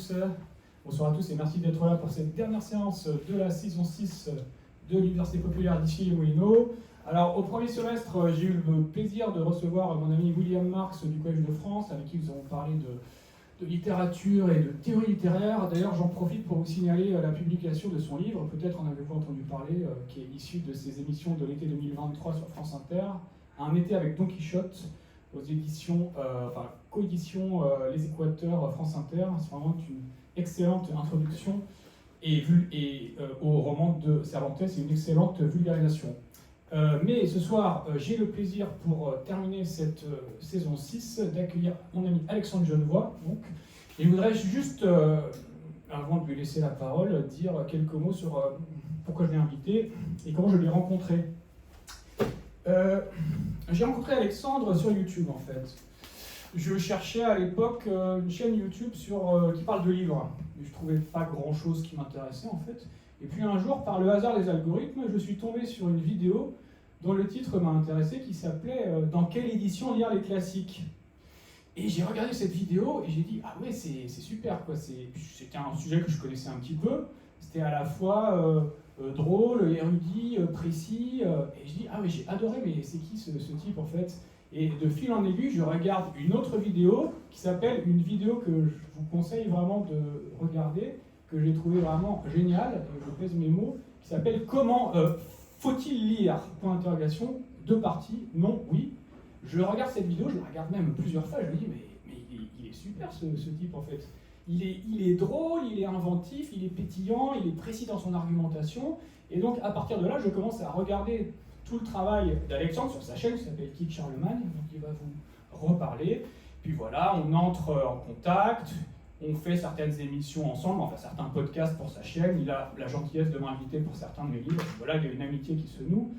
tous. Bonsoir à tous et merci d'être là pour cette dernière séance de la saison 6 de l'Université populaire d'Issy-les-Moulineaux. Alors, au premier semestre, j'ai eu le plaisir de recevoir mon ami William Marx du Collège de France, avec qui nous avons parlé de littérature et de théorie littéraire. D'ailleurs, j'en profite pour vous signaler la publication de son livre, peut-être en avez-vous entendu parler, qui est issu de ses émissions de l'été 2023 sur France Inter, Un été avec Don Quichotte, aux éditions, coédition Les Équateurs France Inter. C'est vraiment une excellente introduction au roman de Cervantes et une excellente vulgarisation. Mais ce soir, j'ai le plaisir, pour terminer cette saison 6, d'accueillir mon ami Alexandre Genevoix. Donc, et je voudrais juste, avant de lui laisser la parole, dire quelques mots sur pourquoi je l'ai invité et comment je l'ai rencontré. J'ai rencontré Alexandre sur YouTube, en fait. Je cherchais à l'époque une chaîne YouTube qui parle de livres. Et je ne trouvais pas grand-chose qui m'intéressait, en fait. Et puis un jour, par le hasard des algorithmes, je suis tombé sur une vidéo dont le titre m'a intéressé, qui s'appelait « Dans quelle édition lire les classiques ?» Et j'ai regardé cette vidéo et j'ai dit « Ah ouais, c'est super, quoi. » C'était un sujet que je connaissais un petit peu. C'était à la fois drôle, érudit, précis. Et je dis « Ah oui, j'ai adoré, mais c'est qui ce type, en fait ?» Et de fil en aiguille, je regarde une autre vidéo qui s'appelle, une vidéo que je vous conseille vraiment de regarder, que j'ai trouvé vraiment géniale, je pèse mes mots, qui s'appelle « Comment faut-il lire ?» Point d'interrogation, 2 parties, non, oui. Je regarde cette vidéo, je la regarde même plusieurs fois, je me dis mais il est super ce type, en fait. Il est drôle, il est inventif, il est pétillant, il est précis dans son argumentation. Et donc à partir de là, je commence à regarder tout le travail d'Alexandre sur sa chaîne qui s'appelle Kick Charlemagne, donc il va vous reparler. Puis voilà, on entre en contact, on fait certaines émissions ensemble, enfin certains podcasts pour sa chaîne. Il a la gentillesse de m'inviter pour certains de mes livres. Voilà, il y a une amitié qui se noue.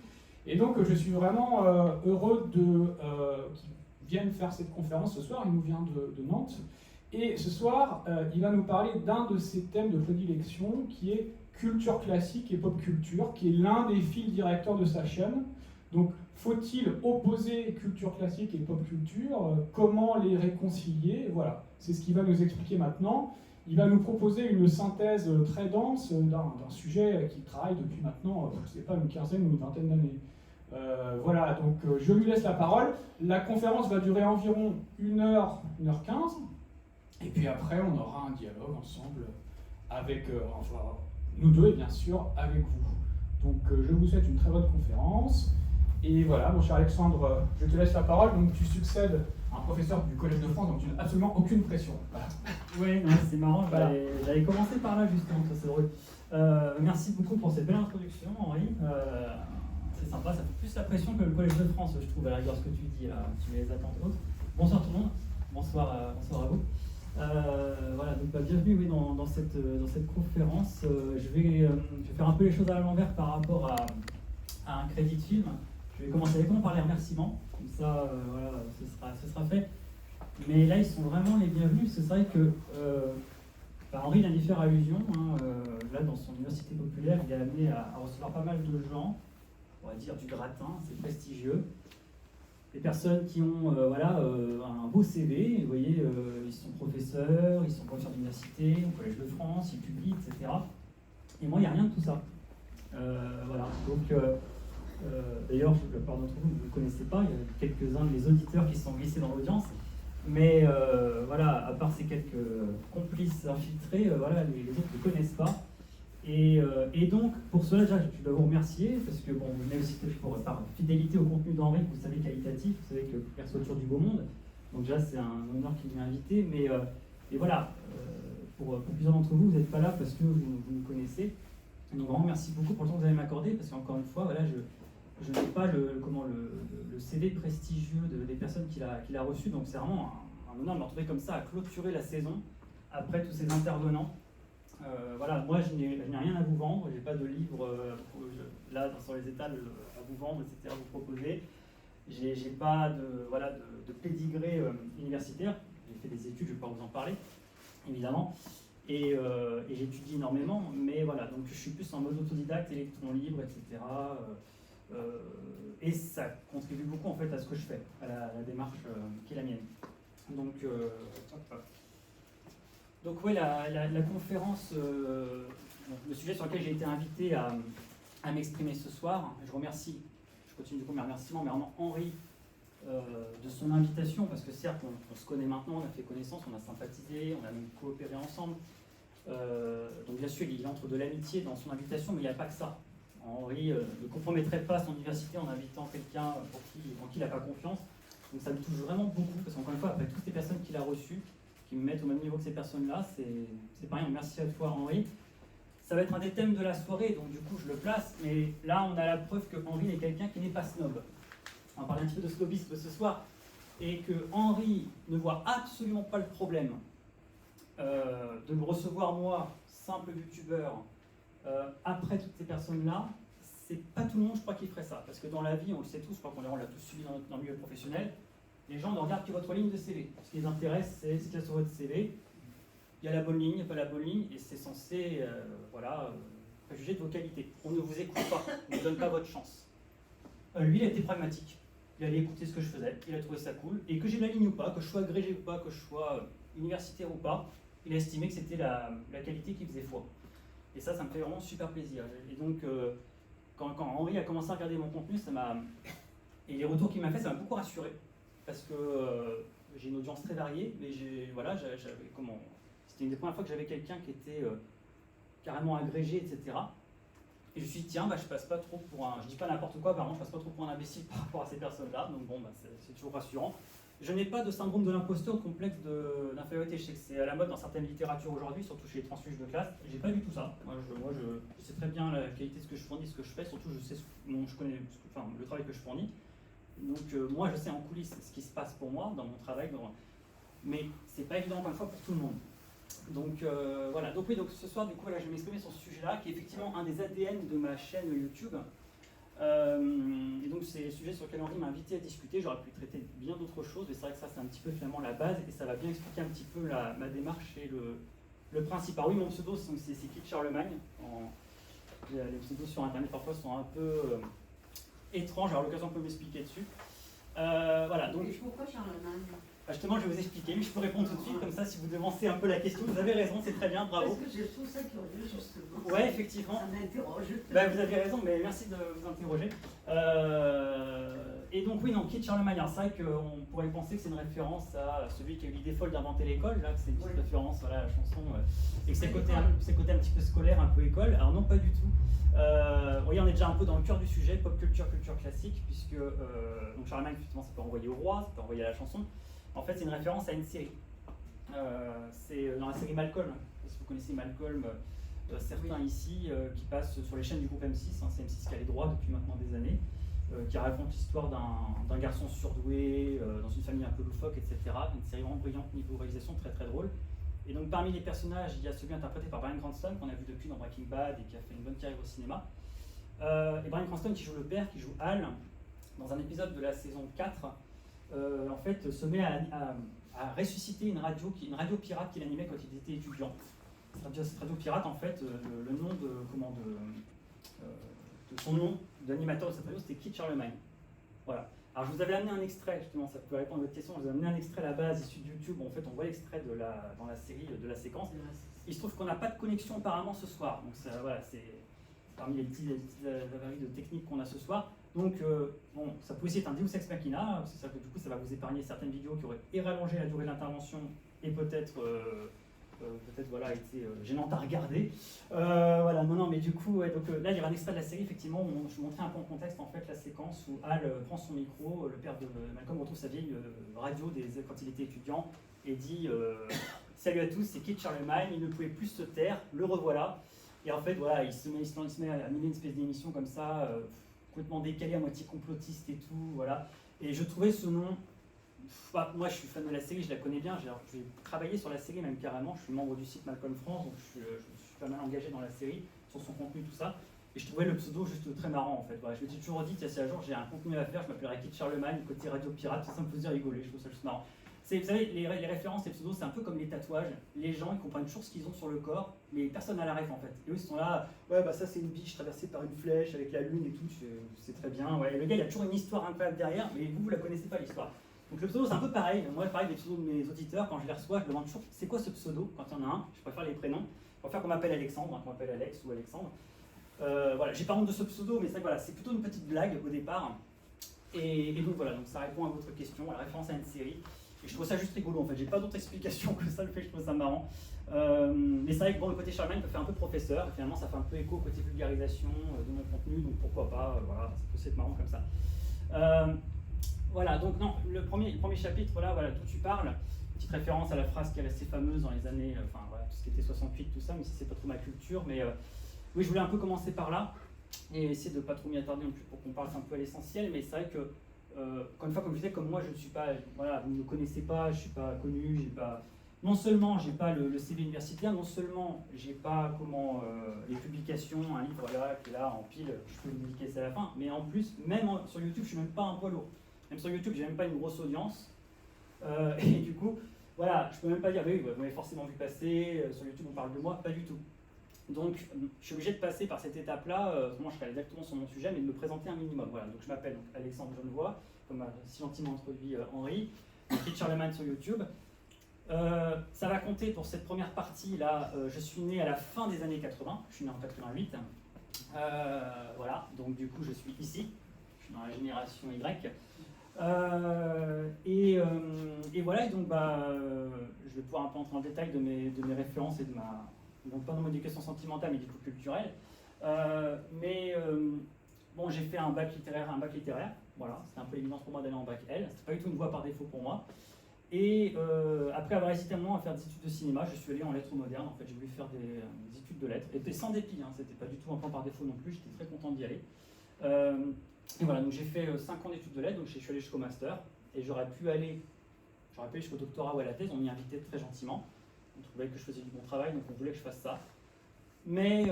Et donc je suis vraiment heureux qu'il vienne faire cette conférence ce soir. Il nous vient de Nantes. Et ce soir, il va nous parler d'un de ses thèmes de prédilection qui est culture classique et pop culture, qui est l'un des fils directeurs de sa chaîne. Donc, faut-il opposer culture classique et pop culture? Comment les réconcilier? Voilà, c'est ce qu'il va nous expliquer maintenant. Il va nous proposer une synthèse très dense d'un sujet qu'il travaille depuis maintenant, je ne sais pas, une quinzaine ou une vingtaine d'années. Voilà, donc je lui laisse la parole. La conférence va durer environ 1h, 1h15. Et puis après, on aura un dialogue ensemble avec, nous deux et bien sûr avec vous. Donc je vous souhaite une très bonne conférence. Et voilà, mon cher Alexandre, je te laisse la parole. Donc tu succèdes à un professeur du Collège de France, donc tu n'as absolument aucune pression. Voilà. Oui, c'est marrant, voilà. J'avais commencé par là justement, ça c'est drôle. Merci beaucoup pour cette belle introduction, Henri. C'est sympa, ça fait plus la pression que le Collège de France, je trouve, à la rigueur ce que tu dis, là, tu mets les attentes hautes. Bonsoir tout le monde, bonsoir à vous. Voilà, donc bienvenue oui, dans cette conférence. Je vais faire un peu les choses à l'envers par rapport à un crédit de film. Je vais commencer avec par les remerciements, comme ça voilà, ce sera fait. Mais là, ils sont vraiment les bienvenus, parce que c'est vrai que Henri vient d'y faire allusion. Là, dans son université populaire, il est amené à recevoir pas mal de gens, on va dire du gratin, c'est prestigieux. Des personnes qui ont un beau CV, vous voyez, ils sont professeurs d'université, au Collège de France, ils publient, etc. Et moi, il n'y a rien de tout ça. Voilà, donc d'ailleurs, la plupart d'entre vous ne me connaissez pas, il y a quelques-uns de mes auditeurs qui sont glissés dans l'audience, mais voilà, à part ces quelques complices infiltrés, voilà, les autres ne me connaissent pas. Et donc, pour cela, déjà, je dois vous remercier, parce que bon, vous venez aussi par fidélité au contenu d'Henri, vous savez, qualitatif, vous savez que personne toujours du beau monde, donc déjà, c'est un honneur qu'il m'ait invité, mais et voilà, pour plusieurs d'entre vous, vous n'êtes pas là parce que vous me connaissez, donc vraiment, merci beaucoup pour le temps que vous allez m'accorder, parce qu'encore une fois, voilà, je n'ai pas le CV prestigieux des personnes qu'il a reçues, donc c'est vraiment un honneur de me retrouver comme ça, à clôturer la saison, après tous ces intervenants. Voilà, moi je n'ai rien à vous vendre, je n'ai pas de livre là sur les étals à vous vendre, etc., à vous proposer. J'ai pas de pédigré universitaire, j'ai fait des études, je ne vais pas vous en parler, évidemment, et j'étudie énormément, mais voilà, donc je suis plus en mode autodidacte, électron libre, etc., et ça contribue beaucoup en fait à ce que je fais, à la démarche qui est la mienne. Donc, Donc oui, la conférence, le sujet sur lequel j'ai été invité à m'exprimer ce soir, je continue du coup mes remerciements, mais vraiment Henri de son invitation, parce que certes on se connaît maintenant, on a fait connaissance, on a sympathisé, on a même coopéré ensemble. Donc bien sûr il entre de l'amitié dans son invitation, mais il n'y a pas que ça. Henri ne compromettrait pas son université en invitant quelqu'un en qui il n'a pas confiance. Donc ça me touche vraiment beaucoup, parce qu'encore une fois, après toutes les personnes qu'il a reçues, qui me mettent au même niveau que ces personnes-là, c'est pas rien. Merci à toi Henri. Ça va être un des thèmes de la soirée, donc du coup je le place, mais là on a la preuve que Henri est quelqu'un qui n'est pas snob. On va parler un petit peu de snobisme ce soir, et que Henri ne voit absolument pas le problème de me recevoir moi, simple youtubeur, après toutes ces personnes-là. C'est pas tout le monde, je crois, qui ferait ça, parce que dans la vie, on le sait tous, je crois qu'on l'a tous subi dans le milieu professionnel, les gens ne regardent que votre ligne de CV. Ce qui les intéresse, c'est ce qu'il y a sur votre CV. Il y a la bonne ligne, il n'y a pas la bonne ligne, et c'est censé préjuger de vos qualités. On ne vous écoute pas, on ne vous donne pas votre chance. Lui, il a été pragmatique. Il allait écouter ce que je faisais, il a trouvé ça cool, et que j'ai la ligne ou pas, que je sois agrégé ou pas, que je sois universitaire ou pas, il a estimé que c'était la qualité qui faisait foi. Et ça me fait vraiment super plaisir. Et donc, quand Henri a commencé à regarder mon contenu, et les retours qu'il m'a fait, ça m'a beaucoup rassuré, parce que j'ai une audience très variée, mais c'était une des premières fois que j'avais quelqu'un qui était carrément agrégé, etc. Et je me suis dit, tiens, je passe pas trop pour un... Je dis pas n'importe quoi, apparemment, je passe pas trop pour un imbécile par rapport à ces personnes-là, donc bon, c'est toujours rassurant. Je n'ai pas de syndrome de l'imposteur ou de complexe d'infériorité. Je sais que c'est à la mode dans certaines littératures aujourd'hui, surtout chez les transfuges de classe. J'ai pas du tout ça. Moi, je sais très bien la qualité de ce que je fournis, ce que je fais, surtout je connais le travail que je fournis. Donc moi, je sais en coulisses ce qui se passe pour moi, dans mon travail, mais c'est pas évident, encore une fois, pour tout le monde. Donc voilà, donc ce soir, du coup, je vais m'exprimer sur ce sujet-là, qui est effectivement un des ADN de ma chaîne YouTube. Et donc c'est le sujet sur lequel Henri m'a invité à discuter. J'aurais pu traiter bien d'autres choses, mais c'est vrai que ça c'est un petit peu finalement la base, et ça va bien expliquer un petit peu ma démarche et le principe. Alors oui, mon pseudo c'est Kit Charlemagne. Les pseudos sur internet parfois sont un peu étranges, alors à l'occasion on peut m'expliquer dessus. Voilà, donc... Pourquoi Charlemagne? Justement, je vais vous expliquer, mais je peux répondre tout de suite, comme ça, si vous devancez un peu la question. Vous avez raison, c'est très bien, bravo. Parce que je trouve ça curieux, justement. Ouais, effectivement. Ça m'interroge. Vous avez raison, mais merci de vous interroger. Et donc, oui, Kit Charlemagne, c'est vrai qu'on pourrait penser que c'est une référence à celui qui a eu l'idée folle d'inventer l'école, là, que c'est une petite référence, voilà, la chanson, et que c'est côté un petit peu scolaire, un peu école. Alors, non, pas du tout. Oui, on est déjà un peu dans le cœur du sujet, pop culture, culture classique, puisque donc Charlemagne, effectivement, ça peut renvoyer au roi, ça peut renvoyer à la chanson. En fait, c'est une référence à une série. C'est dans la série Malcolm. Si vous connaissez Malcolm, certains ici qui passent sur les chaînes du groupe M6, c'est M6 qui a les droits depuis maintenant des années, qui raconte l'histoire d'un garçon surdoué dans une famille un peu loufoque, etc. Une série vraiment brillante niveau réalisation, très très drôle. Et donc parmi les personnages, il y a celui interprété par Bryan Cranston, qu'on a vu depuis dans Breaking Bad et qui a fait une bonne carrière au cinéma. Et Bryan Cranston qui joue le père, qui joue Hal, dans un épisode de la saison 4, en fait, se met à ressusciter une radio pirate qu'il animait quand il était étudiant. Cette radio pirate, en fait, le nom de son nom d'animateur de cette radio, c'était Kit Charlemagne. Voilà. Alors je vous avais amené un extrait, justement, ça peut répondre à votre question. Je vous ai amené un extrait à la base issu de YouTube. En fait, on voit l'extrait dans la série de la séquence. Il se trouve qu'on n'a pas de connexion apparemment ce soir. Donc ça, voilà, c'est parmi les petites avaries de technique qu'on a ce soir. Donc, bon, ça peut aussi être un Deus Ex Machina, c'est ça que du coup, ça va vous épargner certaines vidéos qui auraient rallongé la durée de l'intervention et peut-être voilà, été gênantes à regarder. Voilà, non, mais du coup, ouais, donc, là, il y avait un extrait de la série, effectivement, où je montrais un peu en contexte, en fait, la séquence où Hal prend son micro, le père de Malcolm retrouve sa vieille radio quand il était étudiant, et dit salut à tous, c'est Kit Charlemagne, il ne pouvait plus se taire, le revoilà. Et en fait, voilà, il se met à mener une espèce d'émission comme ça, complètement décalé, à moitié complotiste et tout, voilà. Et je trouvais ce nom... moi, je suis fan de la série, je la connais bien. J'ai travaillé sur la série même carrément. Je suis membre du site Malcolm France, donc je suis pas mal engagé dans la série, sur son contenu, tout ça. Et je trouvais le pseudo juste très marrant, en fait. Voilà, je me suis toujours dit, si un jour j'ai un contenu à faire, je m'appellerais Kit Charlemagne, côté radio pirate, ça me faisait rigoler, je trouve ça juste marrant. Vous savez, les références, les pseudos, c'est un peu comme les tatouages. Les gens, ils comprennent toujours ce qu'ils ont sur le corps, mais personne n'a la ref en fait. Et eux, ils sont là, ouais, ça c'est une biche traversée par une flèche avec la lune et tout, c'est très bien. Ouais. Et le gars, il a toujours une histoire incroyable derrière, mais vous la connaissez pas l'histoire. Donc le pseudo, c'est un peu pareil. Moi, pareil, les pseudos de mes auditeurs, quand je les reçois, je demande toujours c'est quoi ce pseudo quand il y en a un. Je préfère les prénoms. Je préfère qu'on m'appelle Alexandre, qu'on m'appelle Alex ou Alexandre. Voilà, j'ai pas honte de ce pseudo, mais c'est vrai que voilà, c'est plutôt une petite blague au départ. Et donc voilà, donc ça répond à votre question, à la référence à une série. Et je trouve ça juste rigolo en fait, j'ai pas d'autre explication que ça, le fait que je trouve ça marrant. Mais c'est vrai que bon, le côté Charlemagne peut faire un peu professeur, et finalement ça fait un peu écho au côté vulgarisation de mon contenu, donc pourquoi pas, voilà, ça peut être marrant comme ça. Voilà, donc non, le premier chapitre là, voilà, d'où tu parles, petite référence à la phrase qui est restée fameuse dans les années, enfin voilà, tout ce qui était 68, tout ça, mais si c'est pas trop ma culture, mais oui, je voulais un peu commencer par là, et essayer de pas trop m'y attarder non plus pour qu'on parle un peu à l'essentiel, mais c'est vrai que, encore une fois, comme je disais, comme moi je ne suis pas, voilà, vous ne me connaissez pas, je suis pas connu, j'ai pas, non seulement j'ai pas le CV universitaire, non seulement j'ai pas les publications, un livre là qui est là en pile, je peux vous indiquer ça à la fin, mais en plus, même sur YouTube, je suis même pas un poids lourd. Même sur YouTube, j'ai même pas une grosse audience, et du coup, voilà, je peux même pas dire, oui, vous m'avez forcément vu passer, sur YouTube on parle de moi, pas du tout. Donc, je suis obligé de passer par cette étape-là, moi je serai exactement sur mon sujet, mais de me présenter un minimum. Voilà, donc je m'appelle Alexandre Genevois, comme a si gentiment introduit Henri, écrit Charlemagne sur YouTube. Ça va compter pour cette première partie là, je suis né à la fin des années 80, je suis né en 88. Voilà, donc du coup je suis ici, je suis dans la génération Y. Et voilà, et donc je vais pouvoir un peu entrer en détail de mes références et de ma, donc pas dans mon éducation sentimentale mais du coup culturelle. Bon, j'ai fait un bac littéraire, voilà, c'était un peu l'évidence pour moi d'aller en bac L, c'était pas du tout une voie par défaut pour moi. Et après avoir hésité un moment à faire des études de cinéma, je suis allé en lettres modernes, en fait j'ai voulu faire des études de lettres, et sans dépit, hein, c'était pas du tout un plan par défaut non plus, j'étais très content d'y aller. Et voilà, donc j'ai fait 5 ans d'études de lettres, donc je suis allé jusqu'au master, et j'aurais pu aller jusqu'au doctorat ou à la thèse, on m'y invitait très gentiment, on trouvait que je faisais du bon travail, donc on voulait que je fasse ça. Mais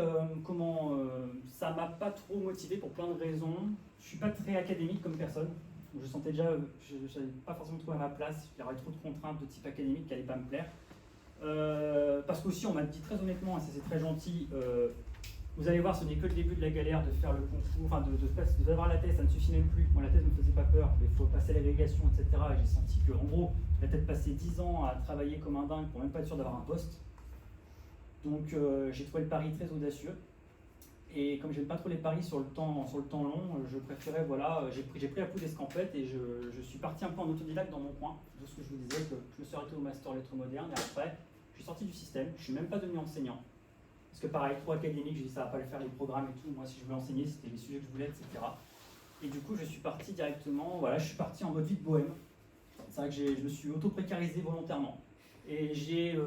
ça m'a pas trop motivé pour plein de raisons, je suis pas très académique comme personne, je sentais déjà, je n'avais pas forcément trouvé ma place, il y aurait trop de contraintes de type académique qui n'allaient pas me plaire. Parce qu'aussi on m'a dit très honnêtement, et ça c'est très gentil, vous allez voir, ce n'est que le début de la galère de faire le concours, enfin d'avoir la thèse, ça ne suffit même plus. Moi, la thèse ne me faisait pas peur, mais il faut passer à l'agrégation, etc. Et j'ai senti que, en gros, j'ai peut-être passé 10 ans à travailler comme un dingue pour même pas être sûr d'avoir un poste. Donc, j'ai trouvé le pari très audacieux. Et comme j'aime pas trop les paris sur le temps long, je préférais, voilà, j'ai pris la poudre escampette et je suis parti un peu en autodidacte dans mon coin. Tout ce que je vous disais, que je me suis arrêté au master lettres modernes et après, je suis sorti du système, je suis même pas devenu enseignant. Parce que pareil, trop académique, j'ai dit ça va pas le faire les programmes et tout, moi si je voulais enseigner c'était les sujets que je voulais, etc. Et du coup je suis parti directement, voilà, je suis parti en mode vie de bohème. C'est vrai que je me suis auto-précarisé volontairement. Et j'ai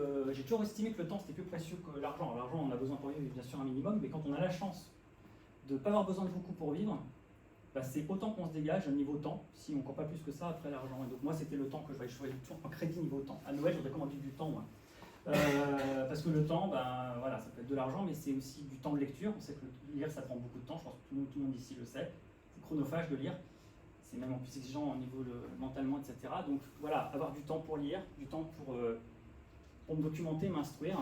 toujours estimé que le temps c'était plus précieux que l'argent. L'argent on a besoin pour vivre bien sûr un minimum, mais quand on a la chance de ne pas avoir besoin de beaucoup pour vivre, c'est autant qu'on se dégage un niveau temps, si on ne compte pas plus que ça après l'argent. Et donc moi c'était le temps que je voyais toujours en crédit niveau temps. À Noël je voudrais commander du temps moi. Parce que le temps, voilà, ça peut être de l'argent, mais c'est aussi du temps de lecture. On sait que lire, ça prend beaucoup de temps, je pense que tout le monde ici le sait. C'est chronophage de lire, c'est même en plus exigeant au niveau mentalement, etc. Donc voilà, avoir du temps pour lire, du temps pour me documenter, m'instruire,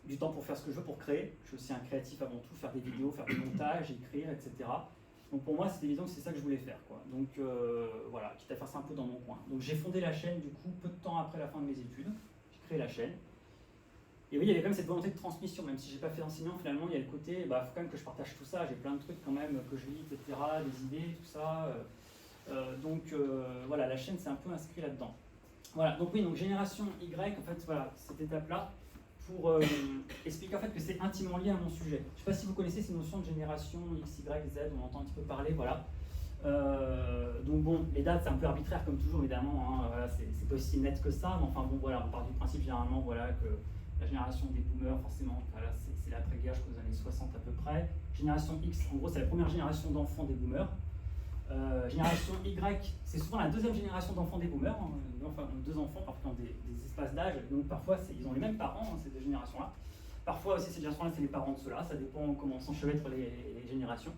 du temps pour faire ce que je veux, pour créer. Je suis aussi un créatif avant tout, faire des vidéos, faire du montage, écrire, etc. Donc pour moi, c'était évident que c'est ça que je voulais faire, quoi. Donc voilà, quitte à faire ça un peu dans mon coin. Donc j'ai fondé la chaîne, du coup, peu de temps après la fin de mes études. J'ai créé la chaîne. Et oui, il y avait quand même cette volonté de transmission, même si je n'ai pas fait d'enseignant, finalement, il y a le côté, il faut quand même que je partage tout ça, j'ai plein de trucs quand même que je lis, etc., des idées, tout ça. Voilà, la chaîne s'est un peu inscrite là-dedans. Voilà, donc oui, donc génération Y, en fait, voilà, cette étape-là, pour expliquer en fait que c'est intimement lié à mon sujet. Je ne sais pas si vous connaissez ces notions de génération X, Y, Z, on entend un petit peu parler, voilà. Donc bon, les dates c'est un peu arbitraire comme toujours évidemment, hein, voilà, c'est pas aussi net que ça, mais enfin bon voilà, on part du principe généralement voilà, que la génération des boomers forcément, voilà, c'est l'après-guerre jusqu'aux années 60 à peu près. Génération X, en gros c'est la première génération d'enfants des boomers. Génération Y, c'est souvent la deuxième génération d'enfants des boomers, hein, enfin deux enfants parfois dans des espaces d'âge, donc parfois ils ont les mêmes parents, hein, ces deux générations-là. Parfois aussi ces générations-là c'est les parents de ceux-là, ça dépend comment s'enchevêtrent les générations.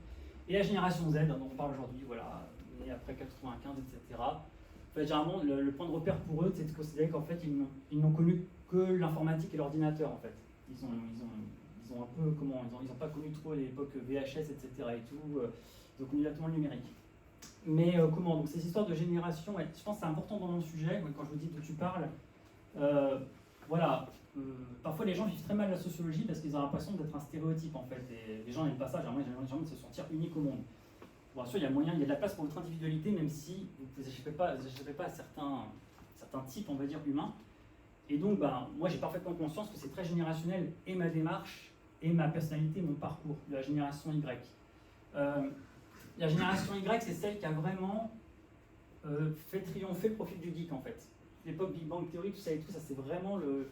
Et la génération Z, dont on parle aujourd'hui, voilà, née après 95, etc. En fait, généralement, le point de repère pour eux, c'est de considérer qu'en fait, ils n'ont connu que l'informatique et l'ordinateur, en fait. Ils ont un peu, ils n'ont pas connu trop l'époque VHS, etc. et tout. Ils ont connu directement le numérique. Mais comment? Donc ces histoires de génération, ouais, je pense que c'est important dans mon sujet, quand je vous dis d'où tu parles. Voilà, parfois les gens vivent très mal la sociologie parce qu'ils ont l'impression d'être un stéréotype en fait. Et les gens n'aiment pas ça, j'ai envie de se sentir unique au monde. Bon, bien sûr, il y a moyen, il y a de la place pour votre individualité, même si vous n'échappez pas à certains types, on va dire, humains. Et donc, moi j'ai parfaitement conscience que c'est très générationnel, et ma démarche, et ma personnalité, mon parcours, de la génération Y. La génération Y, c'est celle qui a vraiment fait triompher le profil du geek en fait. L'époque Big Bang Theory, tout ça et tout, ça c'est vraiment le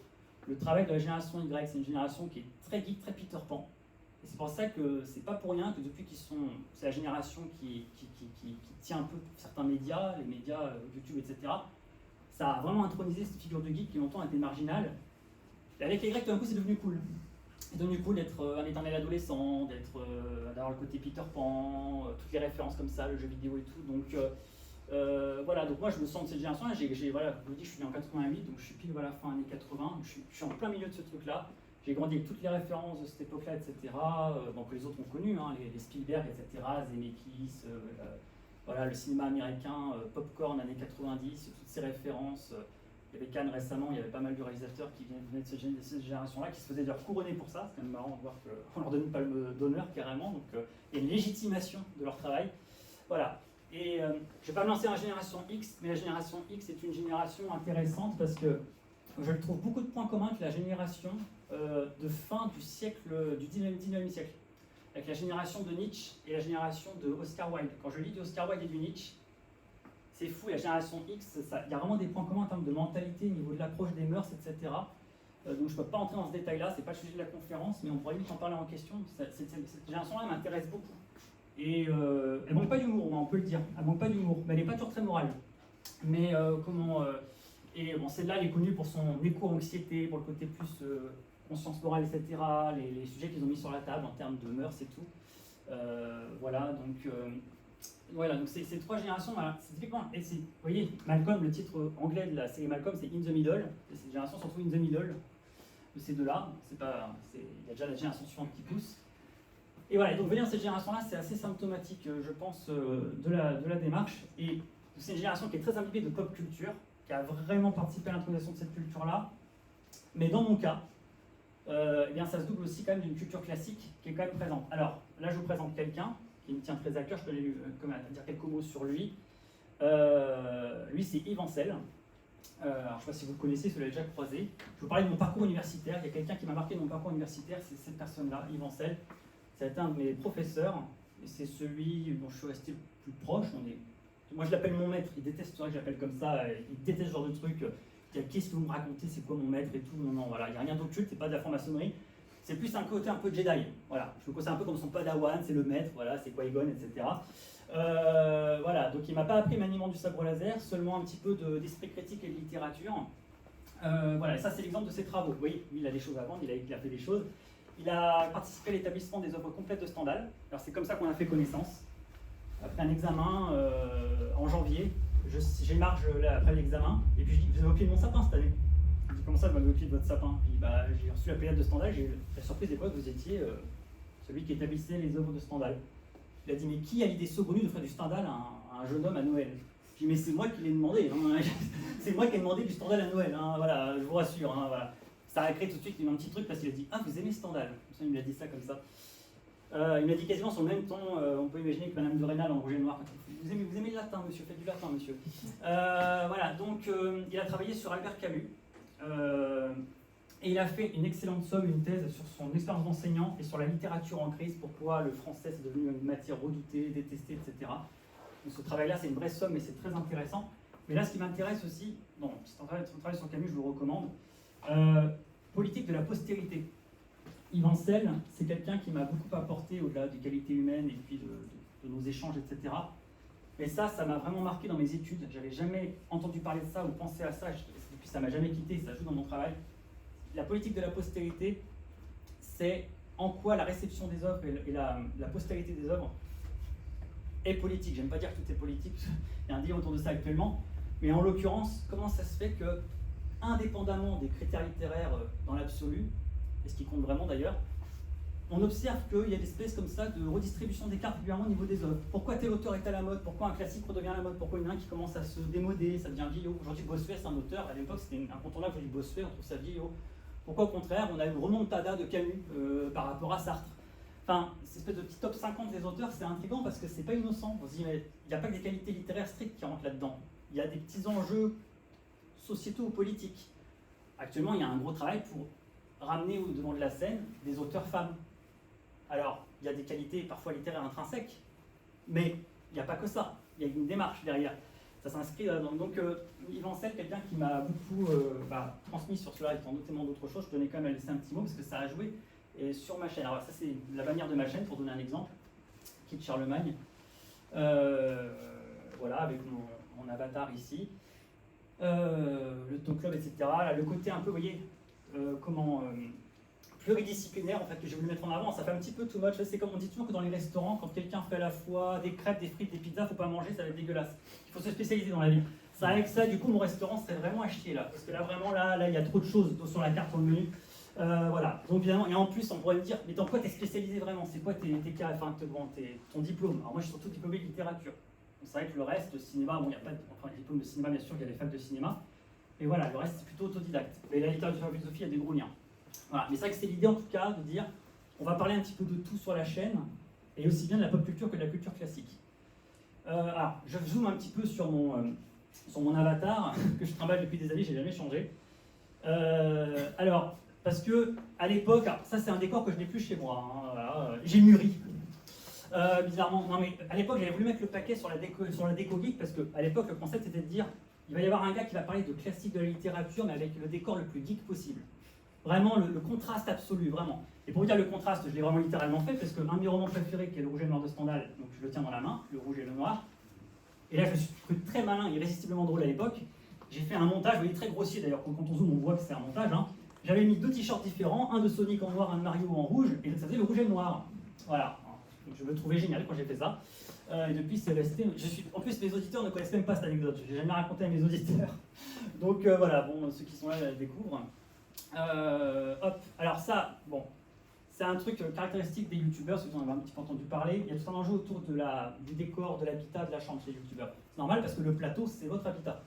travail de la génération Y. C'est une génération qui est très geek, très Peter Pan. Et c'est pour ça que c'est pas pour rien que depuis c'est la génération qui tient un peu certains médias, les médias YouTube, etc. Ça a vraiment intronisé cette figure de geek qui longtemps était marginale. Et avec les Y, tout d'un coup, c'est devenu cool. C'est devenu cool d'être un éternel adolescent, d'avoir le côté Peter Pan, toutes les références comme ça, le jeu vidéo et tout. Donc voilà, donc moi je me sens de cette génération-là. Voilà, je vous dis, je suis né en 88, donc je suis pile fin années 80. Je suis en plein milieu de ce truc-là. J'ai grandi avec toutes les références de cette époque-là, etc. Donc les autres ont connu, hein, les Spielberg, etc. Zemeckis, voilà, le cinéma américain, Popcorn, années 90, toutes ces références. Il y avait Cannes récemment, il y avait pas mal de réalisateurs qui venaient de cette génération-là, qui se faisaient d'ailleurs couronner pour ça. C'est quand même marrant de voir qu'on leur donne une palme d'honneur carrément. Donc il y a une légitimation de leur travail. Voilà. Et je ne vais pas me lancer dans la génération X, mais la génération X est une génération intéressante parce que je trouve beaucoup de points communs avec la génération de fin du siècle, du 19e siècle, avec la génération de Nietzsche et la génération de Oscar Wilde. Quand je lis du Oscar Wilde et du Nietzsche, c'est fou, la génération X, il y a vraiment des points communs en termes de mentalité, au niveau de l'approche des mœurs, etc. Donc je ne peux pas entrer dans ce détail-là, ce n'est pas le sujet de la conférence, mais on pourrait limite en parler en question. Cette génération-là m'intéresse beaucoup. Et elle ne manque pas d'humour, on peut le dire. Elle ne manque pas d'humour, mais elle n'est pas toujours très morale. Mais et bon, celle-là, elle est connue pour son éco-anxiété, pour le côté plus conscience morale, etc. Les sujets qu'ils ont mis sur la table en termes de mœurs et tout. Voilà, donc ces trois générations, voilà, c'est typiquement. Et vous voyez, Malcolm, le titre anglais de la série Malcolm, c'est In the Middle. Et ces générations se retrouvent in the middle de ces deux-là. Il y a déjà la génération suivante qui pousse. Et voilà, donc venir à cette génération-là, c'est assez symptomatique, je pense, de la démarche. Et c'est une génération qui est très impliquée de pop culture, qui a vraiment participé à l'intronisation de cette culture-là. Mais dans mon cas, eh bien, ça se double aussi quand même d'une culture classique qui est quand même présente. Alors, là, je vous présente quelqu'un qui me tient très à cœur, je peux dire quelques mots sur lui. Lui, c'est Yves Ancel. Alors, je ne sais pas si vous le connaissez, si vous l'avez déjà croisé. Je vous parlais de mon parcours universitaire. Il y a quelqu'un qui m'a marqué de mon parcours universitaire, c'est cette personne-là, Yves Ancel. Ça a été un de mes professeurs, et c'est celui dont je suis resté le plus proche. Moi, je l'appelle mon maître, il déteste ça que je l'appelle comme ça, il déteste ce genre de truc. Qu'est-ce que vous me racontez, c'est quoi mon maître et tout. Non, voilà, il n'y a rien d'occulte, c'est pas de la franc-maçonnerie. C'est plus un côté un peu Jedi. Voilà, je le considère un peu comme son padawan, c'est le maître, voilà, c'est Qui-Gon, etc. Voilà, donc il ne m'a pas appris maniement du sabre laser, seulement un petit peu d'esprit critique et de littérature. Voilà, ça c'est l'exemple de ses travaux. Oui, lui, il a des choses à vendre, il a fait des choses. Il a participé à l'établissement des œuvres complètes de Stendhal. Alors c'est comme ça qu'on a fait connaissance. Après un examen en janvier, j'ai marge après l'examen, et puis je dis, vous avez oublié de mon sapin cette année. Je dis, comment ça, vous m'avez oublié de votre sapin? Je dis, j'ai reçu la pléiade de Stendhal, j'ai eu la surprise des fois que vous étiez celui qui établissait les œuvres de Stendhal. Il a dit, mais qui a l'idée saugrenue de faire du Stendhal à un jeune homme à Noël? Je dis, mais c'est moi qui l'ai demandé, hein. C'est moi qui ai demandé du Stendhal à Noël, hein. Voilà, je vous rassure, hein, voilà. Ça a créé tout de suite un petit truc parce qu'il a dit, ah, vous aimez Stendhal? Il m'a dit ça comme ça. Il m'a dit quasiment sur le même ton, on peut imaginer que Madame de Rênal en rouge et noir, vous aimez le latin, monsieur, faites du latin, monsieur. Voilà, donc il a travaillé sur Albert Camus, et il a fait une excellente somme, une thèse sur son expérience d'enseignant et sur la littérature en crise, pourquoi le français c'est devenu une matière redoutée, détestée, etc. Donc ce travail-là, c'est une vraie somme et c'est très intéressant. Mais là, ce qui m'intéresse aussi, bon, c'est un travail sur Camus, je vous le recommande, politique de la postérité. Yves Ancel, c'est quelqu'un qui m'a beaucoup apporté au-delà des qualités humaines et puis de nos échanges, etc. Et ça m'a vraiment marqué dans mes études. J'avais jamais entendu parler de ça ou pensé à ça, et puis ça m'a jamais quitté, ça joue dans mon travail. La politique de la postérité, c'est en quoi la réception des œuvres et la postérité des œuvres est politique. J'aime pas dire que tout est politique, il y a un livre autour de ça actuellement, mais en l'occurrence, comment ça se fait que, indépendamment des critères littéraires dans l'absolu, et ce qui compte vraiment d'ailleurs, on observe qu'il y a des espèces comme ça de redistribution des cartes régulièrement au niveau des œuvres. Pourquoi tel auteur est à la mode? Pourquoi un classique redevient à la mode? Pourquoi il y en a un qui commence à se démoder, ça devient vieillot? Aujourd'hui, Bossuet, c'est un auteur, à l'époque c'était incontournable, aujourd'hui Bossuet, on trouve ça vieillot. Pourquoi au contraire, on a une remontada de Camus par rapport à Sartre? Enfin, cette espèce de petit top 50 des auteurs, c'est intriguant parce que c'est pas innocent. On se dit, mais il n'y a pas que des qualités littéraires strictes qui rentrent là-dedans. Il y a des petits enjeux sociétaux ou politiques. Actuellement, il y a un gros travail pour ramener au devant de la scène des auteurs femmes. Alors, il y a des qualités parfois littéraires intrinsèques, mais il n'y a pas que ça. Il y a une démarche derrière. Ça s'inscrit là-dedans. Donc, Yves Ancel, quelqu'un qui m'a beaucoup transmis sur cela, étant notamment d'autres choses, je tenais quand même à laisser un petit mot parce que ça a joué. Et sur ma chaîne, alors ça c'est la bannière de ma chaîne pour donner un exemple, qui est de Charlemagne, voilà, avec mon avatar ici, le Top Club, etc. Là, le côté un peu, vous voyez, pluridisciplinaire en fait, que j'ai voulu mettre en avant, ça fait un petit peu too much. C'est comme on dit toujours que dans les restaurants, quand quelqu'un fait à la fois des crêpes, des frites, des pizzas, faut pas manger, ça va être dégueulasse. Il faut se spécialiser dans la vie. Ça, avec ça, du coup, mon restaurant serait vraiment à chier là, parce que là, vraiment, là, il y a trop de choses sur la carte, sur le menu. Voilà, donc évidemment, et en plus on pourrait me dire, mais dans quoi t'es spécialisé vraiment? C'est quoi ton diplôme? Alors moi je suis surtout diplômé de littérature. C'est vrai que le reste, cinéma, bon il n'y a pas de diplôme de cinéma, bien sûr, il y a des facs de cinéma, mais voilà, le reste c'est plutôt autodidacte. Et la littérature et la philosophie, il y a des gros liens. Voilà, mais c'est vrai que c'est l'idée en tout cas de dire, on va parler un petit peu de tout sur la chaîne, et aussi bien de la pop culture que de la culture classique. Alors, je zoome un petit peu sur mon avatar, que je trimballe depuis des années, j'ai jamais changé. Alors, parce que à l'époque, ça c'est un décor que je n'ai plus chez moi, hein, voilà, j'ai mûri, bizarrement. Non mais à l'époque j'avais voulu mettre le paquet sur la déco geek parce qu'à l'époque le concept était de dire il va y avoir un gars qui va parler de classique de la littérature mais avec le décor le plus geek possible. Vraiment le contraste absolu, vraiment. Et pour vous dire le contraste, je l'ai vraiment littéralement fait parce qu'un de mes romans préférés qui est Le Rouge et le Noir de Stendhal, donc je le tiens dans la main, Le Rouge et le Noir, et là je me suis cru très malin, irrésistiblement drôle à l'époque. J'ai fait un montage, vous voyez, très grossier d'ailleurs, quand on zoome on voit que c'est un montage, hein. J'avais mis 2 t-shirts différents, un de Sonic en noir, un de Mario en rouge, et ça faisait Le Rouge et le Noir. Voilà, donc je me trouvais génial quand j'ai fait ça. Et depuis c'est resté, en plus mes auditeurs ne connaissent même pas cette anecdote, je n'ai jamais raconté à mes auditeurs. Donc voilà, bon, ceux qui sont là la découvrent. Hop, alors ça, bon, c'est un truc caractéristique des youtubeurs, ceux qui en avez un petit peu entendu parler. Il y a tout un enjeu autour du décor, de l'habitat, de la chambre chez les youtubeurs. C'est normal parce que le plateau, c'est votre habitat.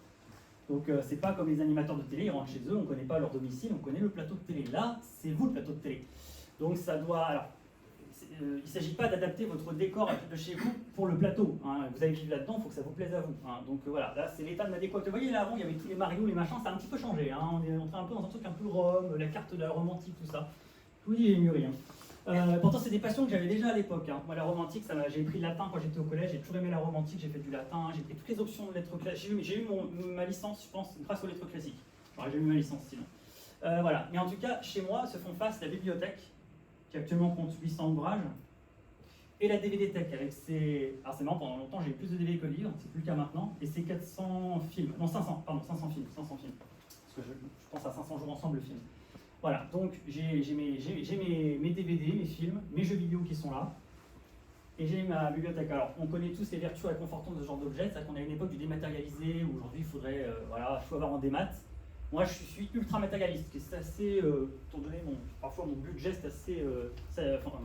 Donc c'est pas comme les animateurs de télé, ils rentrent chez eux, on ne connaît pas leur domicile, on connaît le plateau de télé. Là, c'est vous le plateau de télé. Donc ça doit... Alors, il ne s'agit pas d'adapter votre décor de chez vous pour le plateau. Hein. Vous allez vivre là-dedans, il faut que ça vous plaise à vous. Hein. Donc voilà, là c'est l'état de ma déco. Vous voyez là avant, il y avait tous les Mario, les machins, ça a un petit peu changé. Hein. On est entré un peu dans un truc un peu Rome, la carte de la romantique, tout ça. Je vous dis, j'ai mûri. Hein. Pourtant, c'est des passions que j'avais déjà à l'époque. Hein. Moi, la romantique, j'ai pris le latin quand j'étais au collège, j'ai toujours aimé la romantique, j'ai fait du latin, j'ai pris toutes les options de lettres classiques. J'ai eu ma licence, je pense, grâce aux lettres classiques. J'aurais jamais eu ma licence sinon. Voilà. Mais en tout cas, chez moi, se font face la bibliothèque, qui actuellement compte 800 ouvrages, et la DVD-thèque avec ses... Alors c'est marrant, pendant longtemps, j'ai eu plus de DVD que de livres, c'est plus le cas maintenant, et c'est 400 films. Non, 500 films. Parce que je pense à 500 jours ensemble le film. Voilà, donc j'ai mes DVD, mes films, mes jeux vidéo qui sont là, et j'ai ma bibliothèque. Alors, on connaît tous les vertus réconfortantes de ce genre d'objet, c'est-à-dire qu'on a une époque du dématérialisé, où aujourd'hui il faudrait, voilà, faut avoir en démat. Moi, je suis ultra matérialiste, c'est assez, étant donné parfois mon budget, c'est assez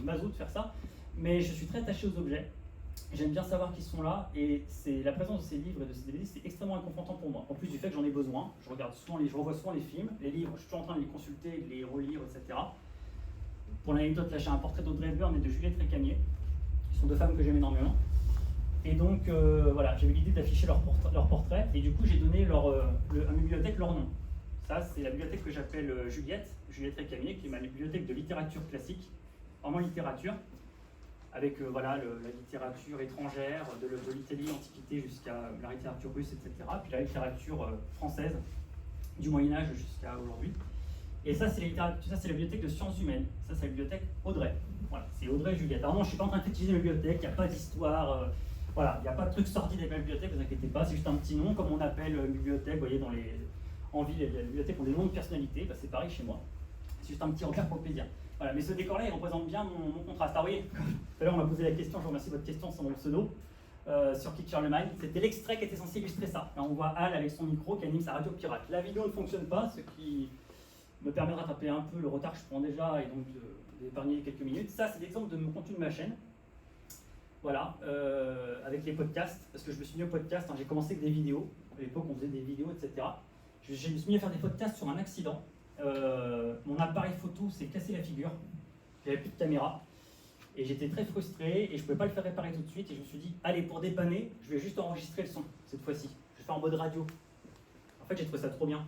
maso de faire ça, mais je suis très attaché aux objets. J'aime bien savoir qu'ils sont là, et c'est la présence de ces livres et de ces DVD, c'est extrêmement réconfortant pour moi. En plus du fait que j'en ai besoin, je revois souvent les films, les livres, je suis toujours en train de les consulter, de les relire, etc. Pour l'anecdote, là j'ai un portrait d'Audrey Hepburn et de Juliette Récamier, qui sont 2 femmes que j'aime énormément. Et donc voilà, j'avais l'idée d'afficher leur portrait, et du coup j'ai donné à ma bibliothèque leur nom. Ça, c'est la bibliothèque que j'appelle Juliette Récamier, qui est ma bibliothèque de littérature classique, vraiment littérature. Avec voilà, la littérature étrangère, de l'Italie, Antiquité jusqu'à la littérature russe, etc. Puis la littérature française, du Moyen-Âge jusqu'à aujourd'hui. Et ça, c'est la bibliothèque de sciences humaines. Ça, c'est la bibliothèque Audrey. Voilà, c'est Audrey et Juliette. Alors non, je ne suis pas en train de utiliser ma bibliothèque, il n'y a pas d'histoire, voilà, il n'y a pas de truc sorti avec ma bibliothèque, ne vous inquiétez pas, c'est juste un petit nom, comme on appelle une bibliothèque, vous voyez, en ville, les bibliothèques ont des noms de personnalités, bah, c'est pareil chez moi. C'est juste un petit repère pour le plaisir. Voilà, mais ce décor-là, il représente bien mon contraste. Alors, vous voyez, tout à l'heure, on m'a posé la question, je vous remercie de votre question sur mon pseudo, sur Kit Charlemagne. C'était l'extrait qui était censé illustrer ça. Là, on voit Al avec son micro qui anime sa radio pirate. La vidéo ne fonctionne pas, ce qui me permet de rattraper un peu le retard que je prends déjà et donc d'épargner quelques minutes. Ça, c'est l'exemple de mon contenu de ma chaîne. Voilà, avec les podcasts, parce que je me suis mis au podcast, hein, j'ai commencé avec des vidéos. À l'époque, on faisait des vidéos, etc. Je me suis mis à faire des podcasts sur un accident. Mon appareil photo s'est cassé la figure. J'avais plus de caméra. Et j'étais très frustré et je ne pouvais pas le faire réparer tout de suite. Et je me suis dit, allez, pour dépanner, je vais juste enregistrer le son cette fois-ci. Je vais faire en mode radio. En fait, j'ai trouvé ça trop bien.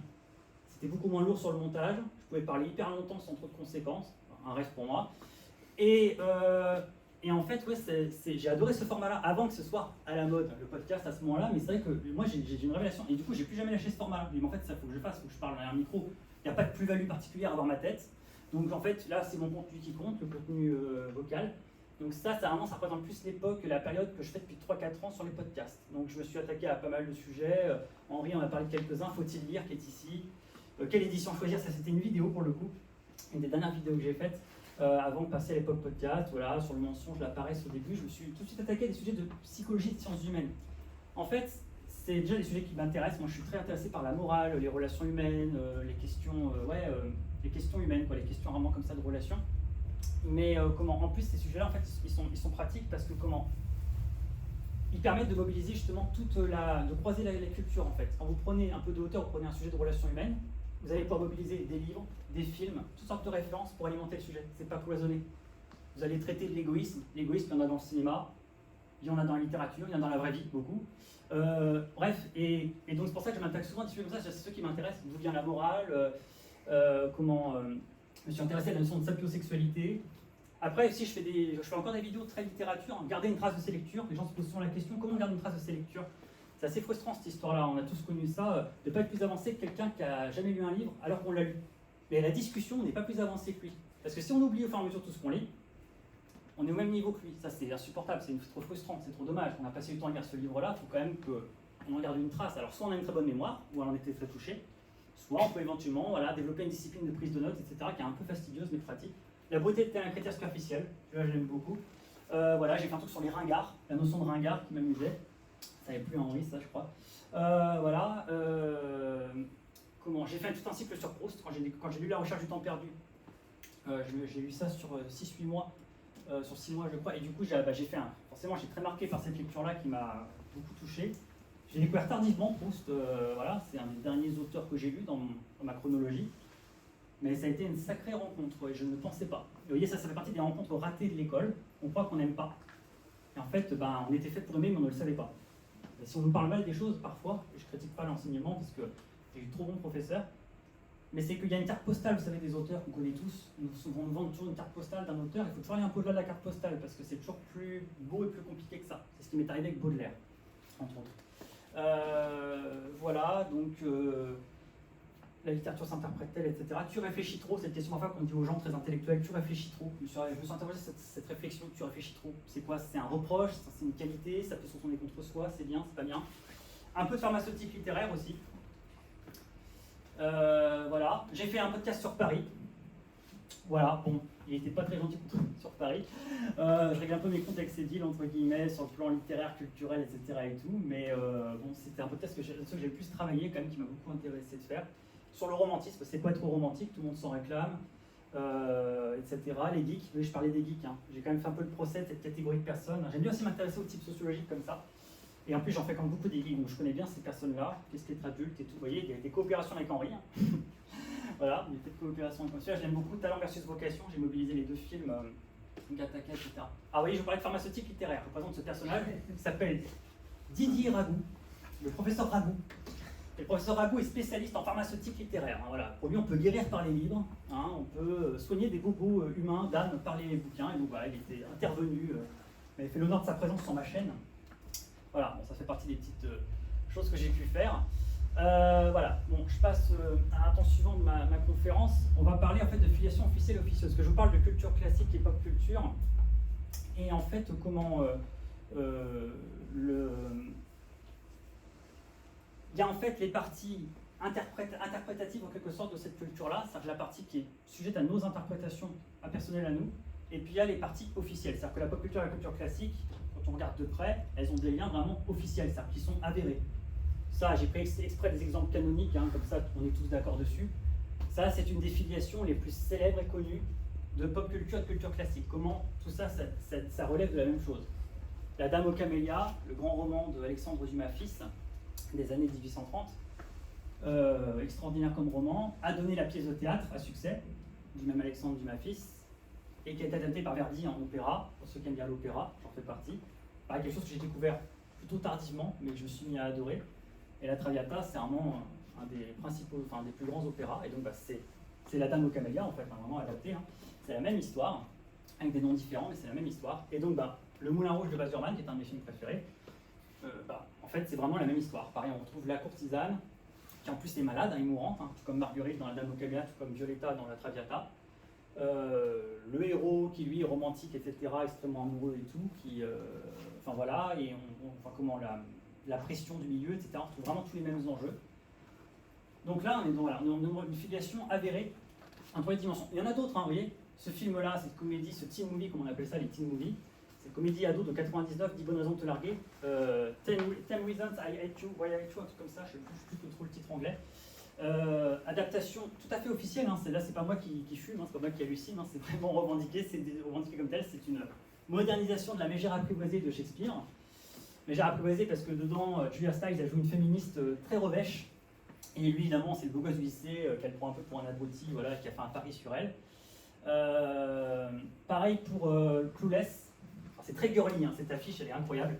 C'était beaucoup moins lourd sur le montage. Je pouvais parler hyper longtemps sans trop de conséquences. Un rêve pour moi. Et en fait, ouais, j'ai adoré ce format-là avant que ce soit à la mode, le podcast à ce moment-là. Mais c'est vrai que moi, j'ai une révélation. Et du coup, j'ai plus jamais lâché ce format-là. Mais en fait, ça faut que je fasse, faut que je parle à un micro. Il n'y a pas de plus-value particulière dans ma tête. Donc en fait, là, c'est mon contenu qui compte, le contenu vocal. Donc ça représente plus l'époque, la période que je fais depuis 3-4 ans sur les podcasts. Donc je me suis attaqué à pas mal de sujets. Henri en a parlé de quelques-uns. Faut-il lire, qui est ici. Quelle édition choisir? Ça, c'était une vidéo pour le coup. Une des dernières vidéos que j'ai faites avant de passer à l'époque podcast. Voilà, sur le mensonge, la paresse au début. Je me suis tout de suite attaqué à des sujets de psychologie, de sciences humaines. En fait, c'est déjà des sujets qui m'intéressent. Moi, je suis très intéressé par la morale, les relations humaines, les questions... les questions humaines, quoi, les questions vraiment comme ça de relations. Mais en plus, ces sujets-là, en fait, ils sont pratiques parce que ils permettent de mobiliser justement de croiser la culture, en fait. Quand vous prenez un peu de hauteur, vous prenez un sujet de relations humaines, vous allez pouvoir mobiliser des livres, des films, toutes sortes de références pour alimenter le sujet. C'est pas cloisonné. Vous allez traiter de l'égoïsme. L'égoïsme, il y en a dans le cinéma, il y en a dans la littérature, il y en a dans la vraie vie, beaucoup. Bref, et donc c'est pour ça que je m'attaque souvent à des sujets comme ça, c'est ceux qui m'intéressent, d'où vient la morale, je me suis intéressé à la notion de sapiosexualité. Après, si je fais encore des vidéos très littérature, garder une trace de ses lectures. Les gens se posent souvent la question, comment on garde une trace de ses lectures? C'est assez frustrant cette histoire-là, on a tous connu ça, de ne pas être plus avancé que quelqu'un qui n'a jamais lu un livre alors qu'on l'a lu. Mais la discussion n'est pas plus avancée que lui. Parce que si on oublie au fur et à mesure tout ce qu'on lit, on est au même niveau que lui. Ça, c'est insupportable, c'est trop frustrant, c'est trop dommage. On a passé du temps à lire ce livre-là, il faut quand même qu'on en garde une trace. Alors, soit on a une très bonne mémoire, ou alors on était très touché, soit on peut éventuellement développer une discipline de prise de notes, etc., qui est un peu fastidieuse mais pratique. La beauté était un critère superficiel, celui-là j'aime beaucoup. J'ai fait un truc sur les ringards, la notion de ringard qui m'amusait. Ça n'avait plus Henri, ça je crois. J'ai fait tout un cycle sur Proust quand j'ai lu La Recherche du temps perdu. J'ai lu ça sur 6-8 mois, sur 6 mois je crois, et du coup forcément j'ai très marqué par cette lecture-là qui m'a beaucoup touché. J'ai découvert tardivement Proust, c'est un des derniers auteurs que j'ai lu dans ma chronologie. Mais ça a été une sacrée rencontre, et je ne pensais pas. Vous voyez, ça fait partie des rencontres ratées de l'école. On croit qu'on n'aime pas. Et en fait, on était fait pour aimer, mais on ne le savait pas. Et si on nous parle mal des choses, parfois, je ne critique pas l'enseignement, parce que j'ai eu trop bons professeurs, mais c'est qu'il y a une carte postale, vous savez, des auteurs qu'on connaît tous. On nous vend toujours une carte postale d'un auteur. Il faut toujours aller un peu au-delà de la carte postale, parce que c'est toujours plus beau et plus compliqué que ça. C'est ce qui m'est arrivé avec Baudelaire, entre autres. La littérature s'interprète-t-elle, etc. Tu réfléchis trop, cette question parfois qu'on dit aux gens très intellectuels, tu réfléchis trop. Je me suis interrogé cette réflexion, tu réfléchis trop. C'est quoi? C'est un reproche, c'est une qualité, ça peut se retourner contre soi, c'est bien, c'est pas bien. Un peu de pharmaceutique littéraire aussi. J'ai fait un podcast sur Paris. Il n'était pas très gentil sur Paris. Je réglais un peu mes comptes avec ces deals, entre guillemets, sur le plan littéraire, culturel, etc. et tout. Mais c'était un podcast que j'ai le plus travaillé, quand même, qui m'a beaucoup intéressé de faire. Sur le romantisme, c'est pas trop romantique, tout le monde s'en réclame, etc. Les geeks, oui, je parlais des geeks, hein. J'ai quand même fait un peu le procès de cette catégorie de personnes. J'aime bien aussi m'intéresser aux types sociologiques comme ça. Et en plus, j'en fais quand même beaucoup des geeks, donc je connais bien ces personnes-là, qu'est-ce qu'être adulte et tout. Vous voyez, il y a des coopérations avec Henri. Voilà, il y a peut-être coopération comme ça. J'aime beaucoup Talent versus Vocation, j'ai mobilisé les 2 films, Gattaca, etc. Ah, vous voyez, je vous parlais de pharmaceutique littéraire. Je vous présente ce personnage qui s'appelle Didier Ragout, le professeur Ragout. Et le professeur Ragout est spécialiste en pharmaceutique littéraire. Hein, voilà. Pour lui, on peut guérir par les livres, hein, on peut soigner des bobos humains, d'âme, par les bouquins. Et donc voilà, il était intervenu, il avait fait l'honneur de sa présence sur ma chaîne. Voilà, ça fait partie des petites choses que j'ai pu faire. Je passe à un temps suivant de ma conférence. On va parler en fait de filiation officielle et officieuse, parce que je vous parle de culture classique et pop culture. Et en fait, il y a en fait les parties interprétatives en quelque sorte de cette culture-là, c'est-à-dire la partie qui est sujette à nos interprétations personnelles à nous, et puis il y a les parties officielles, c'est-à-dire que la pop culture et la culture classique, quand on regarde de près, elles ont des liens vraiment officiels, c'est-à-dire qui sont avérés. Ça, j'ai pris exprès des exemples canoniques, hein, comme ça on est tous d'accord dessus. Ça, c'est une des filiations les plus célèbres et connues de pop culture et de culture classique. Comment tout ça, ça relève de la même chose. La Dame aux Camélias, le grand roman de Alexandre Dumas fils des années 1830, extraordinaire comme roman, a donné la pièce de théâtre à succès du même Alexandre Dumas fils et qui a été adaptée par Verdi en opéra, pour ceux qui aiment bien l'opéra, j'en fais partie. Pareil, quelque chose que j'ai découvert plutôt tardivement, mais que je me suis mis à adorer. Et la Traviata, c'est vraiment un des principaux, enfin des plus grands opéras, et donc bah, c'est la Dame aux Camélias en fait, vraiment adapté. Hein. C'est la même histoire, avec des noms différents, mais c'est la même histoire. Et donc bah, Le Moulin Rouge de Baz Luhrmann, qui est un de mes films préférés, en fait c'est vraiment la même histoire. Pareil, on retrouve la courtisane, qui en plus est malade, hein, est mourante, hein, tout comme Marguerite dans la Dame aux Camélias, tout comme Violetta dans la Traviata. Le héros qui lui est romantique, etc., extrêmement amoureux et tout, qui, enfin voilà, et comment la pression du milieu, etc. On retrouve vraiment tous les mêmes enjeux. Donc là, on est dans une filiation avérée entre les dimensions. Il y en a d'autres, hein, vous voyez. Ce film-là, cette comédie, ce teen movie, comme on appelle ça, les teen movies, cette comédie ado de 99, 10 bonnes raisons de te larguer, 10 Reasons I Hate You, Why I Hate You, un truc comme ça, je ne sais plus trop le titre anglais. Adaptation tout à fait officielle, hein, là c'est pas moi qui fume, hein, c'est pas moi qui hallucine, hein, c'est vraiment revendiqué, revendiqué comme tel, c'est une modernisation de la Mégère apprivoisée de Shakespeare. Mégère apprivoisée parce que dedans, Julia Stiles a joué une féministe très revêche, et lui évidemment c'est le beau gosse du lycée qu'elle prend un peu pour un abruti, voilà, qui a fait un pari sur elle. Pareil pour Clueless, enfin, c'est très girly, hein, cette affiche elle est incroyable.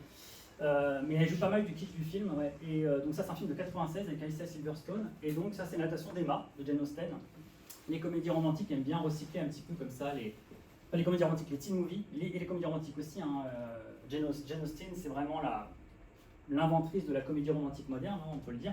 Mais elle joue pas mal du kitsch du film, ouais. Et donc ça c'est un film de 96 avec Alicia Silverstone, et donc ça c'est une adaptation d'Emma de Jane Austen. Les comédies romantiques aiment bien recycler un petit peu comme ça, pas les comédies romantiques, les teen movies, et les comédies romantiques aussi. Hein. Jane Austen c'est vraiment l'inventrice de la comédie romantique moderne, hein, on peut le dire.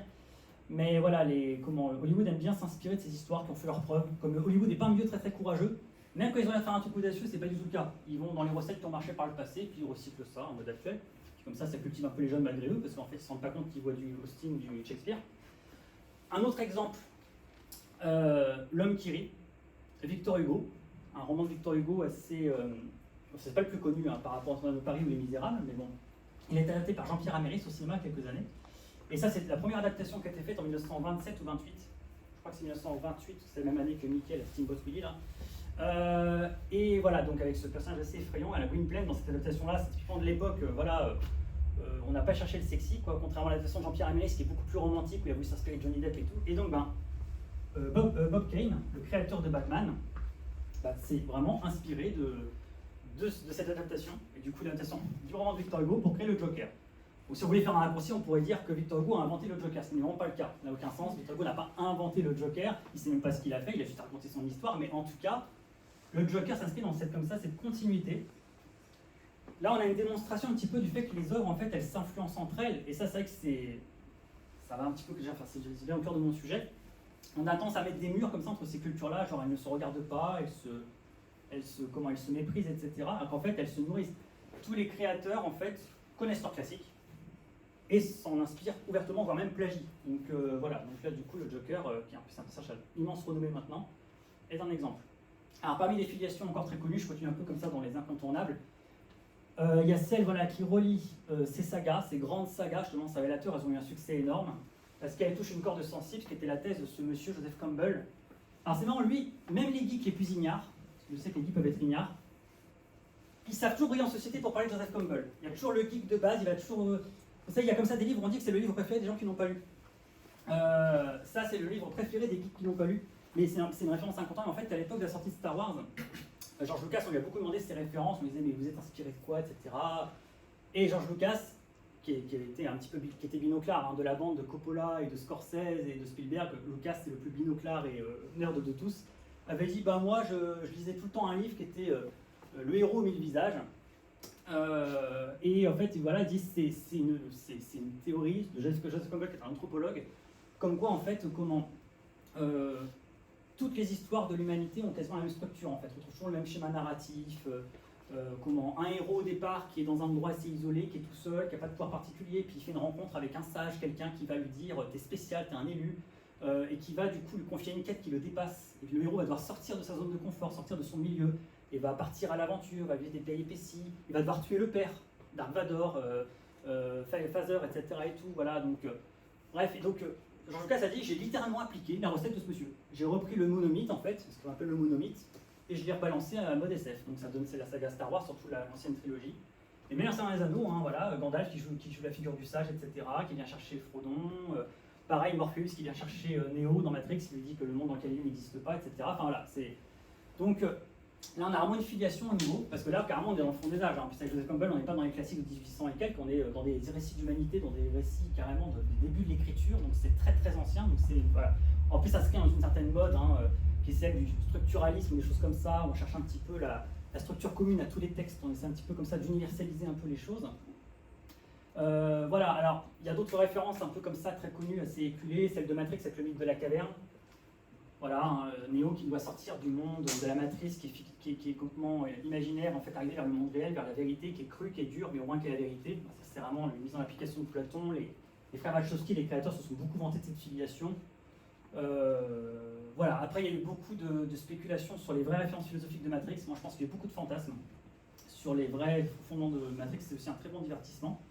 Mais voilà, Hollywood aime bien s'inspirer de ces histoires qui ont fait leurs preuves. Comme Hollywood n'est pas un milieu très très courageux, même quand ils ont à faire un truc audacieux, c'est pas du tout le cas. Ils vont dans les recettes qui ont marché par le passé, puis ils recyclent ça en mode actuel. Comme ça cultive un peu les jeunes malgré eux, parce qu'en fait, ils ne se rendent pas compte qu'ils voient du Austen, du Shakespeare. Un autre exemple, L'homme qui rit, Victor Hugo, un roman de Victor Hugo assez... c'est pas le plus connu hein, par rapport à Notre-Dame de Paris ou Les Misérables, mais bon, il a été adapté par Jean-Pierre Améris au cinéma il y a quelques années. Et ça, c'est la première adaptation qui a été faite en 1927 ou 28. Je crois que c'est 1928, c'est la même année que Mickey, Steamboat Willie, là. Et voilà, donc avec ce personnage assez effrayant, à la Gwynplaine, dans cette adaptation-là, c'est typiquement de l'époque, on n'a pas cherché le sexy, quoi, contrairement à l'adaptation de Jean-Pierre Amélis, qui est beaucoup plus romantique, où il a voulu s'inspirer de Johnny Depp et tout. Et donc, Bob Kane, le créateur de Batman, s'est vraiment inspiré de cette adaptation, et du coup l'adaptation du roman de Victor Hugo pour créer le Joker. Donc si on voulait faire un raccourci, on pourrait dire que Victor Hugo a inventé le Joker, ce n'est vraiment pas le cas, ça n'a aucun sens. Victor Hugo n'a pas inventé le Joker, il ne sait même pas ce qu'il a fait, il a juste raconté son histoire, mais en tout cas, le Joker s'inscrit dans cette continuité. Là, on a une démonstration un petit peu du fait que les œuvres, en fait, elles s'influencent entre elles, et ça, c'est vrai que ça va un petit peu, c'est bien au cœur de mon sujet. On a tendance à mettre des murs comme ça entre ces cultures-là, genre elles ne se regardent pas, elles se méprisent, etc. Alors qu'en fait, elles se nourrissent. Tous les créateurs, en fait, connaissent leur classique et s'en inspirent ouvertement, voire même plagient. Donc voilà, donc là, du coup, le Joker, qui est un personnage à immense renommée maintenant, est un exemple. Alors parmi les filiations encore très connues, je continue un peu comme ça dans les incontournables, il y a celle qui relie ces sagas, ces grandes sagas, justement, ces révélateurs, elles ont eu un succès énorme, parce qu'elle touche une corde sensible, ce qui était la thèse de ce monsieur Joseph Campbell. Alors c'est marrant, lui, même les geeks les plus ignares, parce que je sais que les geeks peuvent être ignares, ils savent toujours briller en société pour parler de Joseph Campbell. Il y a toujours le geek de base, il va toujours... Vous savez, il y a comme ça des livres, on dit que c'est le livre préféré des gens qui n'ont pas lu. Ça, c'est le livre préféré des geeks qui n'ont pas lu. Mais c'est une référence incontournable. En fait, à l'époque de la sortie de Star Wars, George Lucas, on lui a beaucoup demandé ses références, on lui disait mais vous êtes inspiré de quoi, etc. Et George Lucas, qui était binoclard hein, de la bande de Coppola et de Scorsese et de Spielberg, Lucas c'est le plus binoclard et nerd de tous, avait dit bah moi je lisais tout le temps un livre qui était Le héros aux mille visages. Et en fait voilà, il dit c'est une théorie de Joseph Campbell qui est un anthropologue, comme quoi en fait toutes les histoires de l'humanité ont quasiment la même structure en fait, on trouve toujours le même schéma narratif, un héros au départ qui est dans un endroit assez isolé, qui est tout seul, qui n'a pas de pouvoir particulier, puis il fait une rencontre avec un sage, quelqu'un qui va lui dire t'es spécial, t'es un élu, et qui va du coup lui confier une quête qui le dépasse, et puis le héros va devoir sortir de sa zone de confort, sortir de son milieu, et va partir à l'aventure, va vivre des péripéties, il va devoir tuer le père, Dark Vador, Phaser, etc. et tout, voilà, donc bref, et donc George Lucas a dit j'ai littéralement appliqué la recette de ce monsieur. J'ai repris le monomythe en fait, ce qu'on appelle le monomythe, et je l'ai rebalancé à mode SF. Donc ça donne, c'est la saga Star Wars, surtout l'ancienne trilogie. Et mais c'est un anneaux, hein, voilà, Gandalf qui joue la figure du sage, etc., qui vient chercher Frodon. Pareil, Morpheus qui vient chercher Neo dans Matrix, qui lui dit que le monde dans lequel il n'existe pas, etc. Enfin voilà, c'est... Donc là, on a vraiment une filiation au niveau, parce que là, carrément, on est dans le fond des âges. Hein. Puis avec Joseph Campbell, on n'est pas dans les classiques de 1800 et quelques, on est dans des récits d'humanité, dans des récits carrément des débuts de l'écriture, donc c'est très très ancien. Donc c'est, voilà. En plus, ça se crée dans une certaine mode, hein, qui est celle du structuralisme, des choses comme ça, où on cherche un petit peu la structure commune à tous les textes, on essaie un petit peu comme ça d'universaliser un peu les choses. Voilà, alors il y a d'autres références un peu comme ça, très connues, assez éculées, celle de Matrix avec le mythe de la caverne. Voilà, hein, Neo qui doit sortir du monde de la matrice, qui est complètement imaginaire, en fait arriver vers le monde réel, vers la vérité, qui est crue, qui est dure, mais au moins qui est la vérité. Ça, c'est vraiment la mise en application de Platon. Les frères Wachowski, les créateurs, se sont beaucoup vantés de cette filiation. Voilà, après il y a eu beaucoup de spéculations sur les vraies références philosophiques de Matrix. Moi je pense qu'il y a beaucoup de fantasmes sur les vrais fondements de Matrix. C'est aussi un très bon divertissement,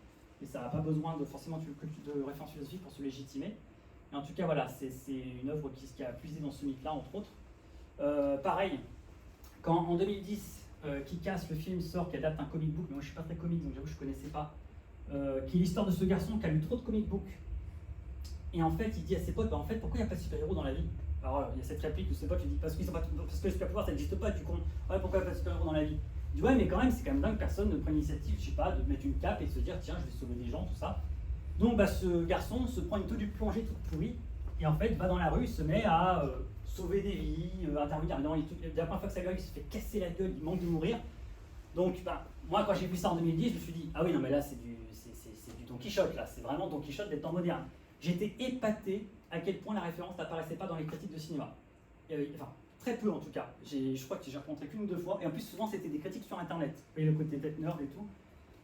et ça n'a pas besoin forcément de références philosophiques pour se légitimer. Et en tout cas, voilà, c'est une œuvre qui a puisé dans ce mythe-là, entre autres. Pareil, quand en 2010, Kick-Ass, le film sort, qui adapte un comic book, mais moi je suis pas très comic, donc j'avoue je ne connaissais pas, qui est l'histoire de ce garçon qui a lu trop de comic books. Et en fait, il dit à ses potes, bah, en fait, pourquoi il n'y a pas de super-héros dans la vie? Alors, il y a cette réplique où ses potes lui disent, parce que les super-pouvoirs, ça n'existe pas, du con. Ouais, pourquoi il n'y a pas de super-héros dans la vie? Il dit, ouais, mais quand même, c'est quand même dingue, personne ne prend l'initiative, je sais pas, de mettre une cape et de se dire, tiens, je vais sauver des gens, tout ça. Donc bah, ce garçon se prend une tenue de plongée toute pourrie et en fait va dans la rue, il se met à sauver des vies, intervenir. La première fois que ça arrive, il se fait casser la gueule, il manque de mourir. Donc bah, moi quand j'ai vu ça en 2010, je me suis dit ah oui non mais là c'est du Don Quichotte là, c'est vraiment Don Quichotte des temps modernes. J'étais épaté à quel point la référence n'apparaissait pas dans les critiques de cinéma. Enfin très peu en tout cas. Je crois que j'ai rencontré qu'une ou deux fois et en plus souvent c'était des critiques sur internet. Vous voyez le côté peut-être nerd et tout.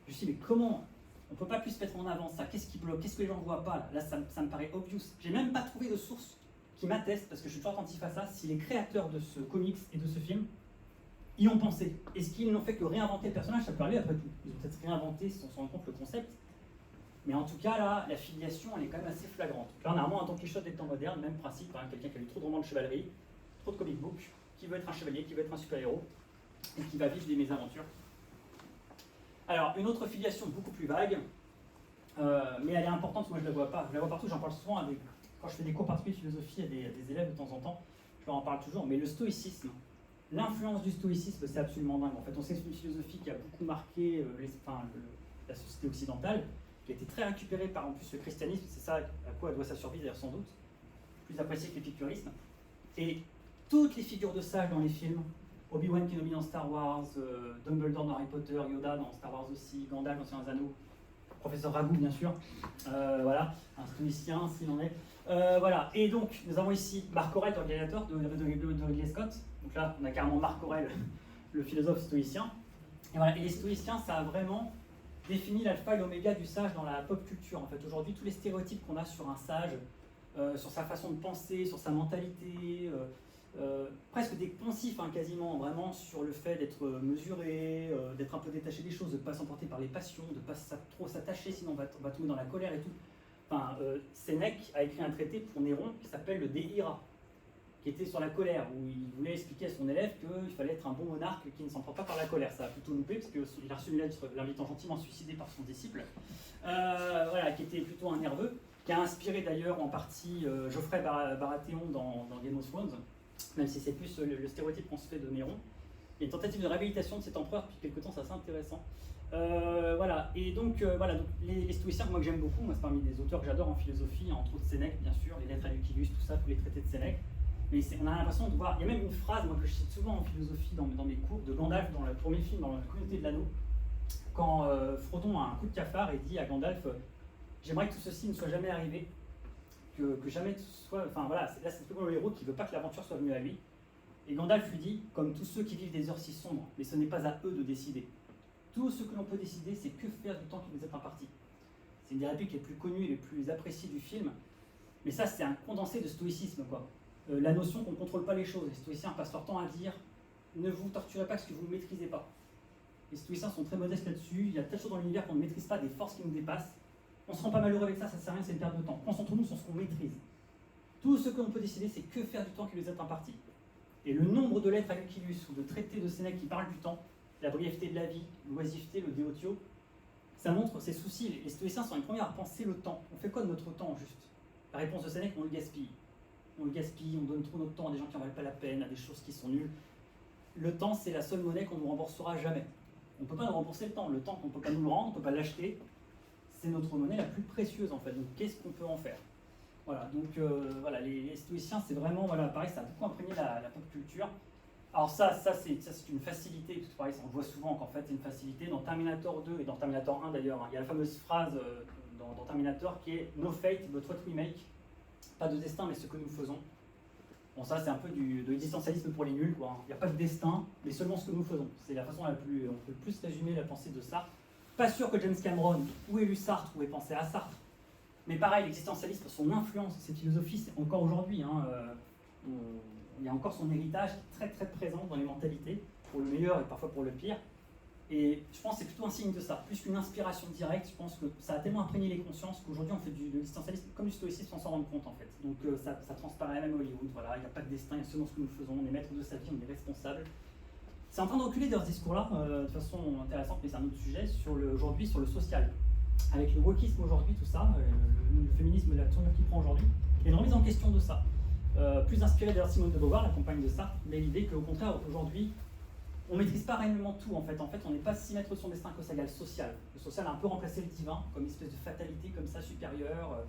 Je me suis dit mais comment on ne peut pas plus mettre en avant ça? Qu'est-ce qui bloque? Qu'est-ce que les gens ne voient pas? Là, ça me paraît obvious. J'ai même pas trouvé de source qui m'atteste, parce que je suis toujours attentif à ça, si les créateurs de ce comics et de ce film y ont pensé. Est-ce qu'ils n'ont fait que réinventer le personnage? Ça peut aller après tout. Ils ont peut-être réinventé sans s'en rendre compte le concept. Mais en tout cas, là, la filiation, elle est quand même assez flagrante. Là, on a vraiment un Don Quichotte des temps modernes, même principe, hein, quelqu'un qui a lu trop de romans de chevalerie, trop de comic books, qui veut être un chevalier, qui veut être un super-héros, et qui va vivre des mésaventures. Alors, une autre filiation beaucoup plus vague, mais elle est importante, moi je la vois pas. Je la vois partout, j'en parle souvent quand je fais des cours particuliers de philosophie à des élèves de temps en temps, je leur en parle toujours, mais le stoïcisme, l'influence du stoïcisme, c'est absolument dingue. En fait, on sait que c'est une philosophie qui a beaucoup marqué la société occidentale, qui a été très récupérée par en plus le christianisme, c'est ça à quoi elle doit sa survie d'ailleurs sans doute, plus apprécié que l'épicurisme. Et toutes les figures de sages dans les films, Obi-Wan Kenobi dans Star Wars, Dumbledore dans Harry Potter, Yoda dans Star Wars aussi, Gandalf dans Seigneur des Anneaux, Professeur Ragout bien sûr, voilà, un stoïcien s'il en est. Voilà, et donc nous avons ici Marc Aurèle dans Gladiator de Ridley Scott. Donc là, on a carrément Marc Aurèle, le philosophe stoïcien. Et voilà, et les stoïciens, ça a vraiment défini l'alpha et l'oméga du sage dans la pop culture. En fait, aujourd'hui, tous les stéréotypes qu'on a sur un sage, sur sa façon de penser, sur sa mentalité, presque des poncifs hein, quasiment, vraiment sur le fait d'être mesuré, d'être un peu détaché des choses, de ne pas s'emporter par les passions, de ne pas trop s'attacher, sinon on va tomber dans la colère et tout. Enfin, Sénèque a écrit un traité pour Néron qui s'appelle le De Ira, qui était sur la colère, où il voulait expliquer à son élève qu'il fallait être un bon monarque qui ne s'emporte pas par la colère. Ça a plutôt loupé, parce qu'il a reçu une lettre l'invitant gentiment à se suicider par son disciple, voilà, qui était plutôt un nerveux, qui a inspiré d'ailleurs en partie Geoffrey Baratheon dans Game of Thrones, même si c'est plus le stéréotype qu'on se fait de Néron. Il y a une tentative de réhabilitation de cet empereur depuis quelque temps, c'est assez intéressant. Voilà, et donc, voilà, donc les stoïciens, moi que j'aime beaucoup, moi c'est parmi les auteurs que j'adore en philosophie, entre autres Sénèque bien sûr, les lettres à Lucullus, tout ça, tous les traités de Sénèque. Mais on a l'impression de voir, il y a même une phrase moi, que je cite souvent en philosophie dans mes cours, de Gandalf dans le premier film, dans la communauté de l'anneau, quand Frodon a un coup de cafard et dit à Gandalf j'aimerais que tout ceci ne soit jamais arrivé, que jamais tout soit. Enfin voilà, là c'est le héros qui ne veut pas que l'aventure soit venue à lui. Et Gandalf lui dit comme tous ceux qui vivent des heures si sombres, mais ce n'est pas à eux de décider. Tout ce que l'on peut décider, c'est que faire du temps qui nous est imparti. C'est une des répliques les plus connues et les plus appréciées du film. Mais ça, c'est un condensé de stoïcisme, quoi. La notion qu'on ne contrôle pas les choses. Les stoïciens passent leur temps à dire ne vous torturez pas ce que vous ne maîtrisez pas. Les stoïciens sont très modestes là-dessus. Il y a tas de choses dans l'univers qu'on ne maîtrise pas, des forces qui nous dépassent. On ne se rend pas malheureux avec ça, ça ne sert à rien, c'est une perte de temps. Concentrons-nous sur ce qu'on maîtrise. Tout ce que l'on peut décider, c'est que faire du temps qui nous est imparti. Et le nombre de lettres à Lucullus ou de traités de Sénèque qui parlent du temps, la brièveté de la vie, l'oisiveté, le deotio, ça montre ses soucis. Les stoïciens sont les premiers à penser le temps. On fait quoi de notre temps, juste? La réponse de Sénèque, on le gaspille. On le gaspille, on donne trop notre temps à des gens qui n'en valent pas la peine, à des choses qui sont nulles. Le temps, c'est la seule monnaie qu'on ne nous remboursera jamais. On ne peut pas nous rembourser le temps. Le temps qu'on ne peut pas nous le rendre, on ne peut pas l'acheter. C'est notre monnaie la plus précieuse, en fait. Donc, qu'est-ce qu'on peut en faire? Voilà, donc voilà, les stoïciens, c'est vraiment, voilà, pareil, ça a beaucoup imprégné la pop culture. Alors ça c'est une facilité, parce que pareil, on le voit souvent qu'en fait c'est une facilité. Dans Terminator 2 et dans Terminator 1 d'ailleurs, hein, il y a la fameuse phrase dans Terminator qui est « No fate, but what we make ». Pas de destin, mais ce que nous faisons. Bon, ça c'est un peu de l'existentialisme pour les nuls, quoi. Il n'y a pas de destin, mais seulement ce que nous faisons. C'est la façon on peut le plus résumer la pensée de Sartre. Pas sûr que James Cameron ou ait lu Sartre ou ait pensé à Sartre. Mais pareil, l'existentialisme, son influence, cette philosophie, c'est encore aujourd'hui, hein, il y a encore son héritage très très présent dans les mentalités, pour le meilleur et parfois pour le pire. Et je pense que c'est plutôt un signe de ça, plus qu'une inspiration directe. Je pense que ça a tellement imprégné les consciences qu'aujourd'hui on fait de l'existentialisme comme du stoïcisme sans s'en rendre compte en fait. Donc ça transparaît même à Hollywood, voilà, il n'y a pas de destin, il y a seulement ce que nous faisons, on est maître de sa vie, on est responsable. C'est en train de reculer dans ce discours-là, de façon intéressante, mais c'est un autre sujet, aujourd'hui sur le social. Avec le wokisme aujourd'hui, tout ça, le féminisme, la tournure qu'il prend aujourd'hui, il y a une remise en question de ça. Plus inspiré d'ailleurs Simone de Beauvoir, la compagne de Sartre, mais l'idée qu'au contraire, aujourd'hui, on ne maîtrise pas réellement tout en fait. En fait, on n'est pas si maître de son destin que ça, il y a le social. Le social a un peu remplacé le divin, comme une espèce de fatalité comme ça, supérieure.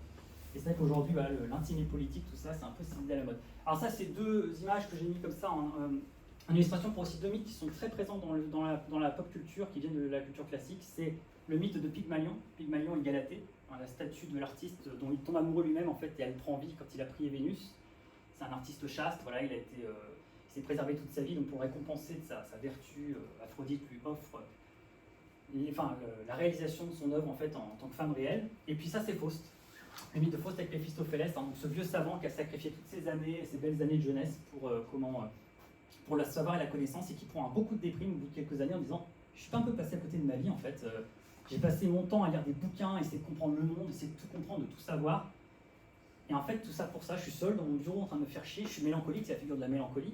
Et c'est vrai qu'aujourd'hui, voilà, l'intime et politique, tout ça, c'est un peu ciblé à la mode. Alors ça, c'est deux images que j'ai mis comme ça en illustration pour aussi deux mythes qui sont très présents dans la pop culture, qui viennent de la culture classique. C'est le mythe de Pygmalion et Galatée, hein, la statue de l'artiste dont il tombe amoureux lui-même en fait, et elle prend vie quand il a prié Vénus. C'est un artiste chaste, voilà, il s'est préservé toute sa vie, donc pour récompenser de sa vertu, Aphrodite lui offre la réalisation de son œuvre en fait en tant que femme réelle. Et puis ça, c'est Faust, le mythe de Faust avec Méphistophélès, hein, donc ce vieux savant qui a sacrifié toutes ses années, ses belles années de jeunesse pour la savoir et la connaissance, et qui prend beaucoup de déprime au bout de quelques années en disant « Je suis pas un peu passé à côté de ma vie en fait, j'ai passé mon temps à lire des bouquins, essayer de comprendre le monde, essayer de tout comprendre, de tout savoir. Et en fait, tout ça pour ça, je suis seul dans mon bureau en train de me faire chier, je suis mélancolique, c'est la figure de la mélancolie.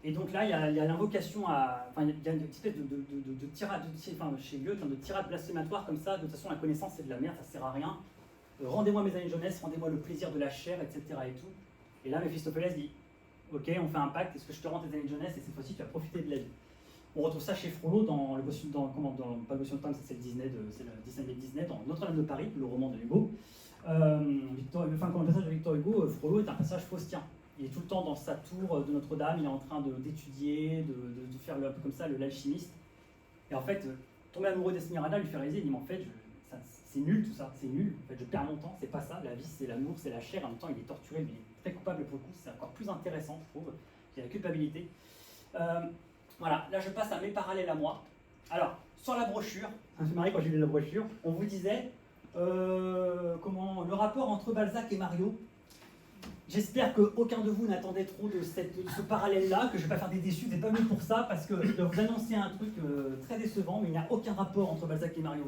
Et donc là, il y a l'invocation il y a une espèce de tirade, chez Goethe, de tirade blasphématoire comme ça, de toute façon la connaissance c'est de la merde, ça sert à rien. Rendez-moi mes années de jeunesse, rendez-moi le plaisir de la chair, etc. et tout. Et là, Méphistophélès dit, ok, on fait un pacte, est-ce que je te rends tes années de jeunesse et cette fois-ci tu vas profiter de la vie. On retrouve ça chez Frollo pas le Bossu de Time, c'est le Disney Disney, dans Notre-Dame de Paris, le roman de Hugo. Comme le passage de Victor Hugo, Frollo est un passage faustien. Il est tout le temps dans sa tour de Notre-Dame, il est en train d'étudier, de faire un peu comme ça l'alchimiste. Et en fait, tomber amoureux d'Esmeralda lui fait réaliser, il dit mais en fait, c'est nul tout ça, c'est nul, en fait je perds mon temps, c'est pas ça, la vie c'est l'amour, c'est la chair, en même temps il est torturé, mais il est très coupable pour le coup, c'est encore plus intéressant je trouve, il y a la culpabilité. Voilà, là je passe à mes parallèles à moi. Alors, sur la brochure, ça me fait marrer quand j'ai lu la brochure, on vous disait le rapport entre Balzac et Mario. J'espère qu'aucun de vous n'attendait trop de ce parallèle-là, que je ne vais pas faire des déçus, vous n'êtes pas venu pour ça, parce que je dois vous annoncer un truc très décevant, mais il n'y a aucun rapport entre Balzac et Mario.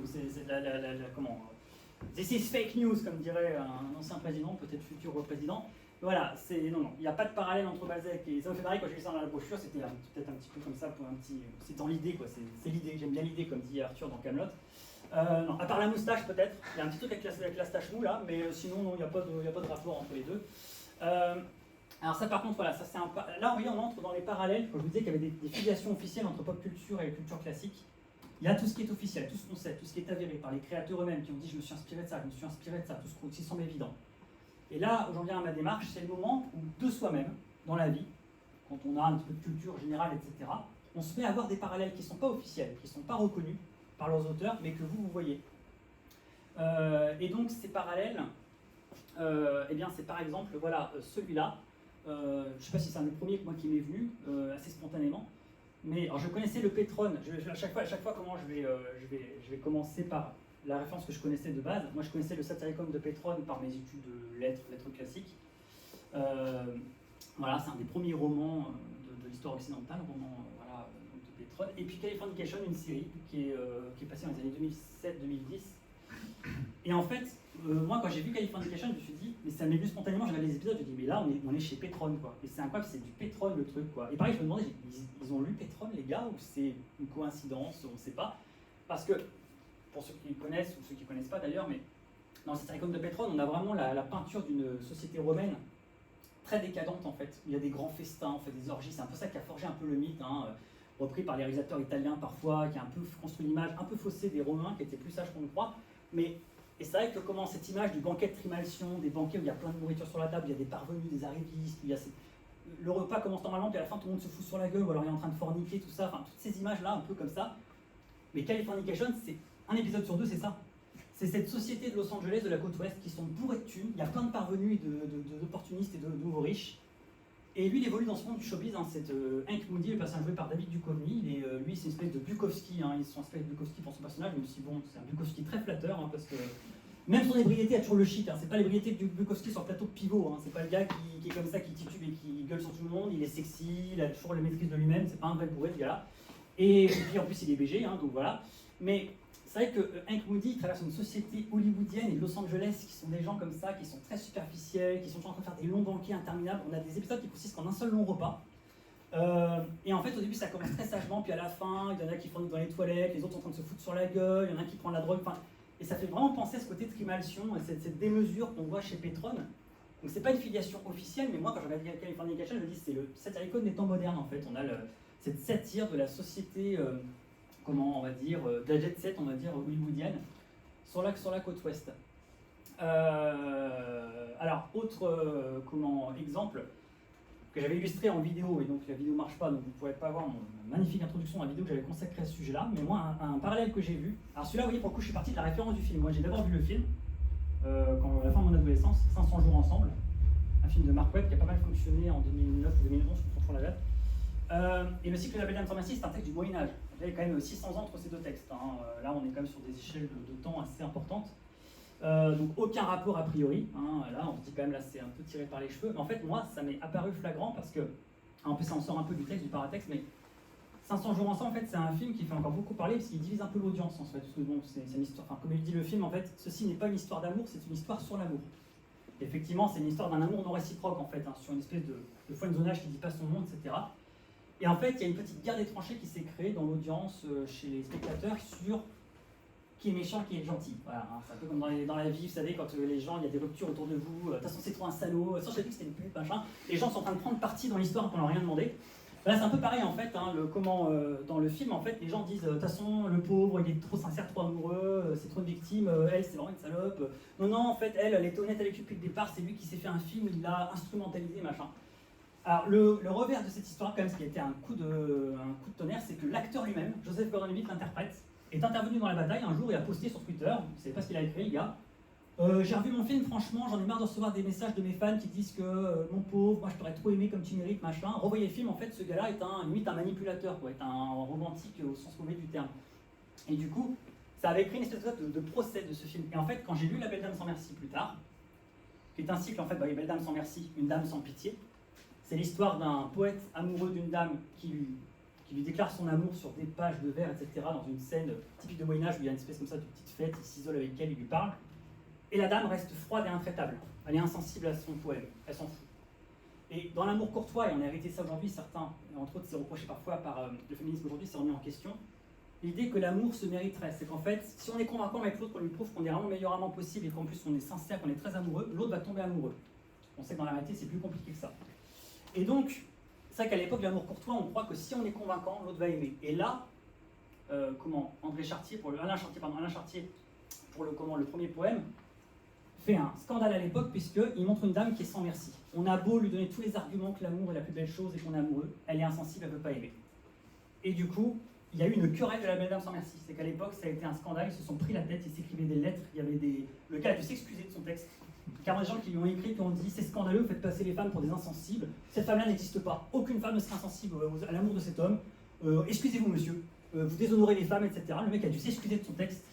This is fake news, comme dirait un ancien président, peut-être futur président. Voilà, non, il n'y a pas de parallèle entre Balzac et... Ça me fait marrer quand j'ai lu ça dans la brochure, c'était peut-être un petit peu comme ça, c'est dans l'idée, quoi. C'est l'idée, j'aime bien l'idée, comme dit Arthur dans Kaamelott. Non, à part la moustache peut-être, il y a un petit truc avec la stache mou là, mais sinon non, il n'y a pas de rapport entre les deux. Alors ça par contre, voilà, ça c'est là vous voyez, on entre dans les parallèles, quand je vous disais qu'il y avait des filiations officielles entre pop culture et culture classique. Il y a tout ce qui est officiel, tout ce qu'on sait, tout ce qui est avéré par les créateurs eux-mêmes qui ont dit je me suis inspiré de ça, tout ce qui semble évident. Et là, j'en viens à ma démarche, c'est le moment où de soi-même, dans la vie, quand on a un petit peu de culture générale, etc., on se met à avoir des parallèles qui ne sont pas officiels, qui ne sont pas reconnus par leurs auteurs, mais que vous voyez. Et donc ces parallèles, eh bien c'est par exemple voilà, celui-là. Je ne sais pas si c'est un des premiers qui m'est venu, assez spontanément. Mais alors, je connaissais le Pétrone. À chaque fois comment je vais commencer par la référence que je connaissais de base. Moi je connaissais le Satyricon de Pétrone par mes études de lettres classiques. Voilà, c'est un des premiers romans de l'histoire occidentale, roman voilà, de Pétrone. Et puis Californication, une série qui est passée dans les années 2007-2010. Et en fait, moi, quand j'ai vu Californication, je me suis dit, mais ça m'est venu spontanément, j'avais les épisodes, je me dis, mais là, on est chez Petron, quoi. Et c'est incroyable, c'est du Petron, le truc, quoi. Et pareil, je me demandais, ils ont lu Petron, les gars, ou c'est une coïncidence, on ne sait pas. Parce que, pour ceux qui connaissent, ou ceux qui ne connaissent pas d'ailleurs, mais dans cette icône de Petron, on a vraiment la peinture d'une société romaine très décadente, en fait. Il y a des grands festins, on fait des orgies, c'est un peu ça qui a forgé un peu le mythe, hein, repris par les réalisateurs italiens parfois, qui a un peu construit l'image un peu faussée des Romains, qui étaient plus sages qu'on le croit. Mais et c'est vrai que comment cette image du banquet de Trimalcion, des banquets où il y a plein de nourriture sur la table, il y a des parvenus, des arrivistes, le repas commence normalement, puis à la fin tout le monde se fout sur la gueule, ou alors il est en train de forniquer, tout ça, enfin toutes ces images-là, un peu comme ça. Mais Californication, c'est un épisode sur deux, c'est ça. C'est cette société de Los Angeles, de la côte ouest, qui sont bourrés de thunes, il y a plein de parvenus, d'opportunistes et de nouveaux riches. Et lui, il évolue dans ce monde du showbiz, hein, c'est Hank Moody, le personnage joué par David Duchovny, lui c'est une espèce de Bukowski, hein, ils sont une espèce de Bukowski pour son personnage, mais aussi bon, c'est un Bukowski très flatteur, hein, parce que même son ébriété a toujours le chic, hein, c'est pas l'ébriété du Bukowski sur le plateau de pivot, hein, c'est pas le gars qui est comme ça, qui titube et qui gueule sur tout le monde, il est sexy, il a toujours la maîtrise de lui-même, c'est pas un vrai bourré ce gars-là. Et puis en plus il est BG, hein, donc voilà. Mais c'est vrai que Hank Moody traverse une société hollywoodienne et de Los Angeles qui sont des gens comme ça, qui sont très superficiels, qui sont en train de faire des longs banquets interminables. On a des épisodes qui consistent en un seul long repas. Et en fait, au début, ça commence très sagement, puis à la fin, il y en a qui font dans les toilettes, les autres sont en train de se foutre sur la gueule, il y en a qui prend la drogue. Et ça fait vraiment penser à ce côté Trimalcion, et cette démesure qu'on voit chez Petron. Donc c'est pas une filiation officielle, mais moi, quand je regarde Californication, je me dis c'est cette icône des temps modernes en fait. On a cette satire de la société. Comment on va dire, de la jet set, on va dire, hollywoodienne, sur la côte ouest. Alors, autre exemple que j'avais illustré en vidéo, et donc la vidéo ne marche pas, donc vous ne pourrez pas voir ma magnifique introduction à la vidéo que j'avais consacrée à ce sujet-là, mais moi, un parallèle que j'ai vu, alors celui-là, vous voyez, pour le coup, je suis parti de la référence du film. Moi, j'ai d'abord vu le film, à la fin de mon adolescence, 500 jours ensemble, un film de Mark Webb qui a pas mal fonctionné en 2009 ou 2011, je confonds la date. Et le cycle de la Belle Dame sans Merci, c'est un texte du Moyen-Âge. Il y a quand même 600 ans entre ces deux textes. Hein. Là, on est quand même sur des échelles de temps assez importantes. Donc, aucun rapport a priori. Hein. Là, on se dit quand même, là, c'est un peu tiré par les cheveux. Mais en fait, moi, ça m'est apparu flagrant parce que, en plus, ça en sort un peu du texte, du paratexte, mais 500 jours ensemble, en fait, c'est un film qui fait encore beaucoup parler parce qu'il divise un peu l'audience, en fait. Parce que, bon, c'est une histoire, enfin, comme il dit le film, en fait, ceci n'est pas une histoire d'amour, c'est une histoire sur l'amour. Effectivement, c'est une histoire d'un amour non réciproque, en fait, hein, sur une espèce de friendzonage qui dit pas son nom, etc. Et en fait, il y a une petite guerre des tranchées qui s'est créée dans l'audience, chez les spectateurs, sur qui est méchant, qui est gentil. Voilà, hein, c'est un peu comme dans la vie, vous savez, quand les gens, il y a des ruptures autour de vous, de toute façon c'est trop un salaud, ça je savais que c'était une pute, machin, les gens sont en train de prendre parti dans l'histoire qu'on leur a rien demandé. Là c'est un peu pareil en fait, hein, dans le film, en fait, les gens disent, de toute façon, le pauvre, il est trop sincère, trop amoureux, c'est trop une victime, elle c'est vraiment une salope. Non, en fait, elle est honnête avec lui depuis le départ, c'est lui qui s'est fait un film, il l'a instrumentalisé, machin. Alors, le revers de cette histoire, quand même, ce qui a été un coup de tonnerre, c'est que l'acteur lui-même, Joseph Gordon-Levitt, l'interprète, est intervenu dans la bataille un jour et a posté sur Twitter, vous ne savez pas ce qu'il a écrit, le gars. J'ai revu mon film, franchement, j'en ai marre de recevoir des messages de mes fans qui disent que mon pauvre, moi je t'aurais trop aimé comme tu mérites, machin. Revoyez le film, en fait, ce gars-là est limite un manipulateur, quoi, est un romantique au sens mauvais du terme. Et du coup, ça avait créé une espèce de procès de ce film. Et en fait, quand j'ai lu La Belle Dame sans Merci plus tard, qui est un cycle, en fait, Les Belles Dames sans Merci, une dame sans pitié, c'est l'histoire d'un poète amoureux d'une dame qui lui déclare son amour sur des pages de verre, etc., dans une scène typique de Moyen-Âge où il y a une espèce comme ça de petite fête, il s'isole avec elle, il lui parle. Et la dame reste froide et intraitable. Elle est insensible à son poème, elle s'en fout. Et dans l'amour courtois, et on a hérité ça aujourd'hui, certains, entre autres, c'est reproché parfois par le féminisme aujourd'hui, c'est remis en question, l'idée que l'amour se mériterait. C'est qu'en fait, si on est convaincant avec l'autre, qu'on lui prouve qu'on est vraiment le meilleur amant possible et qu'en plus on est sincère, qu'on est très amoureux, l'autre va tomber amoureux. On sait que dans la réalité, c'est plus compliqué que ça. Et donc, c'est vrai qu'à l'époque, l'amour courtois, on croit que si on est convaincant, l'autre va aimer. Et là, Alain Chartier, pour le premier poème, fait un scandale à l'époque puisqu'il montre une dame qui est sans merci. On a beau lui donner tous les arguments que l'amour est la plus belle chose et qu'on est amoureux, elle est insensible, elle ne veut pas aimer. Et du coup, il y a eu une querelle de la Belle Dame sans merci. C'est qu'à l'époque, ça a été un scandale, ils se sont pris la tête, ils s'écrivaient des lettres, il y avait le gars a dû s'excuser de son texte. Car des gens qui lui ont écrit, qui ont dit c'est scandaleux, vous faites passer les femmes pour des insensibles. Cette femme-là n'existe pas. Aucune femme ne serait insensible à l'amour de cet homme. Excusez-vous, monsieur. Vous déshonorez les femmes, etc. Le mec a dû s'excuser de son texte.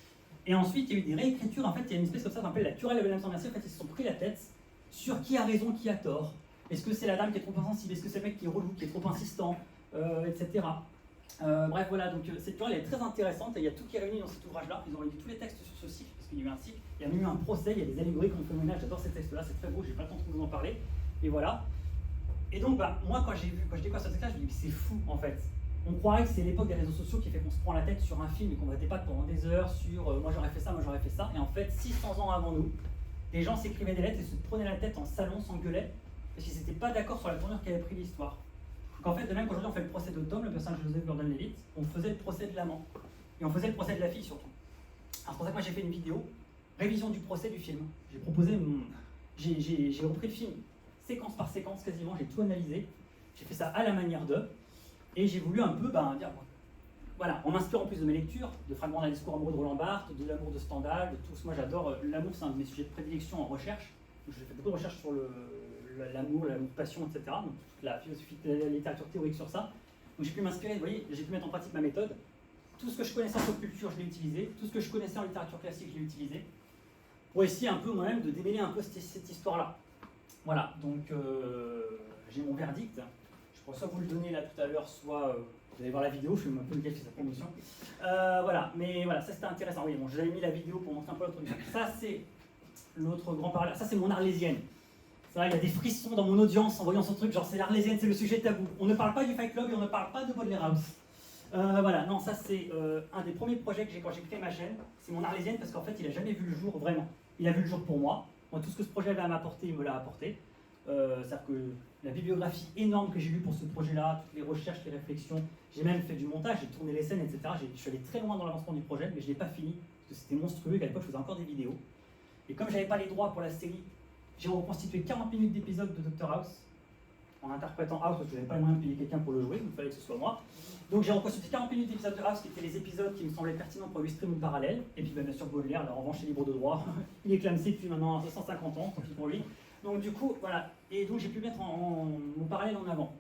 Et ensuite, il y a eu des réécritures. En fait, il y a une espèce comme ça qu'on appelle la querelle de la Belle Dame sans merci. En fait, ils se sont pris la tête sur qui a raison, qui a tort. Est-ce que c'est la dame qui est trop insensible? Est-ce que c'est le mec qui est relou, qui est trop insistant, etc. Bref, voilà. Donc cette querelle est très intéressante et il y a tout qui est réuni dans cet ouvrage-là. Ils ont réuni tous les textes sur ce cycle. qu'il y a eu un cycle. Il y a même eu un procès, il y a des allégories contre le Moyen-Âge. J'adore ces textes-là, c'est très beau, j'ai pas le temps de vous en parler. Et voilà. Et donc, moi, quand j'ai découvert ce texte-là, je me dis que c'est fou en fait. On croirait que c'est l'époque des réseaux sociaux qui fait qu'on se prend la tête sur un film et qu'on va débattre pendant des heures sur moi j'aurais fait ça, moi j'aurais fait ça. Et en fait, 600 ans avant nous, des gens s'écrivaient des lettres et se prenaient la tête en salon, s'engueulaient, parce qu'ils n'étaient pas d'accord sur la tournure qu'avait pris l'histoire. Donc en fait, de même qu'aujourd'hui on fait le procès de Tom, le personnage de Joseph Gordon-Levitt, on faisait le procès de l'amant. Et on faisait le procès de la fille surtout. Alors c'est pour ça que moi j'ai fait une vidéo, révision du procès du film. J'ai proposé, j'ai repris le film, séquence par séquence quasiment, j'ai tout analysé. J'ai fait ça à la manière d'eux. Et j'ai voulu un peu dire, voilà, en m'inspirant en plus de mes lectures, de fragments d'un discours amoureux de Roland Barthes, de l'amour de Stendhal, de tout ce. Moi j'adore l'amour, c'est un de mes sujets de prédilection en recherche. Donc, j'ai fait beaucoup de recherches sur l'amour, passion, etc. Donc toute la philosophie de la littérature théorique sur ça. Donc j'ai pu m'inspirer, vous voyez, j'ai pu mettre en pratique ma méthode. Tout ce que je connaissais en pop culture, je l'ai utilisé. Tout ce que je connaissais en littérature classique, je l'ai utilisé. Pour essayer un peu moi-même de démêler un peu cette histoire-là. Voilà, donc j'ai mon verdict. Je pourrais soit vous le donner là tout à l'heure, soit vous allez voir la vidéo, je fais un peu le gars qui fait sa promotion. Voilà, mais voilà, ça c'était intéressant. Oui, bon, j'avais mis la vidéo pour montrer un peu l'introduction. Ça c'est l'autre grand parallèle. Ça c'est mon arlésienne. C'est vrai, il y a des frissons dans mon audience en voyant ce truc, genre c'est l'arlésienne, c'est le sujet tabou. On ne parle pas du Fight Club et on ne parle pas de Baudelaire House. Voilà, non, ça c'est un des premiers projets que j'ai quand j'ai créé ma chaîne. C'est mon arlésienne parce qu'en fait il n'a jamais vu le jour vraiment. Il a vu le jour pour moi. Moi, tout ce que ce projet avait à m'apporter, il me l'a apporté. C'est-à-dire que la bibliographie énorme que j'ai lue pour ce projet-là, toutes les recherches, les réflexions, j'ai même fait du montage, j'ai tourné les scènes, etc. Je suis allé très loin dans l'avancement du projet, mais je ne l'ai pas fini, parce que c'était monstrueux, et qu'à l'époque je faisais encore des vidéos. Et comme je n'avais pas les droits pour la série, j'ai reconstitué 40 minutes d'épisode de Dr House, en interprétant House, parce que je n'avais pas les moyens de payer quelqu'un pour le jouer, il fallait que ce soit moi. Donc j'ai reconstitué 40 minutes d'épisode de House, qui étaient les épisodes qui me semblaient pertinents pour illustrer mon parallèle. Et puis bien sûr Baudelaire, en revanche, est libre de droit. Il est clamsé depuis maintenant 250 ans, tant pis pour lui. Donc du coup, voilà. Et donc j'ai pu mettre mon parallèle en avant.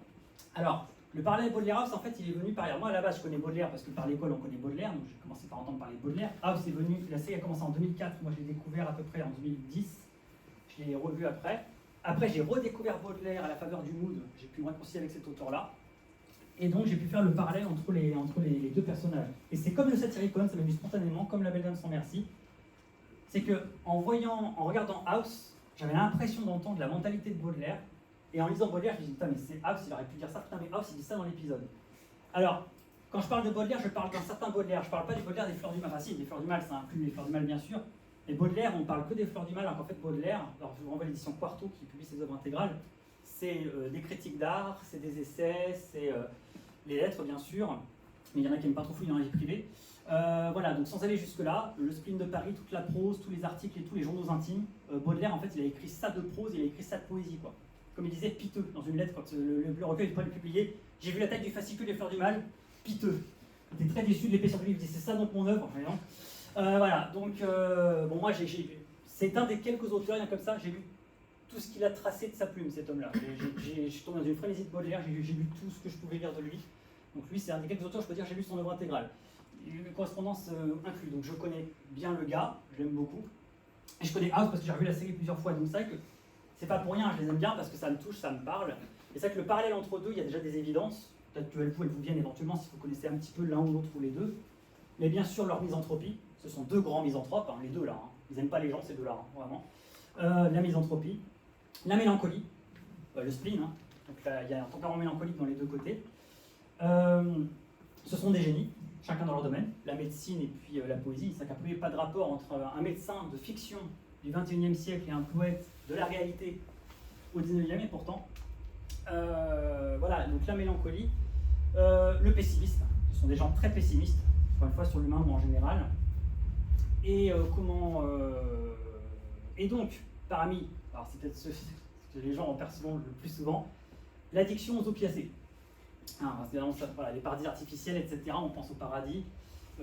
Alors, le parallèle Baudelaire House, en fait, il est venu par ailleurs. Moi, à la base, je connais Baudelaire parce que par l'école, on connaît Baudelaire. Donc j'ai commencé par entendre parler de Baudelaire. House est venu, la série a commencé en 2004. Moi, je l'ai découvert à peu près en 2010. Je l'ai revu après. Après, j'ai redécouvert Baudelaire à la faveur du mood. J'ai pu me réconcilier avec cet auteur-là. Et donc, j'ai pu faire le parallèle entre les deux personnages. Et c'est comme le Satyricon, ça m'est venu spontanément, comme La Belle Dame sans merci. C'est que en regardant House, j'avais l'impression d'entendre la mentalité de Baudelaire. Et en lisant Baudelaire, je me dis, putain, mais c'est House, il aurait pu dire ça. Putain, mais House, il dit ça dans l'épisode. Alors, quand je parle de Baudelaire, je parle d'un certain Baudelaire. Je parle pas du Baudelaire des Fleurs du Mal. Enfin, si, des Fleurs du Mal, ça inclut les Fleurs du Mal, bien sûr. Et Baudelaire, on parle que des Fleurs du Mal, alors qu'en fait, Baudelaire, alors je vous renvoie à l'édition Quarto qui publie ses œuvres intégrales, c'est des critiques d'art, c'est des essais, c'est les lettres, bien sûr, mais il y en a qui n'aiment pas trop fouiller dans la vie privée. Voilà, donc sans aller jusque-là, le Spleen de Paris, toute la prose, tous les articles et tous les journaux intimes, Baudelaire, en fait, il a écrit ça de prose, il a écrit ça de poésie, quoi. Comme il disait, piteux, dans une lettre, quand le recueil n'est pas publié, j'ai vu la taille du fascicule des Fleurs du Mal, piteux. Il était très déçu de l'épaisseur du livre, il dit, c'est ça donc mon œuvre, enfin, voilà, donc, bon, moi, c'est un des quelques auteurs, il y en a comme ça, j'ai lu tout ce qu'il a tracé de sa plume, cet homme-là. Je suis tombé dans une frénésie de Baudelaire, j'ai lu tout ce que je pouvais lire de lui. Donc lui, c'est un des quelques auteurs, je peux dire, j'ai lu son œuvre intégrale. Il y a eu une correspondance inclue, donc je connais bien le gars, je l'aime beaucoup. Et je connais House parce que j'ai revu la série plusieurs fois, donc c'est vrai que c'est pas pour rien, je les aime bien parce que ça me touche, ça me parle. Et c'est vrai que le parallèle entre deux, il y a déjà des évidences. Peut-être qu'elles vous viennent éventuellement si vous connaissez un petit peu l'un ou l'autre ou les deux. Mais bien sûr, leur misanthropie, ce sont deux grands misanthropes, hein, les deux là. Hein. Ils n'aiment pas les gens, ces deux-là, hein, vraiment. La misanthropie, la mélancolie, le spleen, hein. Donc il y a un tempérament mélancolique dans les deux côtés. Ce sont des génies, chacun dans leur domaine, la médecine et puis la poésie. C'est qu'il n'y a pas de rapport entre un médecin de fiction du XXIe siècle et un poète de la réalité au XIXe, et pourtant. Voilà, donc la mélancolie, le pessimisme, ce sont des gens très pessimistes, encore une fois sur l'humain ou en général. Et et donc, parmi, alors c'est peut-être ce que les gens perçoivent le plus souvent, l'addiction aux opiacés. C'est vraiment ça, voilà, les paradis artificiels, etc. On pense au paradis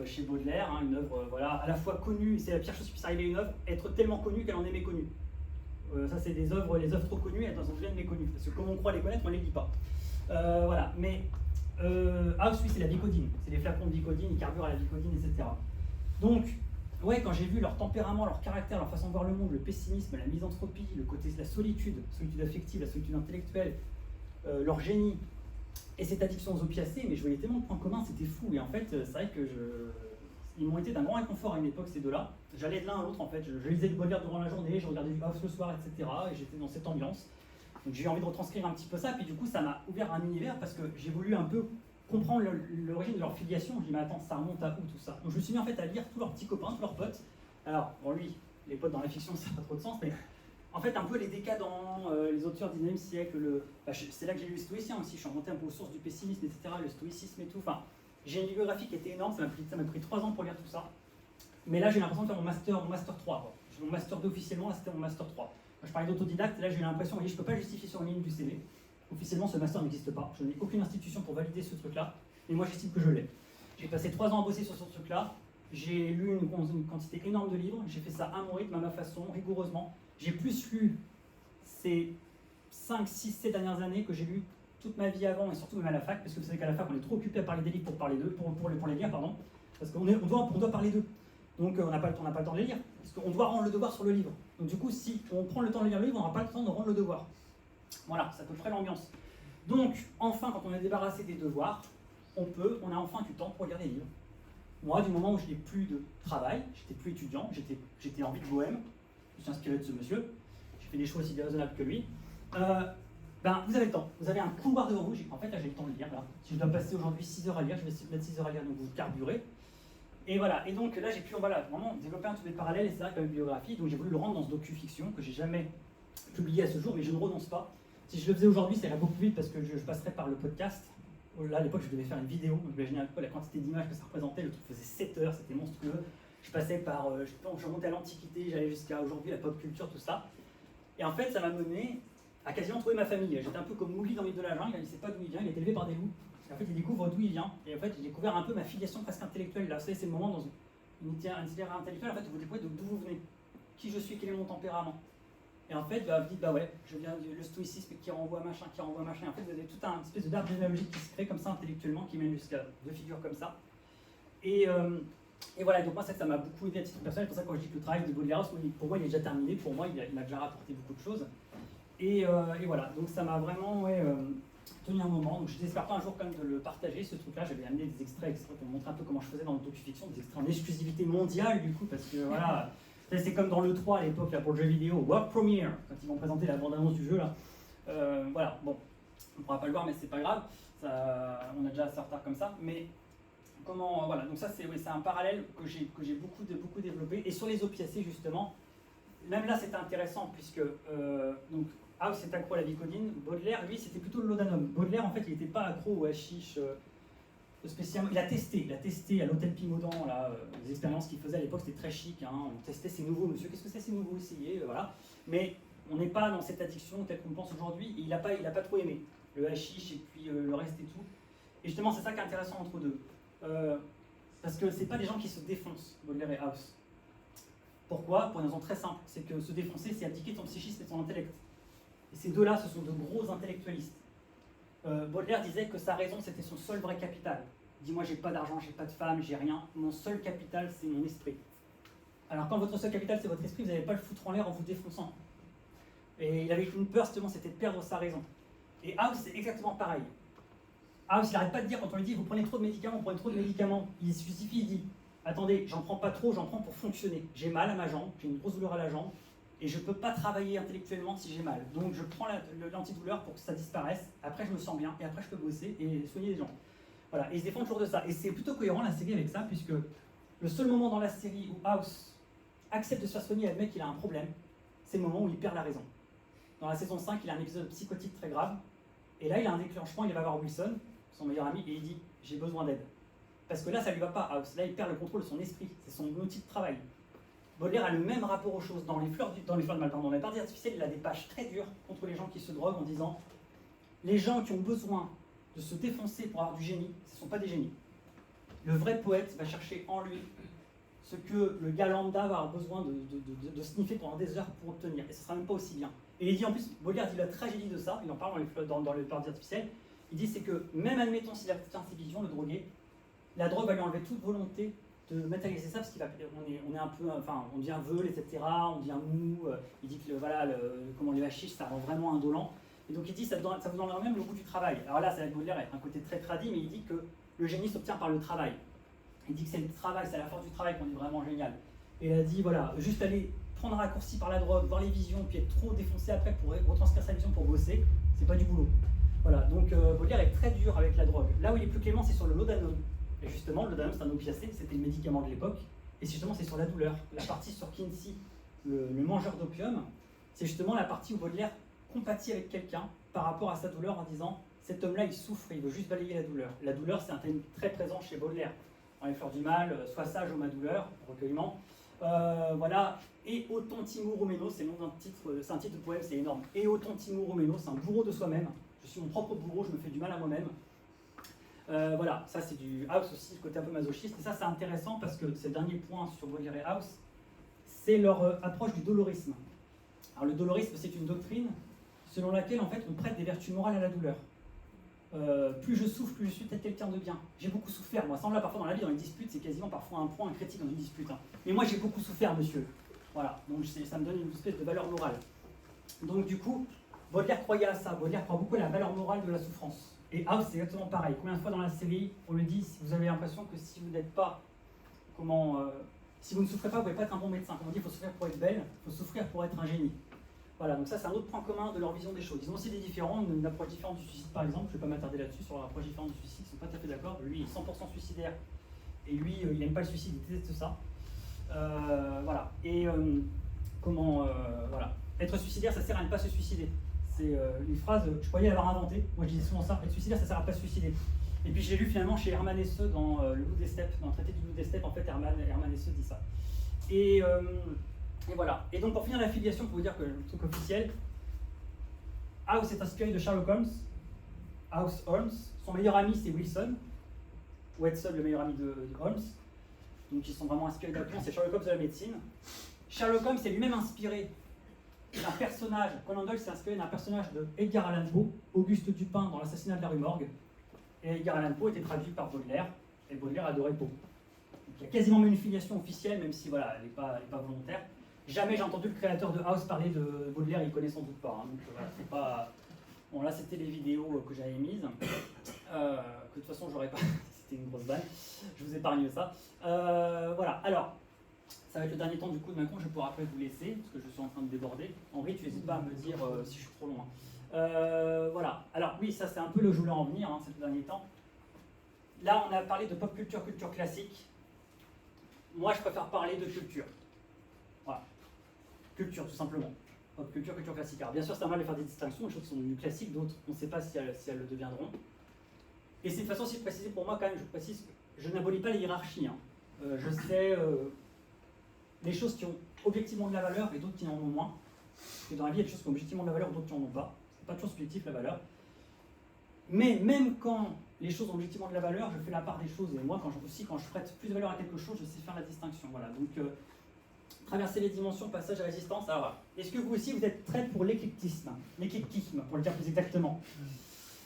chez Baudelaire, hein, une œuvre voilà, à la fois connue, c'est la pire chose qui puisse arriver à une œuvre, être tellement connue qu'elle en est méconnue. Ça c'est les œuvres trop connues, elles en deviennent méconnues, parce que comme on croit les connaître, on ne les lit pas. Voilà, mais House, oui, c'est la Vicodine, c'est les flacons de Vicodine, ils carburent à la Vicodine, etc. Donc, ouais, quand j'ai vu leur tempérament, leur caractère, leur façon de voir le monde, le pessimisme, la misanthropie, le côté la solitude affective, la solitude intellectuelle, leur génie, et cette addiction aux opiacés, mais je voyais tellement de points communs, c'était fou. Et en fait, c'est vrai que ils m'ont été d'un grand réconfort à une époque, ces deux-là. J'allais de l'un à l'autre en fait, je lisais du Baudelaire durant la journée, je regardais du House le soir, etc. Et j'étais dans cette ambiance. Donc j'ai eu envie de retranscrire un petit peu ça, puis du coup ça m'a ouvert un univers parce que j'ai voulu un peu comprendre l'origine de leur filiation. Je me dis mais attends, ça remonte à où tout ça? Donc je me suis mis en fait à lire tous leurs petits copains, tous leurs potes. Alors bon lui, les potes dans la fiction ça n'a pas trop de sens, mais en fait un peu les décadents, les auteurs du 19e siècle, c'est là que j'ai lu les stoïciens aussi, je suis remonté un peu aux sources du pessimisme, etc., le stoïcisme et tout. Enfin, j'ai une bibliographie qui était énorme, ça m'a pris 3 ans pour lire tout ça. Mais là j'ai l'impression de faire mon master 3. Quoi. Mon master 2 officiellement, là c'était mon master 3. Je parlais d'autodidacte, là j'ai eu l'impression, je ne peux pas justifier sur une ligne du CV. Officiellement, ce master n'existe pas. Je n'ai aucune institution pour valider ce truc-là. Mais moi, j'estime que je l'ai. J'ai passé 3 ans à bosser sur ce truc-là. J'ai lu une quantité énorme de livres. J'ai fait ça à mon rythme, à ma façon, rigoureusement. J'ai plus lu ces 5, 6, 7 dernières années que j'ai lu toute ma vie avant, et surtout même à la fac, parce que vous savez qu'à la fac, on est trop occupé à parler des livres pour parler d'eux, pour les lire, pardon. Parce qu'on doit parler d'eux. Donc on n'a pas le temps de les lire. Parce qu'on doit rendre le devoir sur le livre. Donc du coup, si on prend le temps de lire le livre, on n'aura pas le temps de rendre le devoir. Voilà, c'est à peu près l'ambiance. Donc, enfin, quand on est débarrassé des devoirs, on a enfin du temps pour lire des livres. Moi, du moment où je n'ai plus de travail, j'étais plus étudiant, j'étais en vie de bohème, je suis inspiré de ce monsieur, j'ai fait des choix aussi déraisonnables que lui. Vous avez le temps, vous avez un couloir devant vous, en fait là j'ai le temps de lire. Là. Si je dois passer aujourd'hui 6 heures à lire, je vais mettre 6 heures à lire, donc vous carburez. Et voilà, et donc là j'ai pu vraiment développer un tout de parallèle, et c'est vrai que ma bibliographie, donc j'ai voulu le rendre dans ce docu-fiction que j'ai jamais publié à ce jour, mais je ne renonce pas. Si je le faisais aujourd'hui, ça irait beaucoup plus vite parce que je passerais par le podcast. Là, à l'époque, je devais faire une vidéo. Donc, imaginez un peu la quantité d'images que ça représentait. Le truc faisait 7 heures, c'était monstrueux. Je passais par, je remontais à l'Antiquité, j'allais jusqu'à aujourd'hui, la pop culture, tout ça. Et en fait, ça m'a mené à quasiment trouver ma famille. J'étais un peu comme Mowgli dans les de la jungle, il ne sait pas d'où il vient, il est élevé par des loups. Et en fait, il découvre d'où il vient. Et en fait, j'ai découvert un peu ma filiation presque intellectuelle. Là, vous savez, c'est le moment dans une itinéraire intellectuelle, en fait, où vous découvrez d'où vous venez, qui je suis, quel est mon tempérament. Et en fait, vous dites, ouais, je viens du stoïcisme qui renvoie machin, qui renvoie machin. Et en fait, vous avez tout un espèce d'arbre généalogique qui se crée comme ça intellectuellement, qui mène jusqu'à 2 figures comme ça. Et voilà, donc moi, ça m'a beaucoup aidé à titre personnel. C'est pour ça que quand je dis que le travail de Baudelaire, pour moi, il est déjà terminé. Pour moi, il m'a déjà rapporté beaucoup de choses. Et voilà, donc ça m'a vraiment tenu un moment. Donc je n'espère pas un jour quand même de le partager, ce truc-là. J'avais amené des extraits pour montrer un peu comment je faisais dans le docu-fiction, des extraits en exclusivité mondiale, du coup, parce que voilà. C'est comme dans l'E3 à l'époque pour le jeu vidéo, World Premiere, quand ils vont présenter la bande-annonce du jeu là. Voilà, bon, on ne pourra pas le voir mais c'est pas grave, on a déjà assez retard comme ça. Mais comment, voilà, donc ça c'est un parallèle que j'ai beaucoup développé. Et sur les opiacés justement, même là c'était intéressant puisque donc House est accro à la vicodine, Baudelaire lui c'était plutôt le laudanum. Baudelaire en fait il n'était pas accro au hashish. Spécialement, il a testé à l'hôtel Pimaudan, là, les expériences qu'il faisait à l'époque, c'était très chic, hein, on testait ces nouveaux, monsieur, qu'est-ce que c'est ces nouveaux, essayez, voilà. Mais on n'est pas dans cette addiction telle qu'on pense aujourd'hui, et il n'a pas trop aimé, le hashish et puis le reste et tout. Et justement, c'est ça qui est intéressant entre deux. Parce que c'est pas des gens qui se défoncent, Baudelaire et House. Pourquoi? Pour une raison très simple, c'est que se défoncer, c'est abdiquer de son psychisme et de son intellect. Et ces deux-là, ce sont de gros intellectualistes. Baudelaire disait que sa raison c'était son seul vrai capital. Il dit moi j'ai pas d'argent, j'ai pas de femme, j'ai rien, mon seul capital c'est mon esprit. Alors quand votre seul capital c'est votre esprit, vous n'allez pas le foutre en l'air en vous défonçant. Et il avait une peur justement, c'était de perdre sa raison. Et House c'est exactement pareil. House il n'arrête pas de dire quand on lui dit vous prenez trop de médicaments, vous prenez trop de médicaments, il se justifie, il dit attendez, j'en prends pas trop, j'en prends pour fonctionner. J'ai mal à ma jambe, j'ai une grosse douleur à la jambe, et je ne peux pas travailler intellectuellement si j'ai mal. Donc je prends l'antidouleur pour que ça disparaisse, après je me sens bien, et après je peux bosser et soigner les gens. Voilà, et ils se défendent toujours de ça. Et c'est plutôt cohérent la série avec ça, puisque le seul moment dans la série où House accepte de se faire soigner et admet qu'il a un problème, c'est le moment où il perd la raison. Dans la saison 5, il a un épisode psychotique très grave, et là il a un déclenchement, il va voir Wilson, son meilleur ami, et il dit « j'ai besoin d'aide ». Parce que là ça lui va pas, House, là il perd le contrôle de son esprit, c'est son outil de travail. Baudelaire a le même rapport aux choses. Dans les fleurs de mal, dans les paradis artificiels, il a des pages très dures contre les gens qui se droguent en disant les gens qui ont besoin de se défoncer pour avoir du génie, ce ne sont pas des génies. Le vrai poète va chercher en lui ce que le gars lambda va avoir besoin de sniffer pendant des heures pour obtenir. Et ce ne sera même pas aussi bien. Et il dit en plus, Baudelaire dit la tragédie de ça, il en parle dans les paradis artificiels, il dit c'est que même admettons s'il a ses visions, le drogué, la drogue va lui enlever toute volonté de matérialiser ça parce qu'on est un peu, enfin, on devient veule, etc., on devient mou, il dit que comment les hashish, ça rend vraiment indolent, et donc il dit ça vous enlève même le goût du travail. Alors là, ça va Baudelaire avec un côté très tradit, mais il dit que le génie s'obtient par le travail. Il dit que c'est le travail, c'est à la force du travail qu'on est vraiment génial. Et il a dit, voilà, juste aller prendre un raccourci par la drogue, voir les visions, puis être trop défoncé après pour retranscrire sa vision pour bosser, c'est pas du boulot. Voilà, donc Baudelaire est très dur avec la drogue. Là où il est plus clément, c'est sur le laudanum. Et justement, le laudanum, c'est un opiacé, c'était le médicament de l'époque. Et justement, c'est sur la douleur. La partie sur Kinsey, le mangeur d'opium, c'est justement la partie où Baudelaire compatit avec quelqu'un par rapport à sa douleur en disant cet homme-là, il souffre, il veut juste balayer la douleur. La douleur, c'est un thème très présent chez Baudelaire. Dans Les Fleurs du Mal, Sois sage, ô ma douleur, recueillement. Voilà, et Auton Timur Roméno, c'est le nom d'un titre, c'est un titre de poème, c'est énorme. Et Auton Timur Roméno, c'est un bourreau de soi-même. Je suis mon propre bourreau, je me fais du mal à moi-même. Voilà, ça c'est du House aussi, le côté un peu masochiste. Et ça c'est intéressant parce que c'est le dernier point sur Baudelaire et House, c'est leur approche du dolorisme. Alors le dolorisme, c'est une doctrine selon laquelle en fait on prête des vertus morales à la douleur. Plus je souffre, plus je suis peut-être quelqu'un de bien. J'ai beaucoup souffert, moi. Ça, on l'a parfois dans la vie, dans les disputes, c'est quasiment parfois un point critique dans une dispute. Hein. Mais moi, j'ai beaucoup souffert, monsieur. Voilà, donc ça me donne une espèce de valeur morale. Donc du coup, Baudelaire croyait à ça. Baudelaire croit beaucoup à la valeur morale de la souffrance. Et House, c'est exactement pareil. Combien de fois dans la série, on le dit, si vous avez l'impression que si vous n'êtes pas, si vous ne souffrez pas, vous ne pouvez pas être un bon médecin. Comme on dit, il faut souffrir pour être belle, il faut souffrir pour être un génie. Voilà, donc ça c'est un autre point commun de leur vision des choses. Ils ont aussi des différents, une approche différente du suicide par exemple, je ne vais pas m'attarder là-dessus sur l'approche différente du suicide, ils ne sont pas tout à fait d'accord. Lui il est 100% suicidaire, et lui il n'aime pas le suicide, il déteste ça. Voilà, et voilà. Être suicidaire ça sert à ne pas se suicider. C'est une phrase, je croyais l'avoir inventée, moi je disais souvent ça, être suicidaire ça sert à pas se suicider. Et puis j'ai lu finalement chez Hermann Hesse dans Le Loup des Steppes, dans le traité du Loup des Steppes, en fait Hermann Hesse dit ça. Et voilà. Et donc pour finir l'affiliation, pour vous dire que le truc officiel, House est inspiré de Sherlock Holmes, House Holmes. Son meilleur ami c'est Wilson, Watson le meilleur ami de Holmes. Donc ils sont vraiment inspirés d'Holmes, c'est Sherlock Holmes de la médecine. Sherlock Holmes est lui-même inspiré d'un personnage, Conan Doyle s'est inspiré d'un personnage de Edgar Allan Poe, Auguste Dupin dans L'assassinat de la rue Morgue. Et Edgar Allan Poe était traduit par Baudelaire, et Baudelaire adorait Poe. Donc il y a quasiment même une filiation officielle, même si voilà, elle n'est pas volontaire. Jamais j'ai entendu le créateur de House parler de Baudelaire, il connaît sans doute pas. Hein, donc voilà, c'est pas. Bon là c'était les vidéos que j'avais mises, que de toute façon j'aurais pas. C'était une grosse balle. Je vous épargne ça. Voilà. Alors, ça va être le dernier temps du coup de Macron. Je vais pouvoir après vous laisser parce que je suis en train de déborder. Henri, tu n'hésites pas à me dire si je suis trop loin. Voilà. Alors oui, ça c'est un peu là où je voulais en venir. Hein, ces derniers temps. Là, on a parlé de pop culture, culture classique. Moi, je préfère parler de culture. Voilà. Culture, tout simplement. Pop culture, culture classique. Alors, bien sûr, c'est normal de faire des distinctions, des choses qui sont devenues classiques, d'autres, on ne sait pas si elles le deviendront. Et c'est de façon aussi précisée pour moi, quand même, je précise que je n'abolis pas les hiérarchies. Hein. Je sais les choses qui ont objectivement de la valeur et d'autres qui en ont moins. Parce que dans la vie, il y a des choses qui ont objectivement de la valeur, d'autres qui n'en ont pas. C'est pas toujours subjectif, la valeur. Mais même quand les choses ont objectivement de la valeur, je fais la part des choses. Et moi, quand je prête plus de valeur à quelque chose, je sais faire la distinction. Voilà. Donc, traverser les dimensions, passage à la distance. Alors, est-ce que vous aussi, vous êtes prêts pour l'éclectisme? L'éclectisme, pour le dire plus exactement.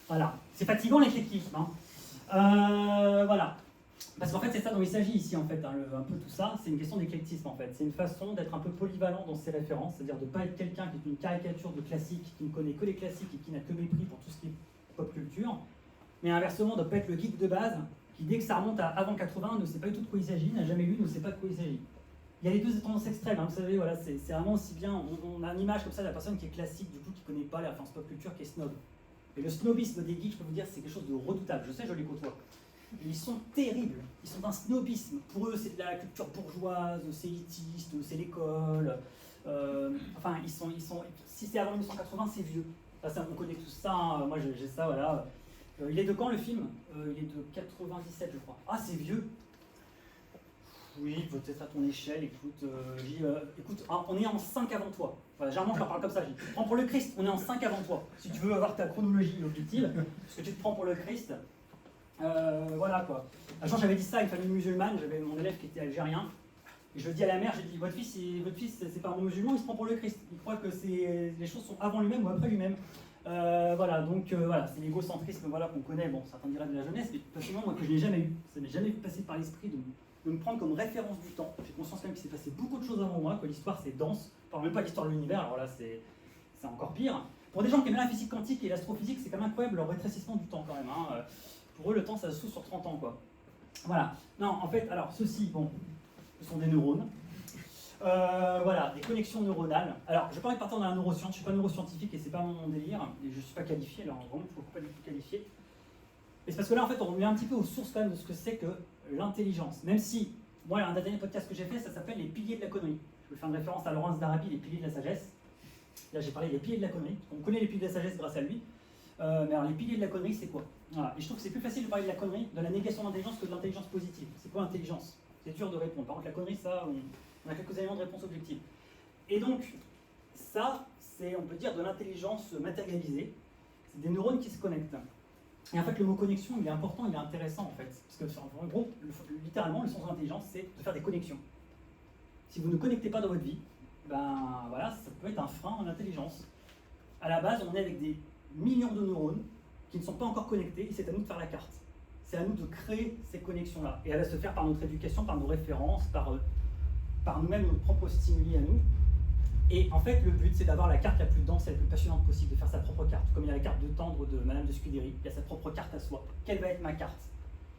Voilà. C'est fatigant, l'éclectisme. Hein. Voilà. Parce qu'en fait, c'est ça dont il s'agit ici, en fait. Hein, un peu tout ça, c'est une question d'éclectisme, en fait. C'est une façon d'être un peu polyvalent dans ses références, c'est-à-dire de ne pas être quelqu'un qui est une caricature de classique, qui ne connaît que les classiques et qui n'a que mépris pour tout ce qui est pop culture. Mais inversement, de ne pas être le geek de base, qui dès que ça remonte à avant 80, ne sait pas du tout de quoi il s'agit, n'a jamais lu, ne sait pas de quoi il s'agit. Il y a les deux tendances extrêmes, hein, vous savez, voilà, c'est vraiment aussi bien, on a une image comme ça de la personne qui est classique, du coup, qui ne connaît pas la référence pop culture, qui est snob. Et le snobisme des geeks, je peux vous dire, c'est quelque chose de redoutable, je sais, je les côtoie. Ils sont terribles, ils sont d'un snobisme. Pour eux, c'est de la culture bourgeoise, c'est élitiste, c'est l'école. Enfin, ils sont, si c'est avant 1980, c'est vieux. Ça, on connaît tout ça, hein. Moi j'ai ça, voilà. Il est de quand le film? Il est de 97, je crois. Ah, c'est vieux. Oui, peut-être à ton échelle, écoute, écoute, on est en 5 avant toi. Voilà, généralement, je leur parle comme ça, je dis, tu te prends pour le Christ, on est en 5 avant toi. Si tu veux avoir ta chronologie objective, parce que tu te prends pour le Christ, voilà quoi. Un jour, j'avais dit ça à une famille musulmane, j'avais mon élève qui était algérien, et je le dis à la mère, j'ai dit, votre fils, c'est pas un musulman, il se prend pour le Christ. Il croit que les choses sont avant lui-même ou après lui-même. Voilà, donc voilà, c'est l'égocentrisme voilà, qu'on connaît, bon, certains diraient de la jeunesse, mais personnellement, moi, que je n'ai jamais eu. Ça m'est jamais passé par l'esprit de me prendre comme référence du temps. J'ai conscience quand même qu'il s'est passé beaucoup de choses avant moi, que l'histoire c'est dense. Je parle même pas d'histoire de l'univers, alors là c'est encore pire. Pour des gens qui aiment la physique quantique et l'astrophysique, c'est quand même incroyable leur rétrécissement du temps quand même. Hein. Pour eux, le temps ça se trouve sur 30 ans quoi. Voilà. Non, en fait, alors ceci, bon, ce sont des neurones. Voilà, des connexions neuronales. Alors, je n'ai pas envie de partir dans la neuroscience, je ne suis pas neuroscientifique et c'est pas mon délire, et je ne suis pas qualifié, alors vraiment, il ne faut pas du tout qualifier. Mais c'est parce que là, en fait, on revient un petit peu aux sources quand même de ce que c'est que l'intelligence. Même si, moi, un des derniers podcasts que j'ai fait, ça s'appelle Les piliers de la connerie. Je vais faire une référence à Laurence d'Arabie, Les piliers de la sagesse. Là, j'ai parlé des piliers de la connerie. On connaît les piliers de la sagesse grâce à lui. Mais alors, les piliers de la connerie, c'est quoi? Voilà. Et je trouve que c'est plus facile de parler de la connerie, de la négation d'intelligence que de l'intelligence positive. C'est quoi l'intelligence? C'est dur de répondre. Par contre, la connerie, ça, on a quelques éléments de réponse objective. Et donc, ça, c'est, on peut dire, de l'intelligence matérialisée. C'est des neurones qui se connectent. Et en fait, le mot connexion, il est important, il est intéressant, en fait. Parce que, en gros, littéralement, le sens de l'intelligence, c'est de faire des connexions. Si vous ne connectez pas dans votre vie, ben voilà, ça peut être un frein en intelligence. À la base, on est avec des millions de neurones qui ne sont pas encore connectés, et c'est à nous de faire la carte. C'est à nous de créer ces connexions-là. Et elle va se faire par notre éducation, par nos références, par nous-mêmes, nos propres stimuli à nous. Et en fait, le but, c'est d'avoir la carte la plus dense et la plus passionnante possible, de faire sa propre carte. Comme il y a la carte de Tendre de Madame de Scudéry, il y a sa propre carte à soi. Quelle va être ma carte?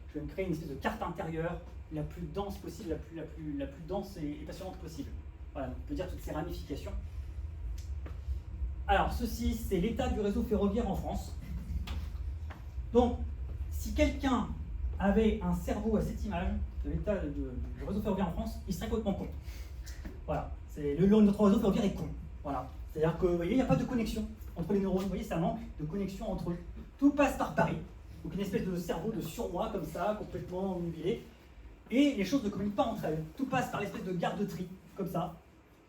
Je vais me créer une espèce de carte intérieure la plus dense possible, la plus dense et passionnante possible. Voilà, on peut dire toutes ces ramifications. Alors, ceci, c'est l'état du réseau ferroviaire en France. Donc, si quelqu'un avait un cerveau à cette image de l'état du réseau ferroviaire en France, il serait complètement con. Voilà, notre réseau ferroviaire est con. Voilà. C'est-à-dire que, vous voyez, il n'y a pas de connexion entre les neurones. Vous voyez, ça manque de connexion entre eux. Tout passe par Paris. Donc, une espèce de cerveau de surmoi, comme ça, complètement nubilé. Et les choses ne communiquent pas entre elles. Tout passe par l'espèce de garde-tri, comme ça.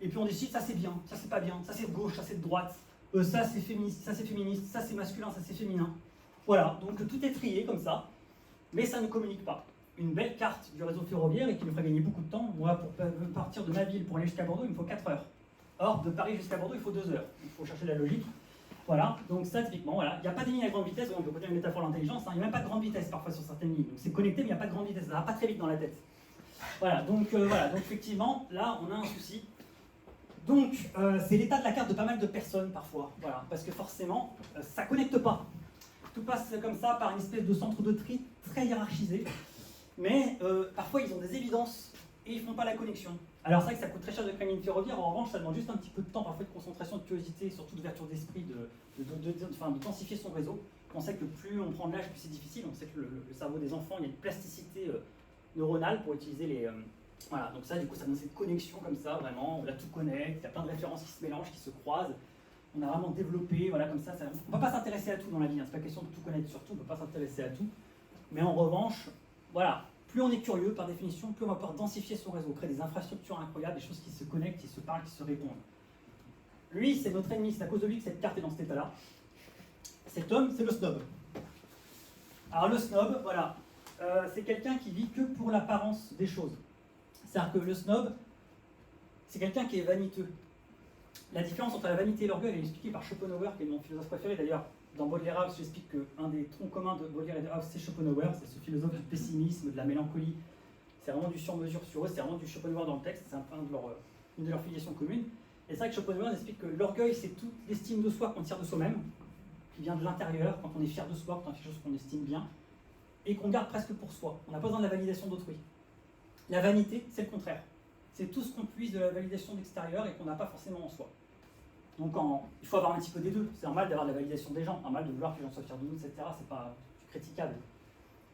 Et puis on décide, ça c'est bien, ça c'est pas bien, ça c'est de gauche, ça c'est de droite, ça c'est féministe, ça c'est masculin, ça c'est féminin. Voilà, donc tout est trié comme ça, mais ça ne communique pas. Une belle carte du réseau ferroviaire et qui me ferait gagner beaucoup de temps. Moi, pour partir de ma ville pour aller jusqu'à Bordeaux, il me faut 4 heures. Or, de Paris jusqu'à Bordeaux, il faut 2 heures. Il faut chercher la logique. Voilà, donc ça typiquement, voilà. Il n'y a pas de ligne à grande vitesse, on peut continuer une métaphore de l'intelligence, hein. Il n'y a même pas de grande vitesse parfois sur certaines lignes. Donc c'est connecté, mais il n'y a pas de grande vitesse, ça va pas très vite dans la tête. Voilà, donc effectivement, là on a un souci. Donc c'est l'état de la carte de pas mal de personnes parfois, voilà, parce que forcément, ça ne connecte pas. Tout passe comme ça par une espèce de centre de tri très hiérarchisé, mais parfois ils ont des évidences et ils ne font pas la connexion. Alors c'est vrai que ça coûte très cher de créer une ligne ferroviaire, en revanche ça demande juste un petit peu de temps, parfois de concentration, de curiosité, et surtout d'ouverture d'esprit, de densifier son réseau. On sait que plus on prend de l'âge, plus c'est difficile. On sait que le cerveau des enfants, il y a une plasticité neuronale pour utiliser les... voilà, donc ça du coup ça donne cette connexion comme ça, vraiment, on la tout connecte, il y a plein de références qui se mélangent, qui se croisent. On a vraiment développé, voilà, comme ça, on ne peut pas s'intéresser à tout dans la vie, hein. C'est pas question de tout connaître sur tout, on ne peut pas s'intéresser à tout. Mais en revanche, voilà, plus on est curieux, par définition, plus on va pouvoir densifier son réseau, créer des infrastructures incroyables, des choses qui se connectent, qui se parlent, qui se répondent. Lui, c'est notre ennemi, c'est à cause de lui que cette carte est dans cet état-là. Cet homme, c'est le snob. Alors le snob, voilà, c'est quelqu'un qui vit que pour l'apparence des choses. C'est-à-dire que le snob, c'est quelqu'un qui est vaniteux. La différence entre la vanité et l'orgueil, elle est expliquée par Schopenhauer, qui est mon philosophe préféré. D'ailleurs, dans Baudelaire House, j'explique qu'un des troncs communs de Baudelaire et de House, c'est Schopenhauer. C'est ce philosophe du pessimisme, de la mélancolie. C'est vraiment du sur-mesure sur eux, c'est vraiment du Schopenhauer dans le texte. C'est une de leurs filiations communes. Et c'est vrai que Schopenhauer explique que l'orgueil, c'est toute l'estime de soi qu'on tire de soi-même, qui vient de l'intérieur, quand on est fier de soi, quand on fait quelque chose qu'on estime bien, et qu'on garde presque pour soi. On n'a pas besoin de la validation d'autrui. La vanité, c'est le contraire. C'est tout ce qu'on puise de la validation d'extérieur et qu'on n'a pas forcément en soi. Donc il faut avoir un petit peu des deux. C'est normal d'avoir la validation des gens, normal de vouloir que les gens soient fiers de nous, etc. C'est pas critiquable.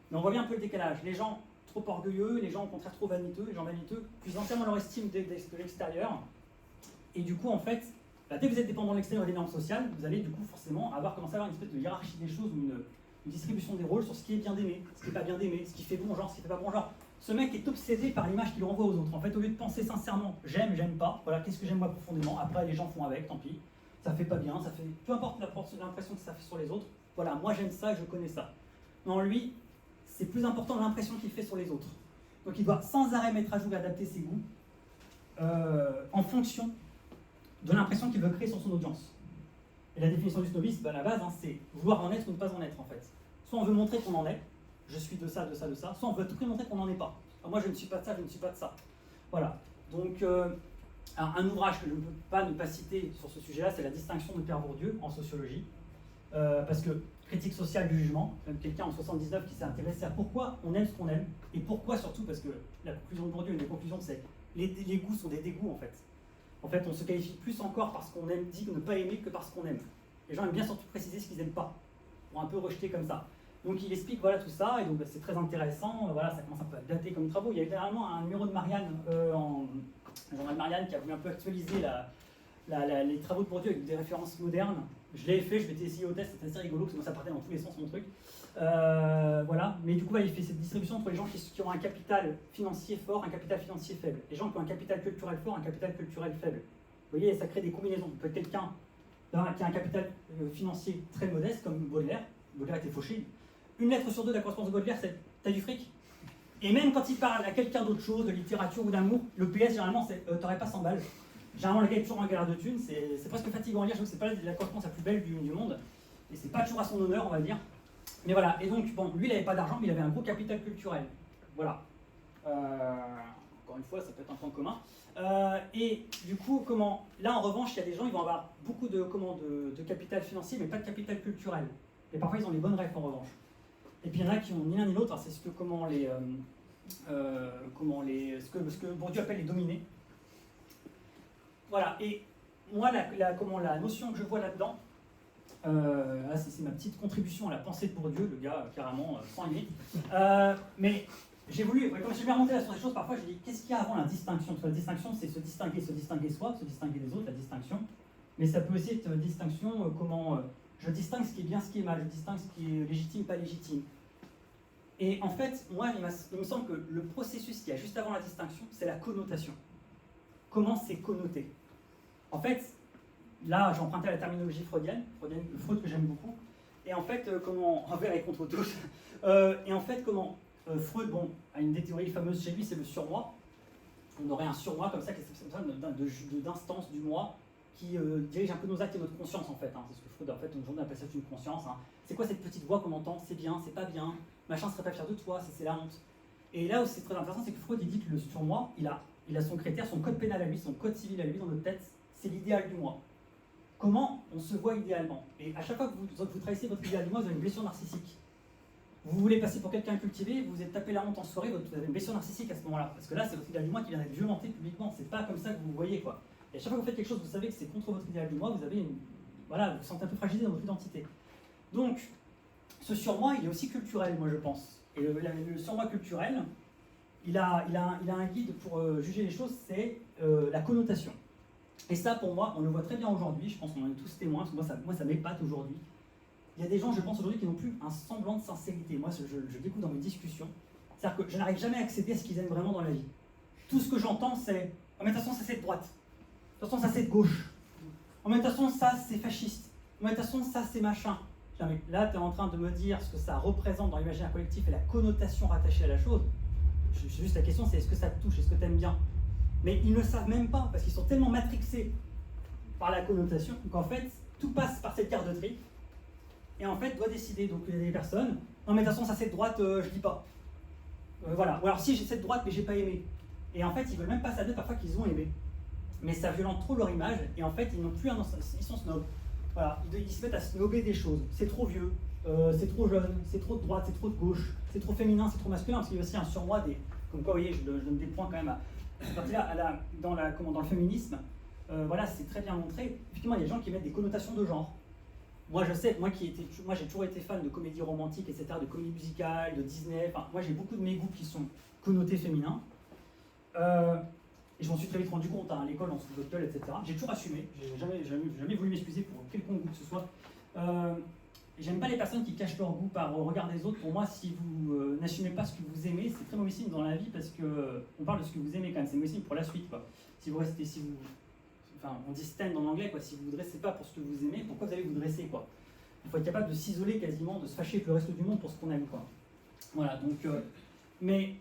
Mais on voit bien un peu le décalage. Les gens trop orgueilleux, les gens au contraire trop vaniteux, les gens vaniteux puisent entièrement leur estime de l'extérieur. Et du coup, en fait, dès que vous êtes dépendant de l'extérieur et des normes sociales, vous allez du coup forcément commencer à avoir une espèce de hiérarchie des choses, une distribution des rôles sur ce qui est bien d'aimer, ce qui n'est pas bien d'aimer, ce qui fait bon genre, ce qui ne fait pas bon genre. Ce mec est obsédé par l'image qu'il renvoie aux autres. En fait, au lieu de penser sincèrement, j'aime, j'aime pas, voilà, qu'est-ce que j'aime moi profondément, après les gens font avec, tant pis, ça fait pas bien, ça fait. Peu importe l'impression que ça fait sur les autres, voilà, moi j'aime ça, je connais ça. Non, lui, c'est plus important l'impression qu'il fait sur les autres. Donc il doit sans arrêt mettre à jour et adapter ses goûts en fonction de l'impression qu'il veut créer sur son audience. Et la définition du snobisme, à la base, c'est vouloir en être ou ne pas en être en fait. Soit on veut montrer qu'on en est, je suis de ça, soit on veut à tout prix montrer qu'on n'en est pas. Alors moi je ne suis pas de ça, je ne suis pas de ça. Voilà. Donc un ouvrage que je ne peux pas ne pas citer sur ce sujet-là, c'est La distinction de Pierre Bourdieu en sociologie. parce que critique sociale du jugement, même quelqu'un en 79 qui s'est intéressé à pourquoi on aime ce qu'on aime, et pourquoi surtout, parce que la conclusion de Bourdieu, une des conclusions, c'est les goûts sont des dégoûts en fait. En fait, on se qualifie plus encore parce qu'on aime, dit ne pas aimer que parce qu'on aime. Les gens aiment bien surtout préciser ce qu'ils n'aiment pas, pour un peu rejeter comme ça. Donc il explique voilà tout ça, et donc bah, c'est très intéressant, voilà, ça commence un peu à dater comme travaux. Il y a littéralement un numéro de Marianne, un journal Marianne qui a voulu un peu actualiser les travaux de Bourdieu avec des références modernes. Je l'ai fait, je vais essayer au test, c'était assez rigolo, parce que moi ça partait dans tous les sens mon truc. Voilà, mais du coup il fait cette distribution entre les gens qui ont un capital financier fort, un capital financier faible. Les gens qui ont un capital culturel fort, un capital culturel faible. Vous voyez, ça crée des combinaisons. On peut être quelqu'un qui a un capital financier très modeste, comme Baudelaire. Baudelaire était fauché. Une lettre sur deux de la correspondance de Baudelaire, c'est « t'as du fric ?» Et même quand il parle à quelqu'un d'autre chose, de littérature ou d'amour, le PS généralement c'est « t'aurais pas 100 balles ?» Généralement, le gars est toujours en galère de thunes, c'est presque fatigant à lire, je trouve que c'est pas la correspondance la plus belle du monde, et c'est pas toujours à son honneur, on va dire. Mais voilà, et donc, bon, lui il avait pas d'argent, mais il avait un gros capital culturel. Voilà. Encore une fois, ça peut être un point commun. Et du coup, là en revanche, il y a des gens, ils vont avoir beaucoup de capital financier, mais pas de capital culturel. Et parfois, ils ont les bonnes rêves en revanche. Et puis il y en a qui ont ni l'un ni l'autre, c'est ce que Bourdieu appelle les dominés. Voilà, et moi, la notion que je vois là-dedans, c'est ma petite contribution à la pensée de Bourdieu, le gars, carrément, sans limite. Mais j'ai voulu, quand j'ai bien remonté la sur des choses, parfois j'ai dit, qu'est-ce qu'il y a avant la distinction? Parce que la distinction, c'est se distinguer soi, se distinguer des autres, la distinction. Mais ça peut aussi être distinction, je distingue ce qui est bien, ce qui est mal, je distingue ce qui est légitime, pas légitime. Et en fait, moi, il me semble que le processus qu'il y a juste avant la distinction, c'est la connotation. Comment c'est connoté? En fait, là, j'ai emprunté la terminologie freudienne, Freud que j'aime beaucoup. Et en fait, envers et contre tous. Et en fait, Freud, a une des théories fameuses chez lui, c'est le surmoi. On aurait un surmoi comme ça, d'instance du moi, qui dirige un peu nos actes et notre conscience en fait. C'est ce que Freud, en fait, aujourd'hui appelle ça une conscience. C'est quoi cette petite voix qu'on entend? C'est bien, c'est pas bien, machin serait pas fier de toi, c'est la honte. Et là où c'est très intéressant, c'est que Freud il dit que le surmoi, il a son critère, son code pénal à lui, son code civil à lui dans notre tête, c'est l'idéal du moi. Comment on se voit idéalement? Et à chaque fois que vous trahissez votre idéal du moi, vous avez une blessure narcissique. Vous voulez passer pour quelqu'un cultivé, vous vous êtes tapé la honte en soirée, vous avez une blessure narcissique à ce moment-là. Parce que là, c'est votre idéal du moi qui vient d'être violenté publiquement. C'est pas comme ça que vous voyez, quoi. Et à chaque fois que vous faites quelque chose, vous savez que c'est contre votre idéal du moi, vous avez vous vous sentez un peu fragilisé dans votre identité. Donc, ce surmoi, il est aussi culturel, moi je pense. Et le surmoi culturel, il a un guide pour juger les choses, c'est la connotation. Et ça, pour moi, on le voit très bien aujourd'hui, je pense qu'on en est tous témoins, parce que moi ça m'épate aujourd'hui. Il y a des gens, je pense aujourd'hui, qui n'ont plus un semblant de sincérité. Moi, je découvre dans mes discussions. C'est-à-dire que je n'arrive jamais à accéder à ce qu'ils aiment vraiment dans la vie. Tout ce que j'entends, c'est « Oh, mais de toute façon, ça c'est de droite. De toute façon, ça c'est de gauche. Oh, mais de toute façon, ça c'est fasciste. Oh, mais de toute façon, ça c'est machin. » Là, tu es en train de me dire ce que ça représente dans l'imaginaire collectif et la connotation rattachée à la chose. Juste la question, c'est est-ce que ça te touche, est-ce que tu aimes bien? Mais ils ne le savent même pas, parce qu'ils sont tellement matrixés par la connotation qu'en fait, tout passe par cette carte de tri. Et en fait, doit décider. Donc il y a des personnes, non mais de toute façon, ça c'est de droite, je dis pas. Voilà. Ou alors si j'ai cette droite, mais j'ai pas aimé. Et en fait, ils veulent même pas s'admettre parfois qu'ils ont aimé. Mais ça violente trop leur image, et en fait, ils n'ont plus ils sont snobs. Voilà, ils se mettent à snobber des choses. C'est trop vieux, c'est trop jeune, c'est trop de droite, c'est trop de gauche, c'est trop féminin, c'est trop masculin, parce qu'il y a aussi un surmoi comme quoi, vous voyez, je donne des points quand même dans le féminisme. Voilà, c'est très bien montré. Effectivement, il y a des gens qui mettent des connotations de genre. Moi, je sais, moi j'ai toujours été fan de comédies romantiques, etc., de comédies musicales, de Disney. Enfin, moi, j'ai beaucoup de mes goûts qui sont connotés féminins. Et je m'en suis très vite rendu compte à l'école, en sous doctoral, etc. J'ai toujours assumé. J'ai jamais voulu m'excuser pour quelconque goût que ce soit. J'aime pas les personnes qui cachent leur goût par regard des autres. Pour moi, si vous n'assumez pas ce que vous aimez, c'est très mauvais signe dans la vie parce que on parle de ce que vous aimez quand même. C'est mauvais signe pour la suite, quoi. On dit stand en anglais, quoi. Si vous vous dressez pas pour ce que vous aimez, pourquoi vous allez vous dresser, quoi? Il faut être capable de s'isoler quasiment, de se fâcher avec le reste du monde pour ce qu'on aime, quoi. Voilà. Donc, mais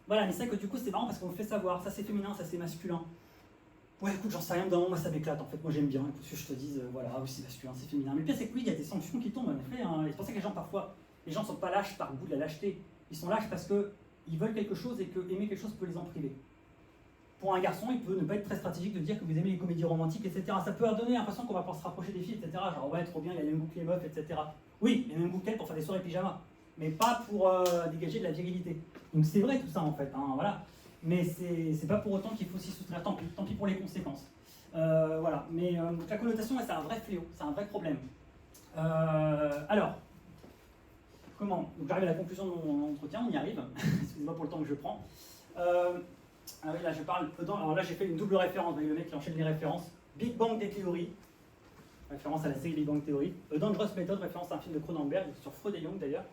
c'est vrai que du coup, c'est marrant parce qu'on le fait savoir. Ça c'est féminin, ça c'est masculin. Ouais, écoute, j'en sais rien, d'un moment, moi ça m'éclate, en fait, moi j'aime bien, écoute, que je te dise, oui, c'est masculin, c'est féminin. Mais le pire, c'est que oui, il y a des sanctions qui tombent, en effet, et c'est pour ça que les gens ne sont pas lâches par goût de la lâcheté. Ils sont lâches parce qu'ils veulent quelque chose et que aimer quelque chose peut les en priver. pour un garçon, il peut ne pas être très stratégique de dire que vous aimez les comédies romantiques, etc. Ça peut donner l'impression qu'on va pouvoir se rapprocher des filles, etc. Genre, ouais, trop bien, il a les mêmes goûts que les meufs, etc. Oui, les mêmes goûts qu'elles pour faire des soirées pyjama, mais pas pour dégager de la virilité. Donc c'est vrai tout ça en fait, hein, voilà. Mais c'est pas pour autant qu'il faut s'y soustraire, tant pis pour les conséquences. Voilà, mais la connotation, c'est un vrai fléau, c'est un vrai problème. Alors, comment? Donc j'arrive à la conclusion de mon entretien, on y arrive. Excusez-moi pour le temps que je prends. Ah oui, là je parle dedans. Alors là j'ai fait une double référence, vous voyez le mec qui enchaîne les références. Big Bang des théories, référence à la série Big Bang Theory. Dangerous Method, référence à un film de Cronenberg, sur Freud et Jung d'ailleurs.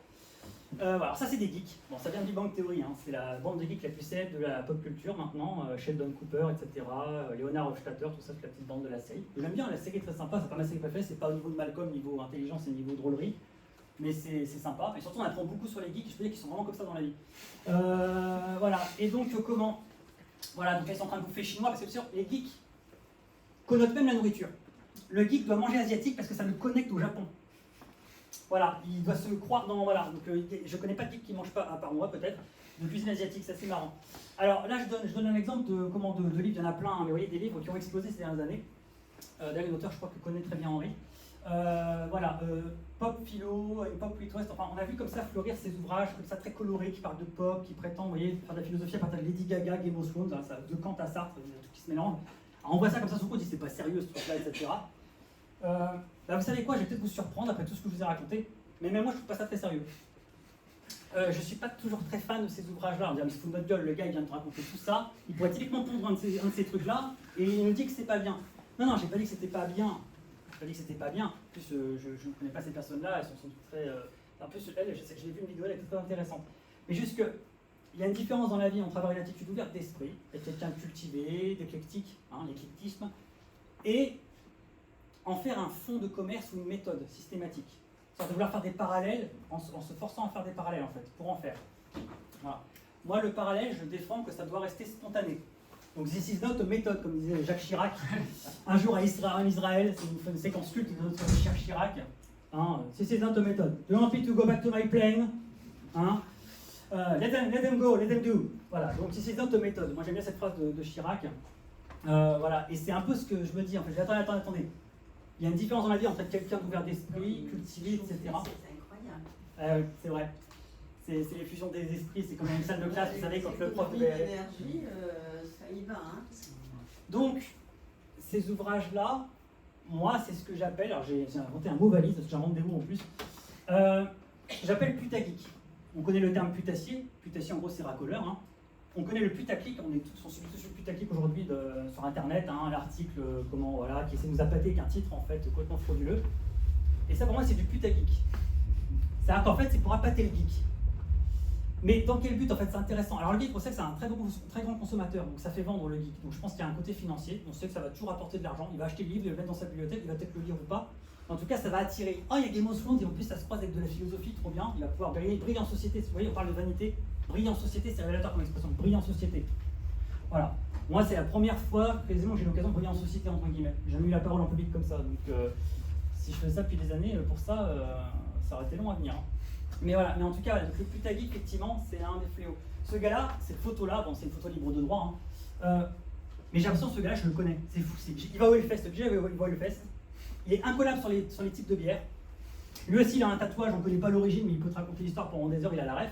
Voilà, alors ça c'est des geeks. Bon, ça vient de Big Bang Theory, hein. C'est la bande de geeks la plus célèbre de la pop culture maintenant. Sheldon Cooper, etc. Leonard Hofstadter, tout ça c'est la petite bande de la série. J'aime bien, la série est très sympa, c'est pas ma série préférée, c'est pas au niveau de Malcolm, niveau intelligence et niveau drôlerie. Mais c'est sympa. Et surtout on apprend beaucoup sur les geeks, je peux dire qu'ils sont vraiment comme ça dans la vie. Voilà, et donc comment? Voilà, donc elles sont en train de bouffer chinois, parce que bien sûr, les geeks connotent même la nourriture. Le geek doit manger asiatique parce que ça le connecte au Japon. Voilà, il doit se croire dans... Voilà, donc je connais pas de geek qui ne mange pas, à part moi peut-être, de cuisine asiatique, c'est assez marrant. Alors là, je donne un exemple de livres, il y en a plein, hein, mais vous voyez, des livres qui ont explosé ces dernières années. D'ailleurs, une auteur, je crois que connaît très bien Henri. Voilà, pop philo, pop West, enfin on a vu comme ça fleurir ces ouvrages comme ça très colorés qui parlent de pop, qui prétendent, vous voyez, faire de la philosophie à partir de Lady Gaga, Game of Thrones, hein, ça, de Kant à Sartre, il y a tout qui se mélange. Alors on voit ça comme ça sur le coup, on dit c'est pas sérieux ce truc-là, etc. Bah, vous savez quoi, je vais peut-être vous surprendre après tout ce que je vous ai raconté, mais même moi je trouve pas ça très sérieux. Je suis pas toujours très fan de ces ouvrages-là, on dirait mais se fout de notre gueule, le gars il vient de te raconter tout ça, il pourrait typiquement pondre un de ces trucs-là, et il nous dit que c'est pas bien. Non, j'ai pas dit que c'était pas bien. Je dis que c'était pas bien. En plus, je ne connais pas ces personnes-là, elles sont très. En plus, elle, je sais que j'ai vu une vidéo, elle était très intéressante. Mais juste que, il y a une différence dans la vie entre avoir une attitude ouverte d'esprit, être quelqu'un de cultivé, d'éclectique, hein, l'éclectisme, et en faire un fonds de commerce ou une méthode systématique. C'est-à-dire de vouloir faire des parallèles en se forçant à faire des parallèles, en fait, pour en faire. Voilà. Moi, le parallèle, je défends que ça doit rester spontané. Donc, this is not a méthode, comme disait Jacques Chirac. Un jour en Israël, c'est une séquence culte de notre cher Chirac. Hein, this is not a méthode. Do you want me to go back to my plane? Hein, let them go, let them do. Voilà, donc this is not a méthode. Moi, j'aime bien cette phrase de Chirac. Voilà, et c'est un peu ce que je me dis. En fait, attendez. Il y a une différence dans la vie entre quelqu'un d'ouvert d'esprit, cultivé, etc. C'est incroyable. C'est vrai. C'est les fusions des esprits, c'est comme une salle de classe, vous savez, quand le prof devait... L'énergie, ça y va, hein. Donc, ces ouvrages-là, moi, c'est ce que j'appelle, alors j'ai inventé un mot valise, parce que j'invente des mots en plus, j'appelle putageek. On connaît le terme putassier en gros c'est racoleur, hein. On connaît le putaclic, on est tous sur le putaclic aujourd'hui sur internet, hein, l'article voilà, qui essaie de nous appâter avec un titre en fait complètement frauduleux. Et ça pour moi c'est du putageek. C'est-à-dire qu'en fait c'est pour appâter le geek. Mais dans quel but en fait c'est intéressant? Alors le geek on sait que c'est un très grand consommateur, donc ça fait vendre le geek. Donc je pense qu'il y a un côté financier, on sait que ça va toujours apporter de l'argent, il va acheter le livre, il va le mettre dans sa bibliothèque, il va peut-être le lire ou pas. En tout cas ça va attirer. Oh il y a Game of Thrones et en plus ça se croise avec de la philosophie, trop bien, il va pouvoir briller en société. Vous voyez on parle de vanité, briller en société c'est révélateur comme expression, briller en société. Voilà. Moi c'est la première fois quasiment que j'ai l'occasion de briller en société entre guillemets. J'ai jamais eu la parole en public comme ça, donc si je fais ça depuis des années, pour ça, ça aurait été long à venir. Hein. Mais voilà, mais en tout cas, le putageek, effectivement, c'est un des fléaux. Ce gars-là, cette photo-là, bon, c'est une photo libre de droit, hein, mais j'ai l'impression que ce gars-là, je le connais. C'est fou. Il va au Hellfest, déjà, il va au Hellfest. Il est incollable sur les types de bière. Lui aussi, il a un tatouage, on ne connaît pas l'origine, mais il peut te raconter l'histoire pendant des heures, il a la ref.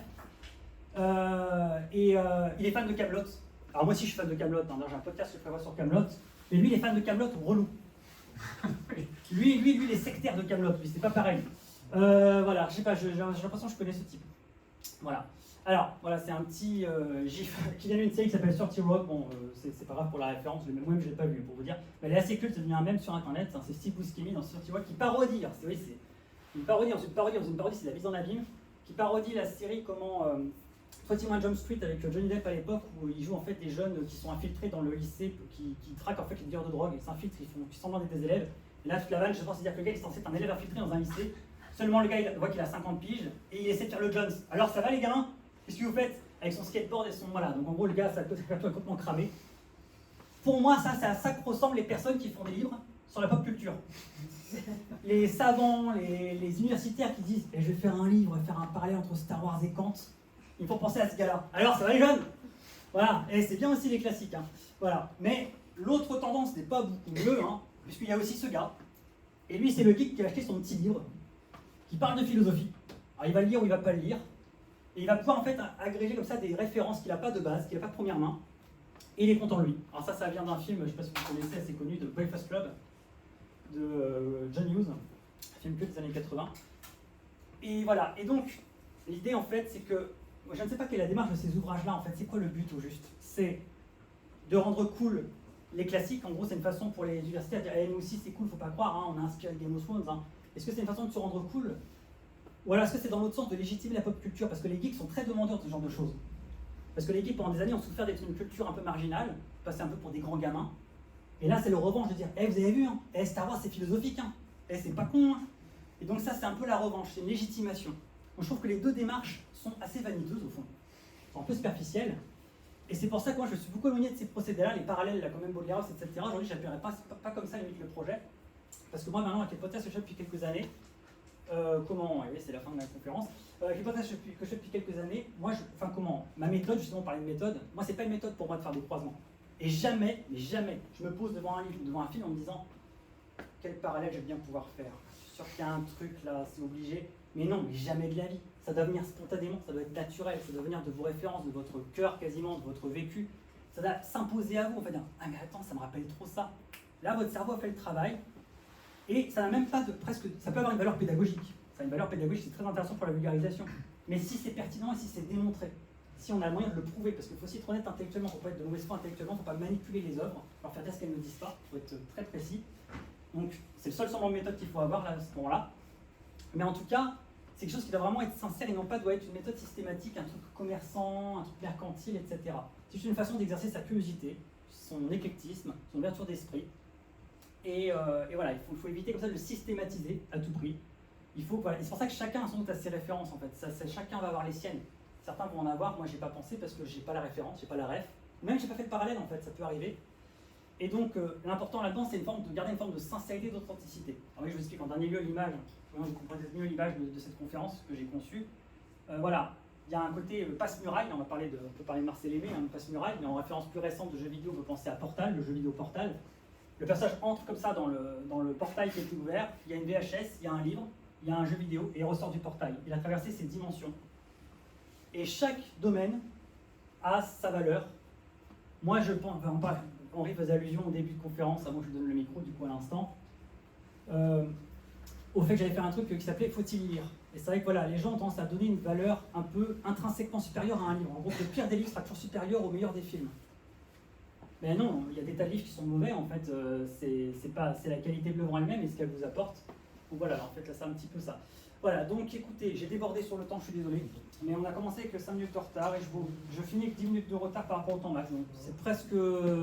Il est fan de Kaamelott. Alors moi aussi, je suis fan de Kaamelott. Hein, j'ai un podcast que je prévois sur Kaamelott. Mais lui, il est fan de Kaamelott relou. Lui, il est sectaire de Kaamelott, lui, c'est pas pareil. Voilà, je sais pas, j'ai l'impression que je connais ce type. Voilà. Alors, voilà, c'est un petit gif qui vient d'une série qui s'appelle 30 Rock. Bon, c'est pas grave pour la référence, moi-même je l'ai pas vu pour vous dire. Mais elle est assez culte, c'est devenu un mème sur internet. Hein, c'est Steve Buscemi dans 30 Rock qui parodie. Alors, c'est une parodie, c'est la mise en abîme, qui parodie la série 21 Jump Street avec Johnny Depp à l'époque où il joue en fait des jeunes qui sont infiltrés dans le lycée, qui traquent en fait les dealers de drogue, ils s'infiltrent, ils font semblant d'être des élèves. Et là, toute la vanne, je pense, c'est-à-dire que le gars est censé être un élève infiltré dans un lycée. Seulement le gars, il voit qu'il a 50 piges et il essaie de faire le Jones. Alors ça va les gamins? Qu'est-ce que vous faites? Avec son skateboard et son... Voilà, donc en gros le gars, ça est complètement cramé. Pour moi, c'est à ça que ressemblent les personnes qui font des livres sur la pop culture. Les savants, les universitaires qui disent je vais faire un livre, faire un parallèle entre Star Wars et Kant. Il faut penser à ce gars-là. Alors ça va les jeunes? Voilà, et c'est bien aussi les classiques. Hein. Voilà. Mais l'autre tendance n'est pas beaucoup mieux, hein, puisqu'il y a aussi ce gars. Et lui, c'est le geek qui a acheté son petit livre, qui parle de philosophie. Alors, il va le lire ou il ne va pas le lire. Et il va pouvoir en fait agréger comme ça des références qu'il n'a pas de base, qu'il n'a pas de première main. Et il est content de lui. Alors ça vient d'un film, je ne sais pas si vous connaissez, assez connu, de Breakfast Club, de John Hughes, un film culte des années 80. Et voilà, et donc, l'idée en fait, c'est que, je ne sais pas quelle est la démarche de ces ouvrages-là, en fait, c'est quoi le but au juste? C'est de rendre cool les classiques, en gros c'est une façon pour les universités à dire nous aussi c'est cool, faut pas croire, hein, on a inspiré Game of Thrones. Hein. Est-ce que c'est une façon de se rendre cool? Ou alors est-ce que c'est dans l'autre sens de légitimer la pop culture? Parce que les geeks sont très demandeurs de ce genre de choses. Parce que les geeks pendant des années ont souffert d'être une culture un peu marginale, passée un peu pour des grands gamins. Et là c'est le revanche de dire vous avez vu, hein, Star Wars c'est philosophique, hein, c'est pas con. Hein. Et donc ça c'est un peu la revanche, c'est une légitimation. Donc je trouve que les deux démarches sont assez vaniteuses au fond, sont un peu superficielles. Et c'est pour ça que moi je suis beaucoup éloigné de ces procédés-là, les parallèles, là, quand même Baudelaire, etc. Aujourd'hui je n'appellerais pas comme ça limite le projet. Parce que moi maintenant avec les podcasts que je fais depuis quelques années, c'est la fin de la conférence, avec les podcasts que je fais depuis quelques années, ma méthode, justement on parlait de méthode, moi c'est pas une méthode pour moi de faire des croisements. Et jamais, je me pose devant un livre ou devant un film en me disant quel parallèle je vais bien pouvoir faire. Je suis sûr qu'il y a un truc là, c'est obligé. Mais non, mais jamais de la vie. Ça doit venir spontanément, ça doit être naturel, ça doit venir de vos références, de votre cœur quasiment, de votre vécu. Ça doit s'imposer à vous, on va dire ah mais attends, ça me rappelle trop ça. Là, votre cerveau a fait le travail et ça n'a même pas de presque. Ça peut avoir une valeur pédagogique. Ça a une valeur pédagogique, c'est très intéressant pour la vulgarisation. Mais si c'est pertinent et si c'est démontré, si on a le moyen de le prouver, parce qu'il faut aussi être honnête intellectuellement, il ne faut pas être de mauvaise foi intellectuellement, il ne faut pas manipuler les œuvres, leur faire dire ce qu'elles ne disent pas, il faut être très précis. Donc c'est le seul semblant de méthode qu'il faut avoir là, à ce moment-là. Mais en tout cas, c'est quelque chose qui doit vraiment être sincère et non pas doit être une méthode systématique, un truc commerçant, un truc mercantile, etc. C'est juste une façon d'exercer sa curiosité, son éclectisme, son ouverture d'esprit. Et voilà, il faut éviter comme ça de le systématiser à tout prix. Et c'est pour ça que chacun sans doute a ses références en fait. Chacun va avoir les siennes. Certains vont en avoir, moi j'ai pas pensé parce que j'ai pas la référence, j'ai pas la ref. Même j'ai pas fait le parallèle en fait, ça peut arriver. Et donc l'important là-dedans c'est de garder une forme de sincérité, d'authenticité. Alors oui, je vous explique en dernier lieu l'image. Vous comprenez mieux l'image de cette conférence que j'ai conçue. Voilà, il y a un côté passe-muraille, on peut parler de Marcel Aimé, hein, passe-muraille, mais en référence plus récente de jeux vidéo, on peut penser à Portal, le jeu vidéo Portal. Le personnage entre comme ça dans le portail qui est ouvert, il y a une VHS, il y a un livre, il y a un jeu vidéo, et il ressort du portail. Il a traversé ces dimensions. Et chaque domaine a sa valeur. Moi je pense, Henri faisait allusion au début de conférence, avant que je lui donne le micro du coup à l'instant, au fait que j'allais faire un truc qui s'appelait « Faut-il lire ?» Et c'est vrai que voilà, les gens ont tendance à donner une valeur un peu intrinsèquement supérieure à un livre. En gros, le pire des livres sera toujours supérieur au meilleur des films. Mais non, il y a des tas de livres qui sont mauvais, en fait, c'est la qualité de l'œuvre elle-même et ce qu'elle vous apporte. Donc voilà, en fait, là, c'est un petit peu ça. Voilà, donc écoutez, j'ai débordé sur le temps, je suis désolé, mais on a commencé avec 5 minutes de retard et je finis avec 10 minutes de retard par rapport au temps max. Donc c'est presque,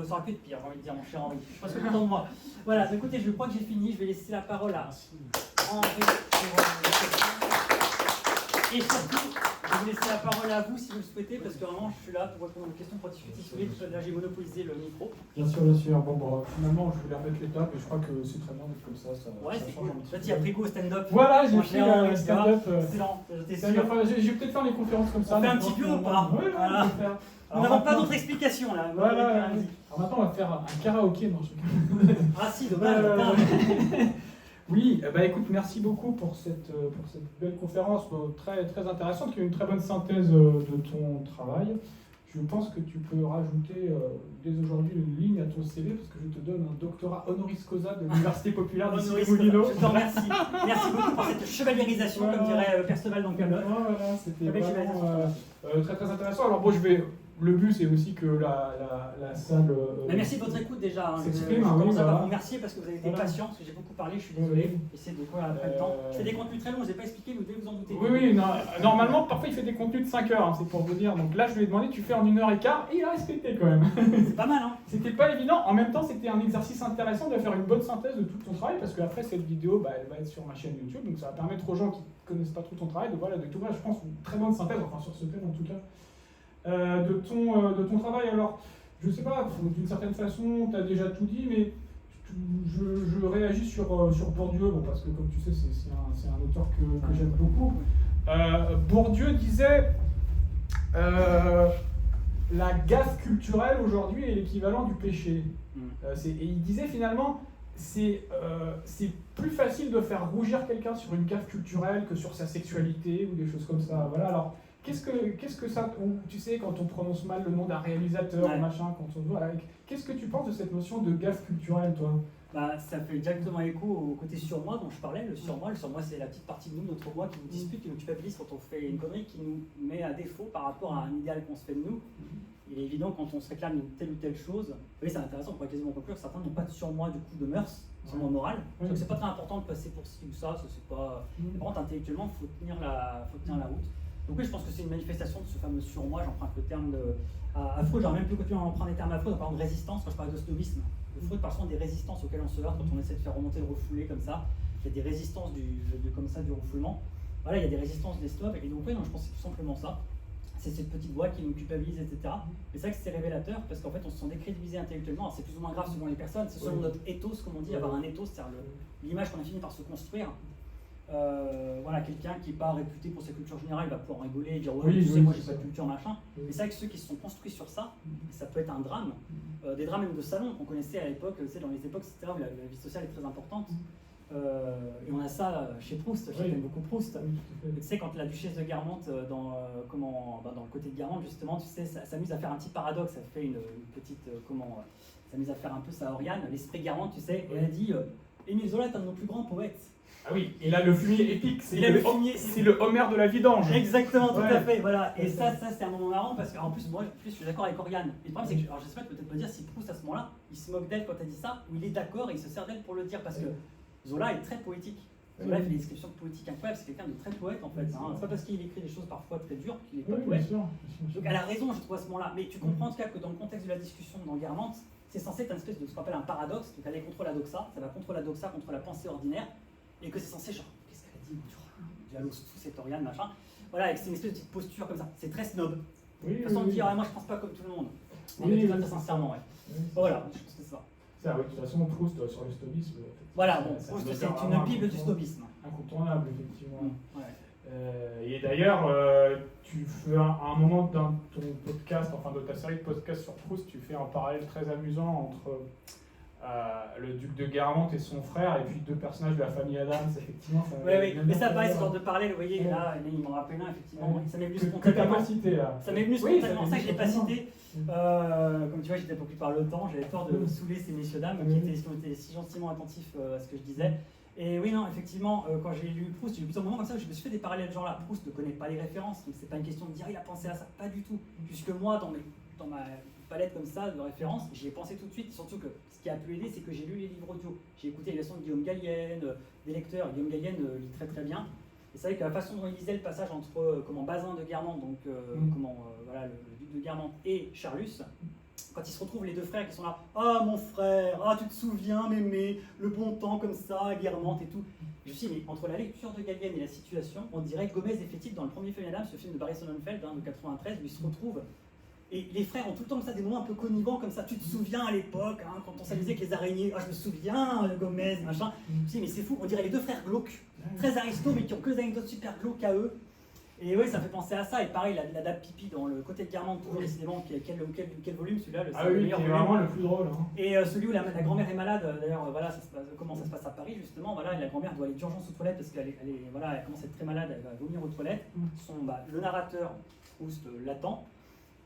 ça aurait pu être pire, j'ai envie de dire, mon cher Henri. Je suis presque content de moi. Voilà, donc écoutez, je crois que j'ai fini, je vais laisser la parole à Henri et surtout, je vais vous laisser la parole à vous si vous le souhaitez, parce que vraiment, je suis là pour répondre aux questions pour discuter si vous voulez. Là, j'ai monopolisé le micro. Bien sûr, bien sûr. Bon, finalement, je voulais remettre l'étape et je crois que c'est très bien d'être comme ça. Ouais, ça c'est change cool. un petit Toi, tu as pris go au stand-up. Voilà, j'ai pris stand-up. Excellent, t'es sûr. Je vais peut-être faire des conférences comme ça. On fait un petit peu ou pas? Oui, voilà. Nous n'avons pas d'autres explications là. Voilà. Alors maintenant, on va faire un karaoké. Non, je... Ah si, dommage. Oui, bah écoute, merci beaucoup pour cette belle conférence très, très intéressante, qui est une très bonne synthèse de ton travail. Je pense que tu peux rajouter dès aujourd'hui une ligne à ton CV, parce que je te donne un doctorat honoris causa de l'Université populaire de Issy-les-Moulineaux. Je te remercie. Merci beaucoup pour cette chevaliérisation, comme dirait Perceval dans Camelot. Voilà, c'était vraiment très, très intéressant. Alors bon, le but, c'est aussi que la salle... merci de votre écoute déjà. S'exprime. Je commence à vous remercier parce que vous avez été patient, parce que j'ai beaucoup parlé, je suis désolé. Essayez de quoi après le temps. Je fais des contenus très longs, je n'ai pas expliqué, vous devez vous en douter. Oui, normalement, parfois il fait des contenus de 5 heures, hein, c'est pour vous dire. Donc là, je lui ai demandé, tu fais en 1h15, et il a respecté quand même. C'est pas mal, hein. C'était pas évident. En même temps, c'était un exercice intéressant de faire une bonne synthèse de tout ton travail, parce qu'après, cette vidéo, elle va être sur ma chaîne YouTube, donc ça va permettre aux gens qui ne connaissent pas trop ton travail de trouver, je pense, une très bonne synthèse, enfin sur ce thème en tout cas. De ton travail. Alors, je sais pas, d'une certaine façon, tu as déjà tout dit, mais je réagis sur Bourdieu, parce que comme tu sais, c'est un auteur que j'aime beaucoup. Bourdieu disait la gaffe culturelle aujourd'hui est l'équivalent du péché. Et il disait finalement, c'est plus facile de faire rougir quelqu'un sur une gaffe culturelle que sur sa sexualité ou des choses comme ça. Voilà, alors qu'est-ce que ça, tu sais, quand on prononce mal le nom d'un réalisateur, machin, quand on voit, qu'est-ce que tu penses de cette notion de gaffe culturelle, toi? Ça fait directement écho au côté surmoi dont je parlais. Le surmoi, c'est la petite partie de nous, notre moi, qui nous dispute, qui nous culpabilise quand on fait une connerie, qui nous met à défaut par rapport à un idéal qu'on se fait de nous. Il est évident quand on se réclame d'une telle ou telle chose, oui, c'est intéressant, on pourrait quasiment conclure que certains n'ont pas de surmoi du coup de mœurs, surmoi moral. Donc c'est pas très important de passer pour ci ou ça, c'est pas. Par contre, intellectuellement, il faut tenir la route. Donc oui, je pense que c'est une manifestation de ce fameux surmoi, j'emprunte le terme à Freud, j'aurais même plus continué à emprunter les termes à Freud en parlant de résistance, quand je parlais de snobisme. Freud parle souvent des résistances auxquelles on se heurte quand on essaie de faire remonter le refoulé comme ça. Il y a des résistances du refoulement. Voilà, il y a des résistances des snobs, et donc oui, non, je pense que c'est tout simplement ça. C'est cette petite voix qui nous culpabilise, etc. Mais c'est vrai que c'est révélateur parce qu'en fait on se sent décrédibilisé intellectuellement. Alors, c'est plus ou moins grave selon les personnes, c'est selon notre ethos, comme on dit, avoir un ethos, c'est-à-dire l'image qu'on a fini par se construire. Voilà, quelqu'un qui n'est pas réputé pour sa culture générale, il va pouvoir rigoler et dire ouais, tu sais, moi j'ai pas de culture, machin. Mais c'est vrai que ceux qui se sont construits sur ça, ça peut être un drame. Des drames même de salon qu'on connaissait à l'époque, tu sais, dans les époques, etc., où la vie sociale est très importante. Et on a ça chez Proust, j'aime beaucoup Proust. Tu sais, quand la duchesse de Guermantes, dans le côté de Guermantes, justement, tu sais, ça s'amuse à faire un petit paradoxe, ça fait une petite, s'amuse à faire un peu sa Oriane, l'esprit Guermantes, tu sais, et elle dit Émile Zola est un de nos plus grands poètes. Ah oui, il a le fumier épique, c'est le Homère de la vidange. Exactement, tout à fait, voilà. Et ça c'est un moment marrant parce qu'en plus, moi je suis d'accord avec Oriane. Et le problème c'est que, alors j'espère peut-être me dire si Proust à ce moment-là, il se moque d'elle quand elle dit ça, ou il est d'accord et il se sert d'elle pour le dire, parce que Zola est très poétique. Zola fait des descriptions poétiques incroyables, c'est quelqu'un de très poète en fait. C'est pas parce qu'il écrit des choses parfois très dures qu'il est pas poète. Donc elle a raison, je trouve, à ce moment-là. Mais tu comprends en tout cas que dans le contexte de la discussion dans Guermantes, c'est censé être une espèce de ce qu'on appelle un paradoxe, donc aller contre la doxa, ça va contre la doxa, contre la pensée ordinaire, et que c'est censé genre, qu'est-ce qu'elle a dit, dialogue sous cette Oriane, machin. Voilà, et que c'est une espèce de petite posture comme ça. C'est très snob. De toute façon, on dit, moi je pense pas comme tout le monde. Mais très sincèrement, Voilà, je pense que c'est ça. Ça, oui, de toute façon, Proust sur le snobisme. Voilà, bon, Proust, c'est une bible du snobisme. Incontournable, effectivement. Et d'ailleurs, tu fais à un moment dans ton podcast, enfin de ta série de podcasts sur Proust, tu fais un parallèle très amusant entre le duc de Guermantes et son frère, et puis deux personnages de la famille Adams, effectivement. Oui, mais ça pareil, ce genre de parallèle, vous voyez, là, il m'en rappelle un, effectivement, ça m'est venu spontanément. Ça m'est venu spontanément, ça je l'ai pas cité. Comme tu vois, j'étais beaucoup par le temps, j'avais peur de saouler ces messieurs-dames qui étaient si gentiment attentifs à ce que je disais. Et oui, non, effectivement, quand j'ai lu Proust, j'ai eu plusieurs moments comme ça, je me suis fait des parallèles genre là. Proust ne connaît pas les références, donc c'est pas une question de dire il a pensé à ça, pas du tout. Puisque moi, dans ma palette comme ça de références, j'y ai pensé tout de suite. Surtout que ce qui a pu aider, c'est que j'ai lu les livres audio. J'ai écouté les leçons de Guillaume Gallienne, des lecteurs. Guillaume Gallienne lit très très bien. Et c'est vrai que la façon dont il lisait le passage entre Bazin de Guermantes, donc voilà, le duc de Guermantes et Charlus, quand ils se retrouvent les deux frères qui sont là, ah mon frère, ah tu te souviens, mémé, le bon temps comme ça, Guermantes et tout. Je me suis dit, mais entre la lecture de Gallienne et la situation, on dirait Gomez et Fétil dans le premier Famille Adams, ce film de Barry Sonnenfeld de 93, où ils se retrouvent. Et les frères ont tout le temps comme ça des moments un peu connivants comme ça. Tu te souviens à l'époque, quand on s'amusait avec les araignées, ah je me souviens, Gomez, machin. Je me suis dit, mais c'est fou, on dirait les deux frères glauques, très aristos, mais qui ont que des anecdotes super glauques à eux. Et oui, ça me fait penser à ça. Et pareil, la dame pipi dans le côté de Guermantes, toujours décidément, quel volume celui-là, le meilleur volume. Vraiment le plus drôle. Et celui où la grand-mère est malade, d'ailleurs, voilà, comment ça se passe à Paris justement. Voilà, et la grand-mère doit aller d'urgence aux toilettes parce qu'elle elle commence à être très malade, elle va vomir aux toilettes. Le narrateur, Proust, l'attend.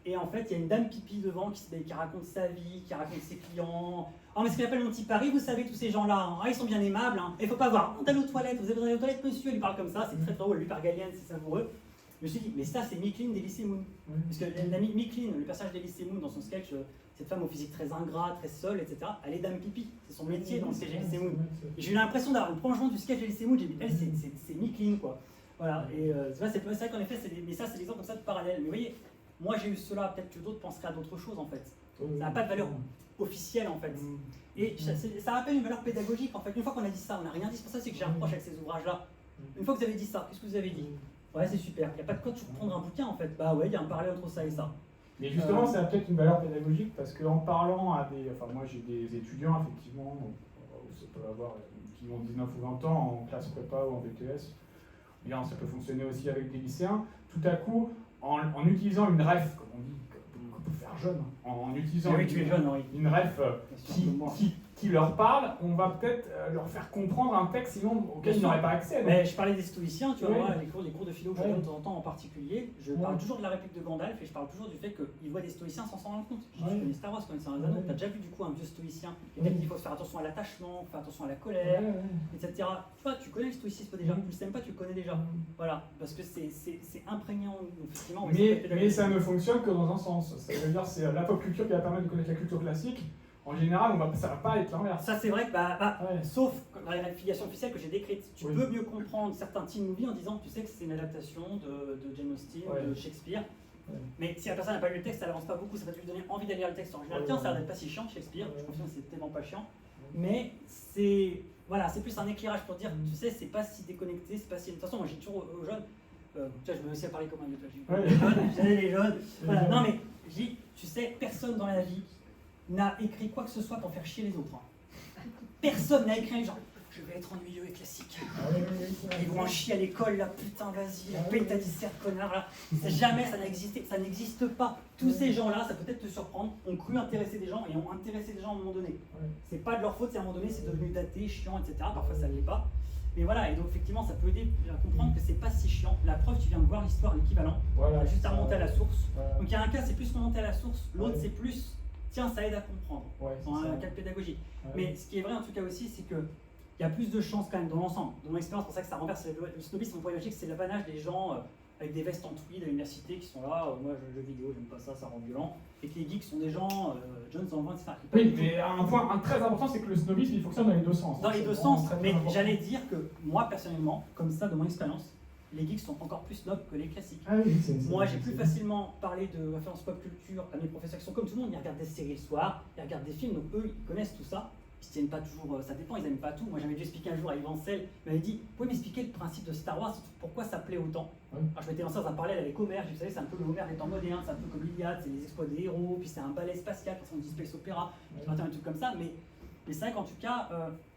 Et en fait, il y a une dame pipi devant qui raconte sa vie, qui raconte ses clients. Ah, mais ce qu'il appelle mon petit Paris, vous savez, tous ces gens-là, ils sont bien aimables. Et il ne faut pas voir, d'aller aux toilettes, vous avez besoin d'aller aux toilettes, monsieur, il parle comme ça, c'est très drôle, lui par Gallienne, c'est savoureux. Je me suis dit, mais ça, c'est Micheline d'Elysée Moon. Parce que l'amie Micheline, le personnage d'Elysée Moon dans son sketch, cette femme au physique très ingrat, très seule, etc., elle est dame pipi. C'est son métier dans le sketch d'Elysée Moon. Et j'ai eu l'impression d'avoir le prolongement du sketch d'Elysée Moon, j'ai dit, elle, c'est Micheline, quoi. Voilà, et c'est vrai qu'en effet, mais ça, c'est l'exemple comme ça de parallèle. Mais vous voyez, moi j'ai eu cela, peut-être que d'autres penseraient à d'autres choses en fait. Ça n'a pas de valeur officielle en fait. Et ça rappelle une valeur pédagogique en fait. Une fois qu'on a dit ça, on n'a rien dit. C'est pour ça que j'ai un reproche avec ces ouvrages-là. Une fois que vous avez dit ça, qu'est-ce que vous avez dit? Ouais, c'est super. Il n'y a pas de quoi toujours prendre un bouquin en fait. Bah ouais, il y a un parallèle entre ça et ça. Mais justement, ça a peut-être une valeur pédagogique parce qu'en parlant à des. Enfin, moi j'ai des étudiants effectivement, ça peut avoir, qui ont 19 ou 20 ans en classe prépa ou en BTS. Bien, ça peut fonctionner aussi avec des lycéens. Tout à coup, en utilisant une ref, comme on dit, super jeune, en utilisant Oui, tu es jeune, Henri. une ref qui leur parle, on va peut-être leur faire comprendre un texte sinon auquel ils n'auraient pas accès. Mais je parlais des stoïciens, tu vois, Ouais. moi, les cours de philo que je donne de temps en temps en particulier, je parle toujours de la réplique de Gandalf et je parle toujours du fait qu'ils voient des stoïciens sans s'en rendre compte. Je connais Star Wars, je connais Seigneur des Anneaux, t'as déjà vu du coup un vieux stoïcien qui dit qu'il faut faire attention à l'attachement, faire attention à la colère, etc. Tu vois, tu connais le stoïcisme déjà, tu le sais même pas, tu le connais déjà. Voilà, parce que c'est imprégné en nous, effectivement. Mais ça ne fonctionne que dans un sens. Ça veut dire c'est la pop culture qui va permettre de connaître la culture classique. En général, ça va pas être l'inverse. Ça c'est vrai que sauf dans la filiation officielle que j'ai décrite, tu peux mieux comprendre certains teen movies en disant tu sais que c'est une adaptation de Jane Austen, de Shakespeare. Mais si la personne n'a pas lu le texte, ça n'avance pas beaucoup, ça va lui donner envie d'aller lire le texte original. Tiens, ça va être pas si chiant Shakespeare, je confirme que c'est tellement pas chiant. Mais c'est plus un éclairage pour dire, tu sais, c'est pas si déconnecté, c'est pas si. De toute façon, moi j'ai toujours aux jeunes, tu vois, je me mets aussi à parler comme un vieux, j'aime les jeunes. Voilà. Non mais je dis, tu sais, personne dans la vie n'a écrit quoi que ce soit pour faire chier les autres. Personne n'a écrit genre je vais être ennuyeux et classique. Ils vont en chier à l'école là, putain vas-y, paye ta dissert connard là. Jamais ça n'a existé, ça n'existe pas. Tous ces gens-là, ça peut peut-être te surprendre, ont cru intéresser des gens et ont intéressé des gens à un moment donné. C'est pas de leur faute, c'est à un moment donné c'est devenu daté, chiant, etc. Parfois ça ne l'est pas. Mais voilà, et donc effectivement ça peut aider à comprendre que c'est pas si chiant. La preuve, tu viens de voir l'histoire, l'équivalent. T'as juste à remonter à la source. Donc il y a un cas c'est plus remonter à la source, l'autre c'est plus tiens, ça aide à comprendre, dans un cas de pédagogie. Mais ce qui est vrai en tout cas aussi, c'est qu'il y a plus de chances quand même dans l'ensemble. Dans mon expérience, c'est pour ça que ça renverse le snobisme, pour que c'est l'apanage des gens avec des vestes en tweed à l'université qui sont là, moi je jeux vidéo, j'aime pas ça, ça rend violent. Et que les geeks sont des gens, Jones en 20, etc. Oui, mais un point très important, c'est que le snobisme, il fonctionne dans les deux sens. Dans les deux sens, mais j'allais dire que moi personnellement, comme ça de mon expérience, les geeks sont encore plus snobs que les classiques. Moi, j'ai plus facilement parlé de références pop culture à mes professeurs qui sont comme tout le monde. Ils regardent des séries le soir, ils regardent des films, donc eux, ils connaissent tout ça. Ils se tiennent pas toujours, ça dépend, ils n'aiment pas tout. Moi, j'avais dû expliquer un jour à Yvan Sel, il m'avait dit, vous pouvez m'expliquer le principe de Star Wars, pourquoi ça plaît autant. Alors, je m'étais lancé dans un parallèle avec Homer, vous savez, c'est un peu le Homer des temps modernes, c'est un peu comme l'Iliade, c'est les exploits des héros, puis c'est un ballet spatial, parce qu'on dit space opéra, un truc comme ça. Mais c'est vrai qu'en tout cas,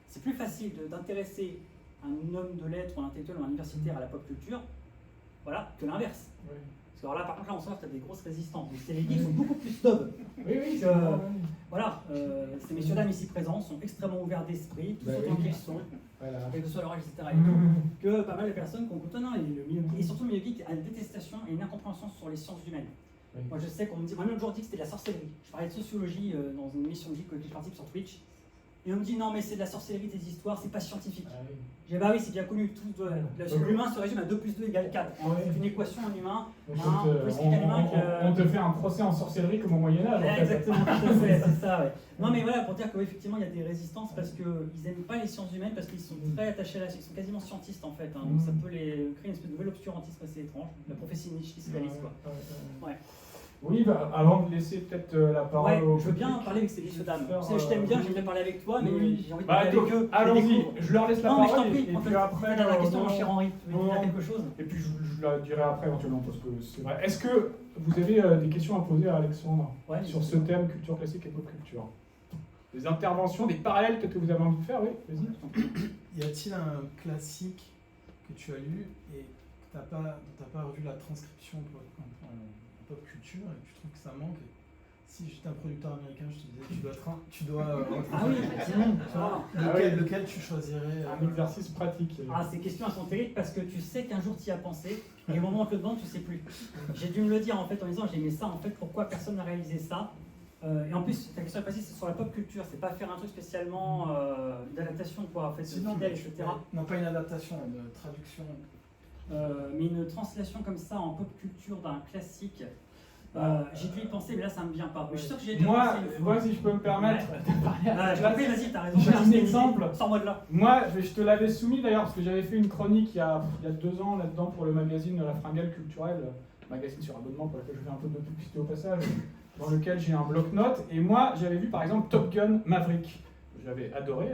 c'est plus facile d'intéresser un homme de lettres ou un intellectuel ou un universitaire à la pop culture. Voilà, que l'inverse. Parce que alors là, par contre, là, on sent que tu as des grosses résistances. Les geeks sont beaucoup plus snobs. Voilà, ces messieurs-dames ici présents sont extrêmement ouverts d'esprit, tous autant qu'ils sont, quel que soit leur âge, etc. Que pas mal de personnes qu'on côtoie, et surtout le milieu geek a une détestation et une incompréhension sur les sciences humaines. Moi, je sais qu'on me dit, moi, même l'autre jour, dit que c'était de la sorcellerie. Je parlais de sociologie dans une émission geek que je participe sur Twitch. Et on me dit non mais c'est de la sorcellerie des histoires, c'est pas scientifique. J'ai dit bah oui c'est bien connu, l'humain se résume à 2 + 2 = 4. C'est une équation en humain, on te fait un procès en sorcellerie comme au Moyen-Âge. Exactement, tout à fait, c'est ça ouais. Non mais voilà, pour dire qu'effectivement il y a des résistances parce qu'ils n'aiment pas les sciences humaines, parce qu'ils sont très attachés à la science, ils sont quasiment scientistes en fait. Donc ça peut créer une espèce de nouvel obscurantisme assez étrange, la prophétie Nietzsche qui se réalise quoi. Ouais. Oui, avant de laisser peut-être la parole au je veux bien parler avec ces messieurs dames. Je t'aime bien, j'aimerais parler avec toi, mais j'ai envie de parler avec eux. Allons-y, je leur laisse la parole. Non, mais je t'en prie, et puis après, la question, mon cher Henri, tu veux dire quelque chose? Et puis je la dirai après éventuellement, parce que c'est vrai. Est-ce que vous avez des questions à poser à Alexandre sur ce thème culture classique et pop culture? Des interventions, des parallèles peut-être que vous avez envie de faire, oui, vas-y. Y a-t-il un classique que tu as lu et que dont tu n'as pas revu la transcription en pop culture et que tu trouves que ça manque? Si j'étais un producteur américain, je te disais tu dois ah oui, effectivement. Lequel tu choisirais Un exercice pratique. Ah, ces questions elles sont terribles parce que tu sais qu'un jour tu y as pensé et au moment où on te le demande, tu sais plus. J'ai dû me le dire en fait en disant j'ai aimé ça, en fait pourquoi personne n'a réalisé ça. Et en plus, ta question est précise, c'est sur la pop culture, c'est pas faire un truc spécialement d'adaptation, quoi, en fait, fidèle, etc. Non, pas une adaptation, une traduction. Mais une translation comme ça en pop culture d'un classique, j'ai dû y penser, mais là ça me vient pas. Mais je suis sûr que j'ai moi, si je peux me permettre de parler. Vas-y, t'as raison. J'ai un exemple. Sors-moi de là. Moi, je te l'avais soumis d'ailleurs, parce que j'avais fait une chronique il y a 2 ans là-dedans pour le magazine de la Fringale Culturelle, magazine sur abonnement pour lequel je fais un peu de publicité au passage, dans lequel j'ai un bloc-notes. Et moi, j'avais vu par exemple Top Gun Maverick. Je l'avais adoré.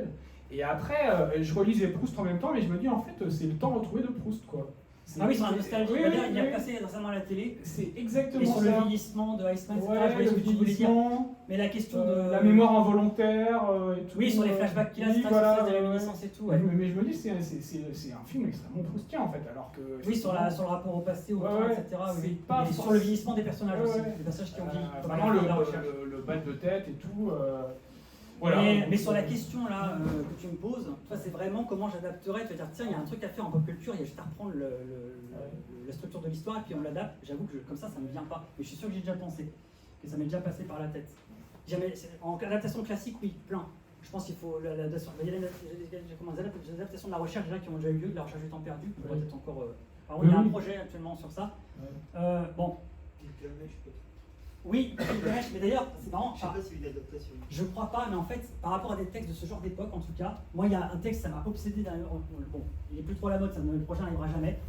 Et après, je relisais Proust en même temps, mais je me dis en fait, c'est le temps retrouvé de Proust, quoi. Ah oui, sur la nostalgie, Oui, il a oui. passé récemment à la télé. C'est Et exactement sur le ça. vieillissement de Iceman, etc. Ouais, Je voyais ce le que tu voulais dire. vieillissement, Mais la question de. la mémoire involontaire et tout. Oui, sur les flashbacks qu'il a, oui, c'est voilà, sur des ouais. réminiscences et tout. Ouais, Ouais. mais je me dis, c'est un film extrêmement croustillant en fait, alors que. Oui, sur le rapport au passé, au Ouais, temps, ouais, etc. c'est Oui. pas Et forcément- sur le vieillissement des personnages Ouais, aussi. ouais. Les personnages qui ont vieilli. Vraiment le bat de tête et tout. Voilà. Mais sur la question là que tu me poses, toi c'est vraiment comment j'adapterais. Tu vas dire tiens, il y a un truc à faire en pop culture, il y a juste à reprendre la structure de l'histoire et puis on l'adapte. J'avoue que comme ça ne me vient pas. Mais je suis sûr que j'ai déjà pensé, que ça m'est déjà passé par la tête. En adaptation classique, oui, plein. Je pense qu'il faut l'adaptation. Il y a des adaptations de la recherche déjà qui ont déjà eu lieu, de la recherche du temps perdu. Ouais. Peut-être encore. Oui, il y a un oui. projet actuellement sur ça. Ouais. Bon. Oui, mais d'ailleurs, c'est marrant. Je sais pas si c'est une adaptation. Je crois pas, mais en fait, par rapport à des textes de ce genre d'époque, en tout cas, moi, il y a un texte, ça m'a obsédé. Bon, il est plus trop à la mode, le prochain n'arrivera jamais.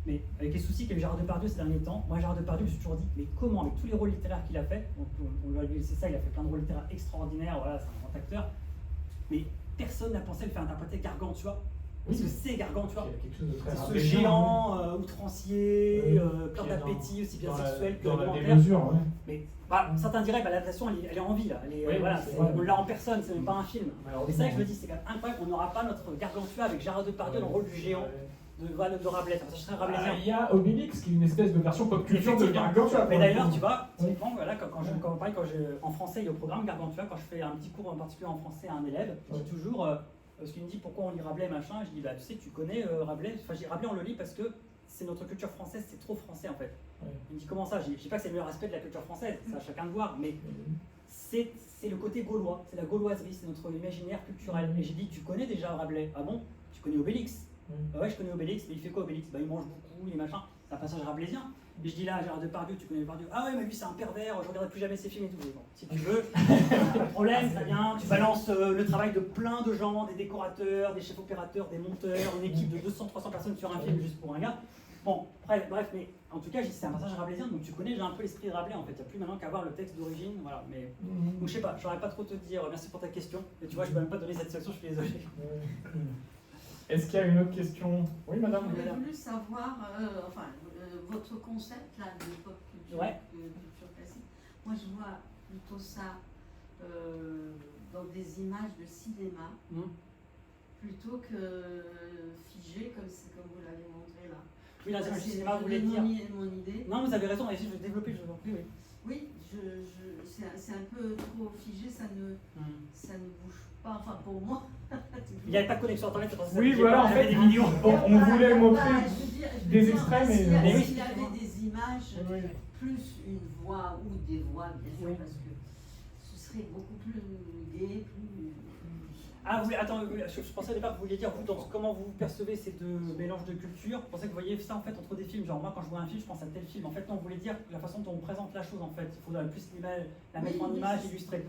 Mais avec les soucis qu'a eu Gérard Depardieu ces derniers temps, moi, Gérard Depardieu, je me suis toujours dit, mais comment, avec tous les rôles littéraires qu'il a fait, on lui a laissé ça, il a fait plein de rôles littéraires extraordinaires, voilà, c'est un grand acteur, mais personne n'a pensé à le faire interpréter Gargantua. Parce que c'est Gargantua. Il y a quelque chose de très C'est ce rabaissant, géant outrancier, Oui. plein Qui est d'appétit, aussi bien dans sexuel que dans la alimentaire. démesure, ouais. Mais certains diraient, l'adaptation, elle est en vie là. Oui, voilà, c'est vrai. on l'a en personne, c'est même pas un film. Malheureusement. Et ça, je me dis, c'est quand même incroyable, on n'aura pas notre Gargantua avec Gérard Depardieu dans le rôle du géant de Rabelais. Enfin, ça serait Rabelaisien. Il y a Obélix qui est une espèce de version pop culture de Effectivement. Gargantua. Mais d'ailleurs, tu vois, Oui. typiquement, voilà, en français, il y a au programme Gargantua, quand je fais un petit cours en particulier en français à un élève, je dis toujours, parce qu'il me dit pourquoi on lit Rabelais, machin, je dis, bah tu sais, tu connais Rabelais, enfin, Rabelais, on le lit parce que c'est notre culture française, c'est trop français en fait. Ouais. Il me dit, comment ça? Je dis pas que c'est le meilleur aspect de la culture française, c'est à chacun de voir, mais c'est le côté gaulois, c'est la gauloiserie, c'est notre imaginaire culturel. Et j'ai dit, tu connais déjà Rabelais? Ah bon? Tu connais Obélix? Bah ouais, je connais Obélix, mais il fait quoi Obélix? Bah il mange beaucoup, il est machin. C'est un passage rabelaisien. Et je dis là, Gérard Depardieu, tu connais Depardieu? Ah ouais, mais lui c'est un pervers, je regarderai plus jamais ses films et tout. Mais bon, si tu veux, pas de problème, ça vient. Tu balances le travail de plein de gens, des décorateurs, des chefs opérateurs, des monteurs, une équipe de 200-300 personnes sur un film juste pour un gars. Bon, bref, mais en tout cas, c'est un passage rabelaisien, donc tu connais déjà un peu l'esprit de Rabelais en fait. Il n'y a plus maintenant qu'à voir le texte d'origine, voilà. Mais donc je sais pas, j'aurais pas trop te dire. Merci pour ta question. Et tu vois, je peux même pas donner cette section, je suis désolé. Est-ce qu'il y a une autre question? Oui, madame. J'aurais voulu savoir, votre concept là de pop culture, Ouais. de culture classique. Moi, je vois plutôt ça dans des images de cinéma, plutôt que figé comme vous l'avez montré là. Oui, là, c'est le C'est cinéma, vous voulez dire. mon idée. Non, vous avez raison, allez-y, je vais développer, je vous en prie, oui. Oui, c'est un peu trop figé, ça ne bouge pas, enfin pour moi. Il n'y avait pas de connexion internet, c'est pour ça que Oui, j'ai voilà, pas- en j'avais fait, des vidéos. on voulait montrer je veux des dire, extraits, s'il y mais- a- Mais oui, s'il y avait des images, plus une voix ou des voix, bien sûr, Oui. parce que ce serait beaucoup plus gai, plus. Ah, attends, je pensais au départ que vous vouliez dire, vous, comment vous percevez ces deux mélanges de culture. Je pensais que vous voyez ça en fait entre des films. Genre, moi, quand je vois un film, je pense à tel film. En fait, non, vous voulez dire la façon dont on présente la chose en fait. Il faudrait plus la mettre Oui, en oui, image, c'est- illustrée.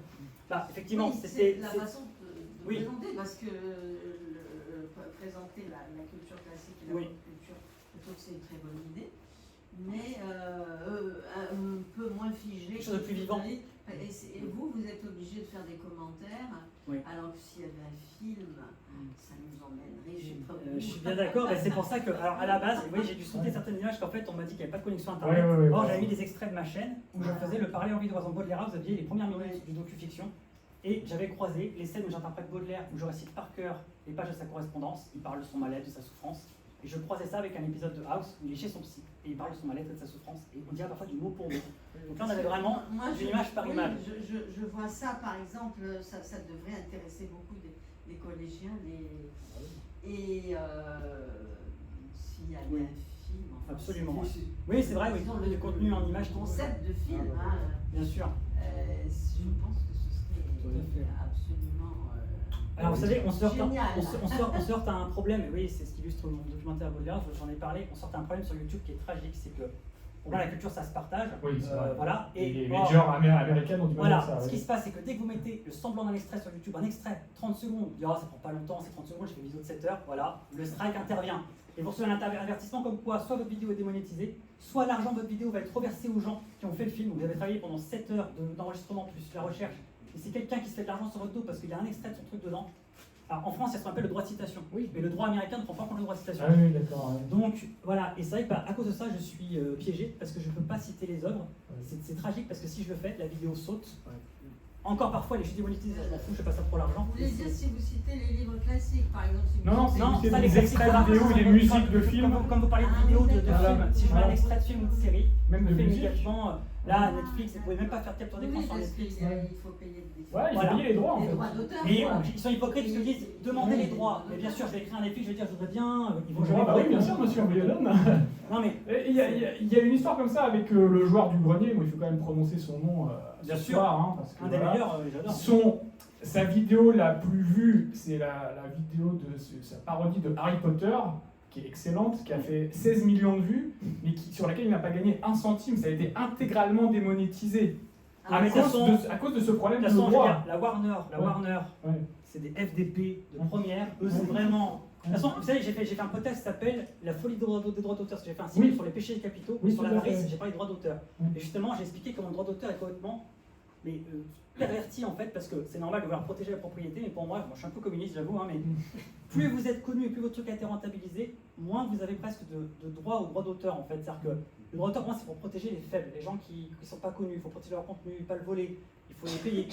Bah, effectivement, Oui, c'était. c'est la façon de Oui. présenter, parce que présenter la culture classique et la Oui. pop culture, je trouve que c'est une très bonne idée. Mais un peu moins figé. Quelque chose de plus vivant. Et vous êtes obligé de faire des commentaires, Oui. alors que s'il y avait un film, ça nous emmènerait, je sais pas où. Je suis bien d'accord, mais c'est pour ça que, alors à la base, oui, j'ai dû sauter certaines images qu'en fait on m'a dit qu'il n'y avait pas de connexion internet. Ouais. Or j'avais mis des extraits de ma chaîne où je faisais le parler en vie de Roison Baudelaire, vous aviez les premières minutes du docu-fiction, et j'avais croisé les scènes où j'interprète Baudelaire, où je récite par cœur les pages de sa correspondance, il parle de son mal-être, de sa souffrance, et je croisais ça avec un épisode de House où il est chez son psy, et il parle de son mal-être et de sa souffrance, et on dirait parfois du mot pour mot. Donc là on avait vraiment une image par image. Je vois ça, par exemple, ça devrait intéresser beaucoup des collégiens, et s'il y avait un film. Enfin, Absolument. c'est- Oui, c'est vrai, oui, disons, le contenu en image. Le concept de film, Bien sûr. je pense que ce Tout à fait. serait absolument. Alors vous savez, on se heurte Génial. on se heurte à un problème, et oui, c'est ce qui illustre mon documentaire Baudelaire, j'en ai parlé, on se heurte à un problème sur YouTube qui est tragique, c'est que pour moi la culture ça se partage, Oui, c'est vrai. voilà, Et les or, majors américaines ont du mal à voilà, ça. ce oui. qui se passe c'est que dès que vous mettez le semblant d'un extrait sur YouTube, un extrait, 30 secondes, vous dites, oh, ça prend pas longtemps, c'est 30 secondes, j'ai fait une vidéo de 7 heures, voilà, le strike intervient. Et vous recevez un avertissement comme quoi soit votre vidéo est démonétisée, soit l'argent de votre vidéo va être reversé aux gens qui ont fait le film, vous avez travaillé pendant 7 heures d'enregistrement plus la recherche, et c'est quelqu'un qui se fait de l'argent sur votre dos parce qu'il y a un extrait de son truc dedans. Alors, en France, il y a ce qu'on appelle le droit de citation. Oui. Mais le droit américain ne prend pas en compte le droit de citation. Ah oui, d'accord. Ouais. Donc voilà, et c'est vrai que à cause de ça, je suis piégé parce que je ne peux pas citer les œuvres. C'est tragique parce que si je le fais, la vidéo saute. Ouais. Encore parfois, les jeux démonétisés, je m'en fous, je fais pas ça pour l'argent. Vous voulez dire si vous citez les livres classiques, par exemple si vous Non, citez- non, c'est ça, des les extraits classiques, vidéo ou des comme- musiques comme- de films. Comme vous parlez de Ah, vidéos, de d'accord. films, si je mets un extrait de film ou de série, Même de je fais musique. immédiatement. Là, Netflix, vous ne pouvez même pas faire capture d'écran Oui, sur parce Netflix. qu'il faut payer des Ouais, il faut Voilà. payer les droits en les fait. droits d'auteur. Et quoi. ils sont hypocrites parce qu'ils disent demandez les droits. Mais bien sûr, je vais écrire un Netflix, je vais dire je voudrais bien. Ils vont Ah jamais bah oui, bien sûr, monsieur Briolon. Non mais Et il y a une histoire comme ça avec le joueur du grenier. Moi, il faut quand même prononcer son nom Bien ce sûr. soir, hein, parce que un des voilà. meilleurs, j'adore. Sa vidéo la plus vue, c'est la vidéo de sa parodie de Harry Potter, qui est excellente, qui a fait 16 millions de vues, mais sur laquelle il n'a pas gagné un centime. Ça a été intégralement démonétisé. Ah, mais À cause de ce problème De de toute façon, je veux droit. dire, la Warner, Ouais. c'est des FDP de Ouais. première. Eux, c'est vraiment. De toute façon, vous savez, j'ai fait un podcast qui s'appelle La folie des droits d'auteur, parce que j'ai fait un cycle Oui. sur les péchés capitaux, Oui, sur tout à l'avarice, fait. j'ai parlé des droits d'auteur. Oui. Et justement, j'ai expliqué comment le droit d'auteur est complètement perverti en fait, parce que c'est normal de vouloir protéger la propriété, mais pour moi je suis un peu communiste, j'avoue, hein, mais plus vous êtes connu et plus votre truc a été rentabilisé, moins vous avez presque de droit au droit d'auteur en fait. C'est-à-dire que le droit d'auteur, moi, c'est pour protéger les faibles, les gens qui ne sont pas connus, il faut protéger leur contenu, pas le voler, il faut les payer.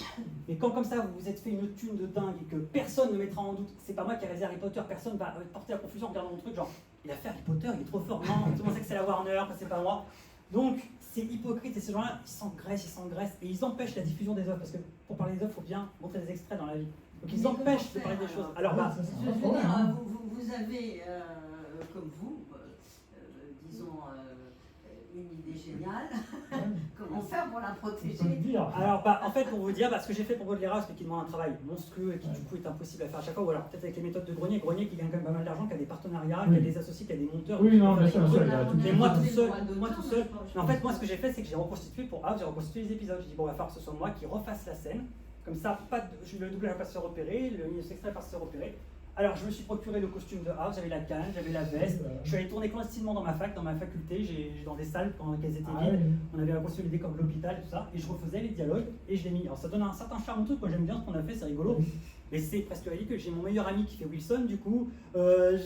Mais quand comme ça vous vous êtes fait une thune de dingue et que personne ne mettra en doute, c'est pas moi qui ai réalisé Harry Potter, personne va porter la confusion en regardant mon truc, genre il a fait Harry Potter, il est trop fort, non, tout le monde sait que c'est la Warner, que c'est pas moi. Donc c'est hypocrite et ces gens-là, ils s'engraissent et ils empêchent la diffusion des œuvres parce que pour parler des œuvres, il faut bien montrer des extraits dans la vie. Donc ils Mais empêchent comment de parler des faire, choses. alors Alors bah, Ça, c'est Je un veux problème, dire, hein. vous avez, comme vous, disons, une idée géniale. Comment faire pour la Je peux le protéger? dire. alors bah, en fait pour vous dire, ce que j'ai fait pour Baudelaire, c'est qu'il demande un travail monstrueux et qui du coup est impossible à faire à chaque fois, ou alors peut-être avec les méthodes de Grenier qui gagne quand même pas mal d'argent, qui a des partenariats, qui a des associés, qui a des monteurs. Oui, non, bien qui sûr, font bien sûr, des il y a trucs. tout. Mais moi tout seul, mais en fait, moi, ce que j'ai fait, c'est que j'ai reconstitué pour House, j'ai reconstitué les épisodes. J'ai dit, bon, il va falloir que ce soit moi qui refasse la scène. Comme ça, le doublage va pas se repérer, le milieu extrait va pas se repérer. Alors, je me suis procuré le costume de House, j'avais la canne, j'avais la veste. Je suis allé tourner clandestinement dans ma faculté, dans des salles quand elles étaient Ah, vides. oui. On avait reconstruit les décors de l'hôpital et tout ça. Et je refaisais les dialogues et je l'ai mis. Alors, ça donne un certain charme au truc. Moi, j'aime bien ce qu'on a fait, c'est rigolo. Mais c'est presque ridicule. J'ai mon meilleur ami qui fait Wilson, du coup.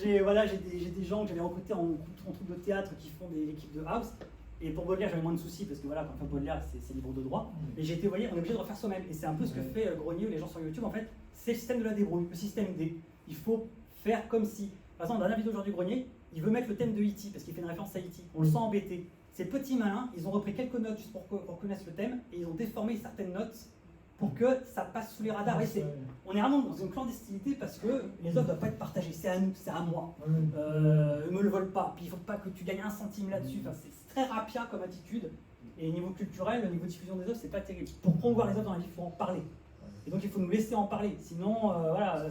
J'ai des gens que j'avais recrutés en troupe de théâtre qui font l'équipe de House. Et pour Baudelaire, j'avais moins de soucis parce que voilà, quand on fait Baudelaire, c'est libre de droit. Et j'ai été, vous voyez, on est obligé de refaire soi-même. Et c'est un peu ce que fait Grenier ou les gens sur YouTube. En fait, c'est le système de la débrouille, le système D. Il faut faire comme si. Par exemple, dans la vidéo aujourd'hui, Grenier, il veut mettre le thème de E.T. parce qu'il fait une référence à E.T. On le sent embêté. Ces petits malins, ils ont repris quelques notes juste pour connaître le thème et ils ont déformé certaines notes pour que ça passe sous les radars. Et on est vraiment dans une clandestinité parce que les œuvres ne doivent pas être partagées. C'est à nous, c'est à moi. Me le vole pas. Puis il ne faut pas que tu gagnes un centime là-dessus. Enfin, c'est très rapia comme attitude. Et niveau culturel, au niveau de diffusion des œuvres, c'est pas terrible. Pour promouvoir les œuvres dans la vie, il faut en parler. Et donc il faut nous laisser en parler. Sinon, voilà,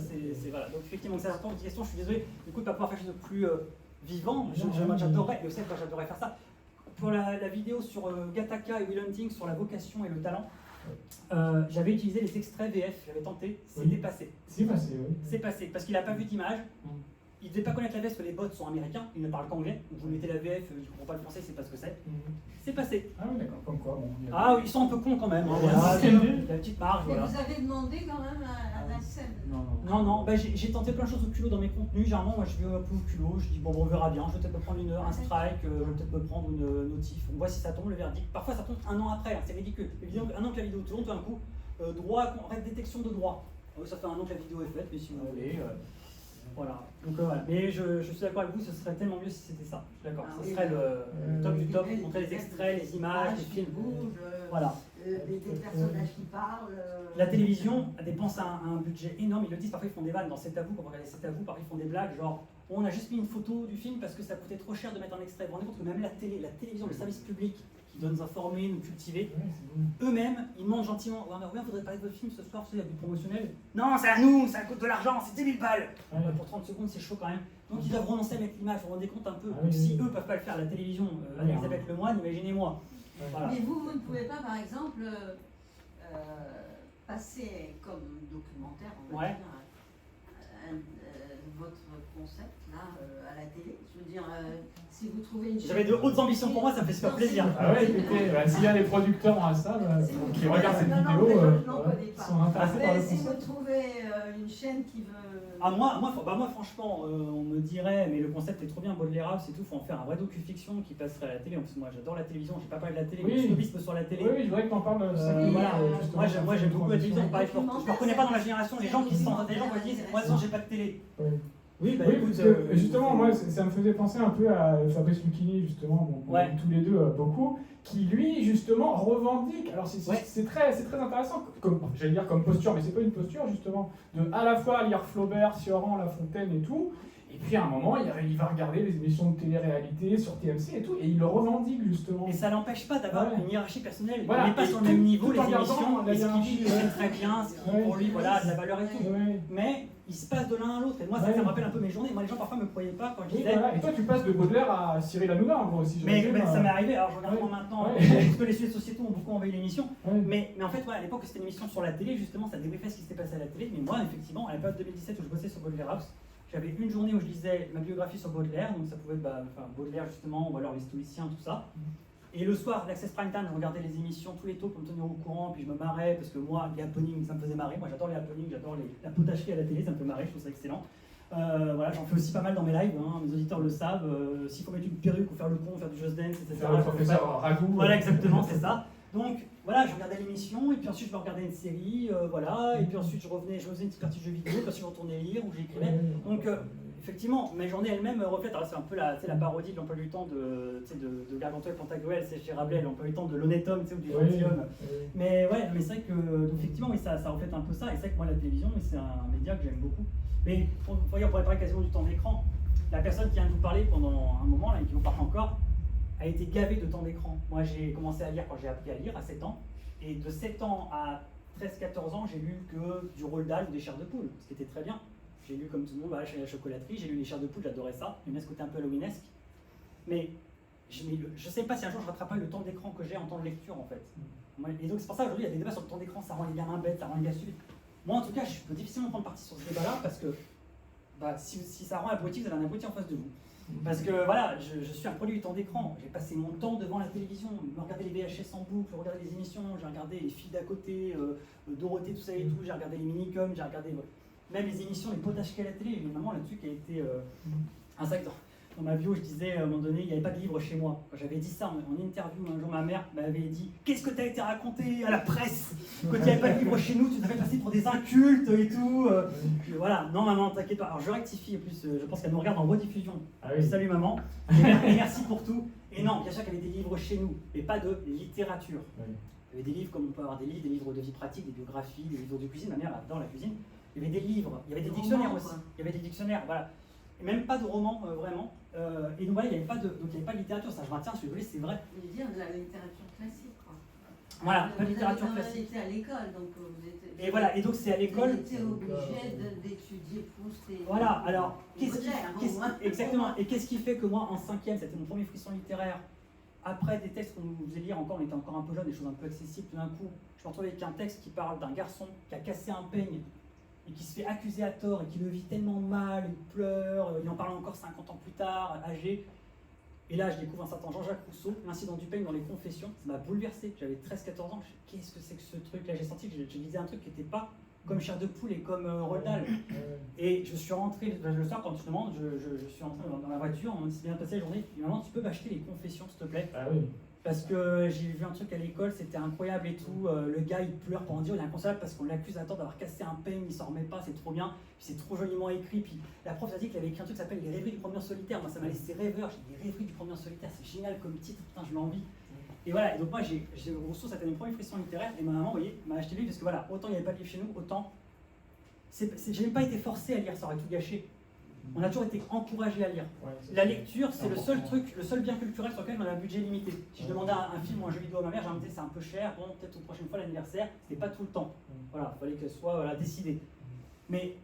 voilà. Donc effectivement, c'est important. Petite question, je suis désolé. Du coup, de ne pas pouvoir faire quelque chose de plus vivant. J'adorerais. Et vous savez quoi, j'adorerais faire ça. Pour la vidéo sur Gattaca et Will Hunting sur la vocation et le talent, j'avais utilisé les extraits VF, j'avais tenté, c'était passé. C'est passé, oui. C'est passé, parce qu'il n'a pas vu d'image. Il ne devait pas connaître la VF parce que les bots sont américains, ils ne parlent qu'anglais. Donc vous mettez la VF, il ne comprend pas le français, il ne sait pas ce que c'est. C'est passé. Ah oui, d'accord, comme quoi. Bon, Ah oui, ils sont un peu cons quand même. Hein, Il y a voilà. un système D. Il y a une petite marge, Mais voilà. vous avez demandé quand même à la scène. Non, bah, j'ai tenté plein de choses au culot dans mes contenus. Généralement, moi je vais un peu au culot, je dis bon, on verra bien, je vais peut-être me prendre un strike, je vais peut-être me prendre une notif. On voit si ça tombe le verdict. Parfois ça tombe un an après, hein, c'est ridicule. Un an que la vidéo tourne, tout d'un coup, détection de droit. Ça fait un an que la vidéo est faite, mais si vous voulez. Voilà. Donc voilà. Mais je suis d'accord avec vous, ce serait tellement mieux si c'était ça. Je suis d'accord. Ah Ce oui. serait le top du top, montrer les extraits, les images, les films. bougent, Voilà. des personnages qui parlent. La télévision dépense un budget énorme, ils le disent, parfois ils font des vannes dans C'est à vous, quand vous regardez C'est à vous, parfois ils font des blagues, genre on a juste mis une photo du film parce que ça coûtait trop cher de mettre un extrait. Vous vous rendez compte que même la télévision, le service public qui doit nous informer, nous cultiver, eux-mêmes, ils demandent gentiment, ouais, mais faudrait parler de votre film ce soir, il y a du promotionnel. Non, c'est à nous, ça coûte de l'argent, c'est 10 000 balles. Pour 30 secondes, c'est chaud quand même. Donc ils doivent renoncer à mettre l'image, vous vous rendez compte un peu. Ah Donc, oui, si oui. eux peuvent pas le faire, la télévision, Elisabeth Lemoine, imaginez-moi. Voilà. Mais vous ne pouvez pas, par exemple, passer comme documentaire, on va Ouais. dire, votre concept là à la télé. Je veux dire, si vous trouvez une chaîne... J'avais de hautes ambitions pour moi, ça me fait super plaisir. Ah ouais, écoutez, s'il y a des producteurs dans la salle qui regardent cette vidéo, ils sont intéressés par le si vous concept. trouvez une chaîne qui veut... Ah, moi franchement, on me dirait, mais le concept est trop bien, Baudelaire House et tout, faut en faire un vrai docu-fiction qui passerait à la télé. En plus, moi j'adore la télévision, j'ai pas parlé de la télé, mais Oui. le snobisme sur la télé. Oui, je voudrais que tu en parles. Voilà, justement, moi j'aime beaucoup la télévision. Un Pareil, je me reconnais pas dans ma génération, les gens qui se sentent intelligents qui disent moi non, j'ai pas de télé. Oui. Oui, bah Oui, écoute, parce que justement, moi, ça me faisait penser un peu à Fabrice Lucchini, justement, on Ouais. aime tous les deux beaucoup, qui lui, justement, revendique. Alors, c'est très intéressant, j'allais dire comme posture, mais c'est pas une posture, justement, de à la fois lire Flaubert, Sioran, La Fontaine et tout, et puis à un moment, il va regarder les émissions de télé-réalité sur TMC et tout, et il le revendique, justement. et ça n'empêche pas d'avoir Ouais. une hiérarchie personnelle. Voilà, Il n'est pas et sur le même niveau, tout les en gardant émissions, la et ce qu'il hiérarchie, dit, c'est très bien, ce qui Ouais. pour lui, voilà, de la valeur et tout. Ouais. Mais il se passe de l'un à l'autre, et moi ça Ouais. me rappelle un peu mes journées. Moi les gens parfois me croyaient pas quand je Oui, disais. voilà. Et toi, tu passes de Baudelaire à Cyril Hanouna, en gros, si je Mais résume, ça m'est arrivé, alors je regarde Ouais. moi maintenant, Ouais. parce que les sujets sociétaux ont beaucoup envahi l'émission. Ouais. Mais en fait, ouais, à l'époque, c'était une émission sur la télé, justement, ça débriefait ce qui s'était passé à la télé. Mais moi, effectivement, à la période 2017 où je bossais sur Baudelaire House, j'avais une journée où je lisais ma biographie sur Baudelaire, donc ça pouvait être Baudelaire, justement, ou alors les Stoïciens, tout ça. Et le soir, l'Access Prime Time, je regardais les émissions tous les tôt pour me tenir au courant, puis je me marrais, parce que moi, les happenings, ça me faisait marrer. Moi, j'adore les happenings, j'adore la potacherie à la télé, ça me fait marrer, je trouve ça excellent. Voilà, j'en fais aussi pas mal dans mes lives, hein, mes auditeurs le savent. S'il faut mettre une perruque ou faire le con, faire du just dance, etc. Faire le professeur Ragout. Voilà, exactement, c'est ça. Donc voilà, je regardais l'émission, et puis ensuite je me regardais une série, voilà, et puis ensuite je faisais une petite partie de jeux vidéo, puis ensuite je retournais lire ou j'écrivais. Donc effectivement, mes journées elles-mêmes reflètent, alors c'est un peu la parodie de l'emploi du temps de Gargantua et Pantagruel, c'est chez Rabelais, l'emploi du temps de l'honnête homme, ou du gentilhomme. Mais ouais, mais c'est vrai que, donc, effectivement, oui, ça reflète un peu ça, et c'est vrai que moi la télévision, c'est un média que j'aime beaucoup. Mais on pourrait parler quasiment du temps d'écran. La personne qui vient de vous parler pendant un moment, là, et qui vous parle encore, a été gavée de temps d'écran. Moi j'ai commencé à lire quand j'ai appris à lire, à 7 ans, et de 7 ans à 13-14 ans, j'ai lu que du Roald Dahl ou des chairs de poule, ce qui était très bien. J'ai lu comme tout le monde, chez la chocolaterie, j'ai lu les chairs de poule, j'adorais ça, il y a ce côté un peu halloweenesque. Mais je ne sais pas si un jour je rattraperai le temps d'écran que j'ai en temps de lecture en fait. Et donc c'est pour ça aujourd'hui il y a des débats sur le temps d'écran, ça rend les gamins bêtes, ça rend les gars stupides. Moi en tout cas je peux difficilement prendre parti sur ce débat-là parce que si ça rend abruti, vous avez un abruti en face de vous. Parce que voilà, je suis un produit du temps d'écran. J'ai passé mon temps devant la télévision, me regarder les VHS en boucle, regarder les émissions, j'ai regardé les filles d'à côté, Dorothée, tout ça et tout, j'ai regardé les minicums, j'ai regardé même les émissions, les potages qu'à la télé. J'ai une maman là-dessus qui a été un sac dans ma bio, je disais à un moment donné, il n'y avait pas de livre chez moi. Quand j'avais dit ça en interview, un jour ma mère m'avait dit « Qu'est-ce que tu as été raconté à la presse quand il n'y avait pas de livre chez nous, tu nous avais passé pour des incultes et tout. » Voilà, non maman, t'inquiète pas. Alors je rectifie, en plus je pense qu'elle nous regarde en rediffusion. Ah oui. Salut maman, et merci pour tout. Et non, bien sûr qu'il y avait des livres chez nous, mais pas de littérature. Oui. Il y avait des livres comme on peut avoir des livres de vie pratique, des biographies, des livres de cuisine. Ma mère adore la cuisine. Il y avait des livres, il y avait des dictionnaires aussi. Il y avait des dictionnaires, voilà. Et même pas de romans, vraiment. Et donc voilà, il n'y avait pas de littérature. Ça, je maintiens, je suis désolé, c'est vrai. Vous voulez dire de la littérature classique, quoi. Voilà, pas de littérature Vous classique. étiez à l'école, donc vous étiez... Et voilà, et donc c'est à l'école. Vous étiez obligé d'étudier Proust et... Voilà, alors, Baudelaire, exactement. Et qu'est-ce qui fait que moi, en 5e, c'était mon premier frisson littéraire. Après des textes qu'on nous faisait lire encore, on était encore un peu jeune, des choses un peu accessibles, tout d'un coup, je me retrouve avec un texte qui parle d'un garçon qui a cassé un peigne et qui se fait accuser à tort et qui le vit tellement mal, il pleure, il en parle encore 50 ans plus tard, âgé. Et là, je découvre un certain Jean-Jacques Rousseau, l'incident du peigne dans les Confessions, ça m'a bouleversé. J'avais 13-14 ans, je me suis dit, qu'est-ce que c'est que ce truc-là? J'ai senti que je lisais un truc qui n'était pas comme Chair de poule et comme Roald Dahl. Et je suis rentré, le soir, quand tu demandes, je suis rentré dans la voiture, on s'est bien passé la journée, et maman, tu peux m'acheter les Confessions, s'il te plaît? Ah oui. Parce que j'ai vu un truc à l'école, c'était incroyable et tout. Le gars il pleure pour en dire il est inconsolable parce qu'on l'accuse à tort d'avoir cassé un peigne, il s'en remet pas, c'est trop bien. Puis c'est trop joliment écrit. Puis la prof a dit qu'il avait écrit un truc qui s'appelle Les rêveries du promeneur solitaire. Moi ça m'a laissé rêveur. J'ai dit Les rêveries du promeneur solitaire, c'est génial comme titre, putain, je l'envie. Et voilà, et donc moi j'ai Rousseau, ça a été mes premières frisson littéraire. Et ma maman, vous voyez, m'a acheté lui parce que voilà, autant il n'y avait pas de livre chez nous, autant. J'ai même pas été forcé à lire, ça aurait tout gâché. On a toujours été encouragé à lire. La lecture, c'est le seul truc, le seul bien culturel sur lequel on a un budget limité. Si je demandais un film ou un jeu vidéo à ma mère, j'aurais me dit c'est un peu cher, bon, peut-être une prochaine fois l'anniversaire, c'était pas tout le temps. Voilà, il fallait qu'elle soit décidée. Mais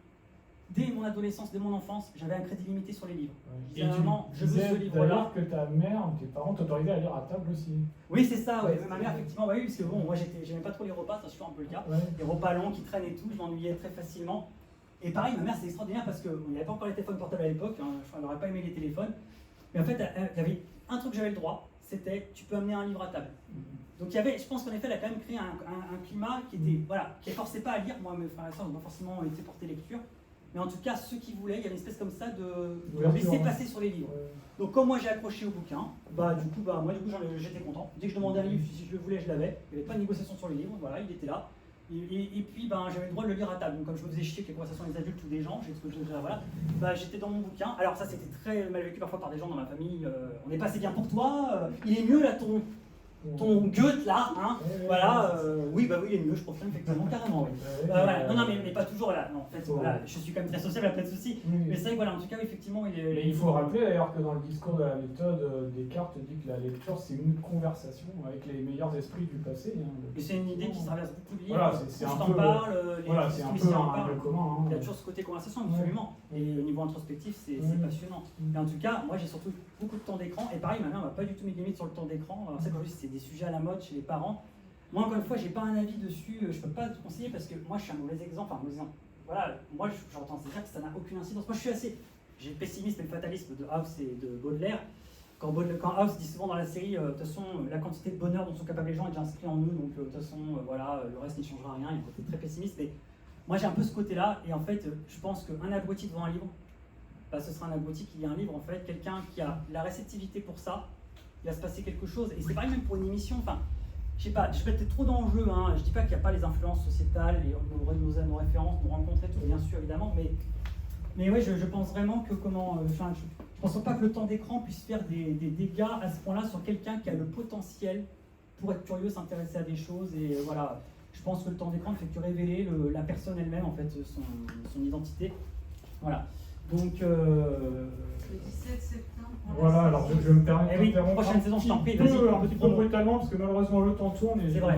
dès mon adolescence, dès mon enfance, j'avais un crédit limité sur les livres. Et Je disais, maman, je veux ce livre-là. d'ailleurs que ta mère ou tes parents t'autorisaient à lire à table aussi. Oui, c'est ça, ouais. Ma mère, effectivement, oui, parce que bon, moi j'aimais pas trop les repas, ça c'est toujours un peu le cas. Ouais. Les repas longs qui traînent et tout, je m'ennuyais très facilement. Et pareil, ma mère, c'est extraordinaire parce qu'il n'y avait pas encore les téléphones portables à l'époque, hein, elle n'aurait pas aimé les téléphones. Mais en fait, il y avait un truc que j'avais le droit, c'était tu peux amener un livre à table. Donc il y avait, je pense qu'en effet, elle a quand même créé un climat qui était, voilà, qui ne forçait pas à lire. Moi, mes frères et sœurs n'ont pas forcément été portés lecture. Mais en tout cas, ceux qui voulaient, il y avait une espèce comme ça de laisser passer sur les livres. Donc comme moi j'ai accroché au bouquin, moi j'étais content. Dès que je demandais un livre, si je le voulais, je l'avais. Il n'y avait pas de négociation sur le livre, voilà, il était là. Et puis j'avais le droit de le lire à table. Donc comme je me faisais chier avec les conversations des adultes ou des gens, j'étais dans mon bouquin. Alors ça c'était très mal vécu parfois par des gens dans ma famille. On n'est pas assez bien pour toi, il est mieux là ton Goethe là, hein, voilà, oui, il est mieux, je confirme effectivement, carrément, oui. Voilà. Non, mais pas toujours, là, non, en fait, voilà, je suis quand même très sociable, il n'y a pas de souci, mais c'est vrai que, voilà, en tout cas, effectivement, Mais il faut rappeler d'ailleurs que dans le discours de la méthode, Descartes dit que la lecture, c'est une conversation avec les meilleurs esprits du passé. Hein, et c'est une idée qui traverse beaucoup de livres, voilà, c'est un peu, voilà, c'est un peu un commun. Hein. Il y a toujours ce côté conversation, absolument, et au niveau introspectif, c'est passionnant. Et en tout cas, moi, j'ai surtout beaucoup de temps d'écran, et pareil, ma mère m'a pas du tout mis de limite sur le temps d'écran, alors c'est c'est des sujets à la mode chez les parents. Moi, encore une fois, j'ai pas un avis dessus, je peux pas te conseiller parce que moi, je suis un mauvais exemple. Voilà, moi, j'entends dire que ça n'a aucune incidence. Moi, je suis assez. J'ai le pessimisme et le fatalisme de House et de Baudelaire. Quand House dit souvent dans la série, de toute façon, la quantité de bonheur dont sont capables les gens est déjà inscrite en eux, donc de toute façon, voilà, le reste n'y changera rien. Il y a un côté très pessimiste. Mais moi, j'ai un peu ce côté-là, et en fait, je pense qu'un abruti devant un livre, ce sera un abruti qui lit un livre, en fait, quelqu'un qui a la réceptivité pour ça. Il va se passer quelque chose, et c'est pareil même pour une émission, enfin, je sais pas, je vais peut-être trop dans le jeu, hein. Je dis pas qu'il n'y a pas les influences sociétales, nos références, nos rencontres et tout, bien sûr, évidemment, mais ouais, je pense vraiment que je pense pas que le temps d'écran puisse faire des dégâts à ce point-là sur quelqu'un qui a le potentiel pour être curieux, s'intéresser à des choses, et voilà, je pense que le temps d'écran ne fait que révéler la personne elle-même, en fait, son identité, voilà, donc... Le 17 septembre. Voilà, alors je me permets d'interrompre prochaine saison, je t'en prie, vas-y. Un petit peu brutalement, parce que malheureusement le temps tourne et j'aimerais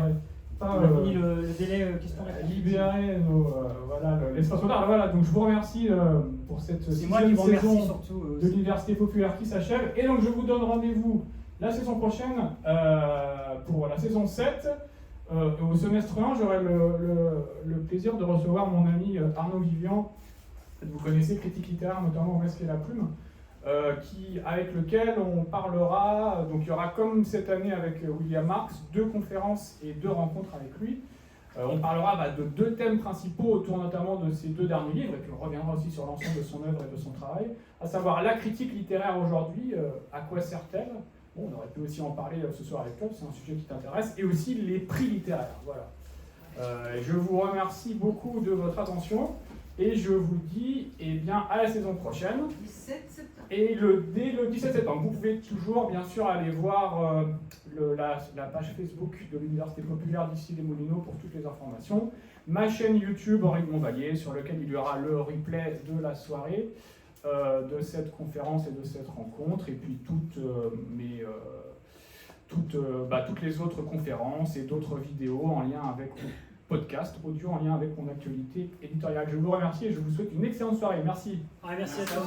pas fini le délai question-réponse. Libérer l'espace retard. Voilà, donc je vous remercie pour cette sixième saison de l'Université Populaire qui s'achève. Et donc je vous donne rendez-vous la saison prochaine pour la saison 7. Au semestre 1, j'aurai le plaisir de recevoir mon ami Arnaud Vivian. Vous connaissez, critique littéraire, notamment au Masque et la Plume. Avec lequel on parlera, donc il y aura comme cette année avec William Marx, 2 conférences et 2 rencontres avec lui. On parlera de 2 thèmes principaux autour notamment de ses 2 derniers livres, et puis on reviendra aussi sur l'ensemble de son œuvre et de son travail, à savoir la critique littéraire aujourd'hui, à quoi sert-elle? Bon, on aurait pu aussi en parler ce soir avec toi, c'est un sujet qui t'intéresse, et aussi les prix littéraires. Voilà. Je vous remercie beaucoup de votre attention. Et je vous dis à la saison prochaine. 17 septembre. Et dès le 17 septembre, vous pouvez toujours bien sûr aller voir la page Facebook de l'Université Populaire d'Issy-les-Moulineaux pour toutes les informations. Ma chaîne YouTube Henri de Montvallier, sur laquelle il y aura le replay de la soirée, de cette conférence et de cette rencontre, et puis toutes les autres conférences et d'autres vidéos en lien avec podcast audio en lien avec mon actualité éditoriale. Je vous remercie et je vous souhaite une excellente soirée. Merci. Merci à toi.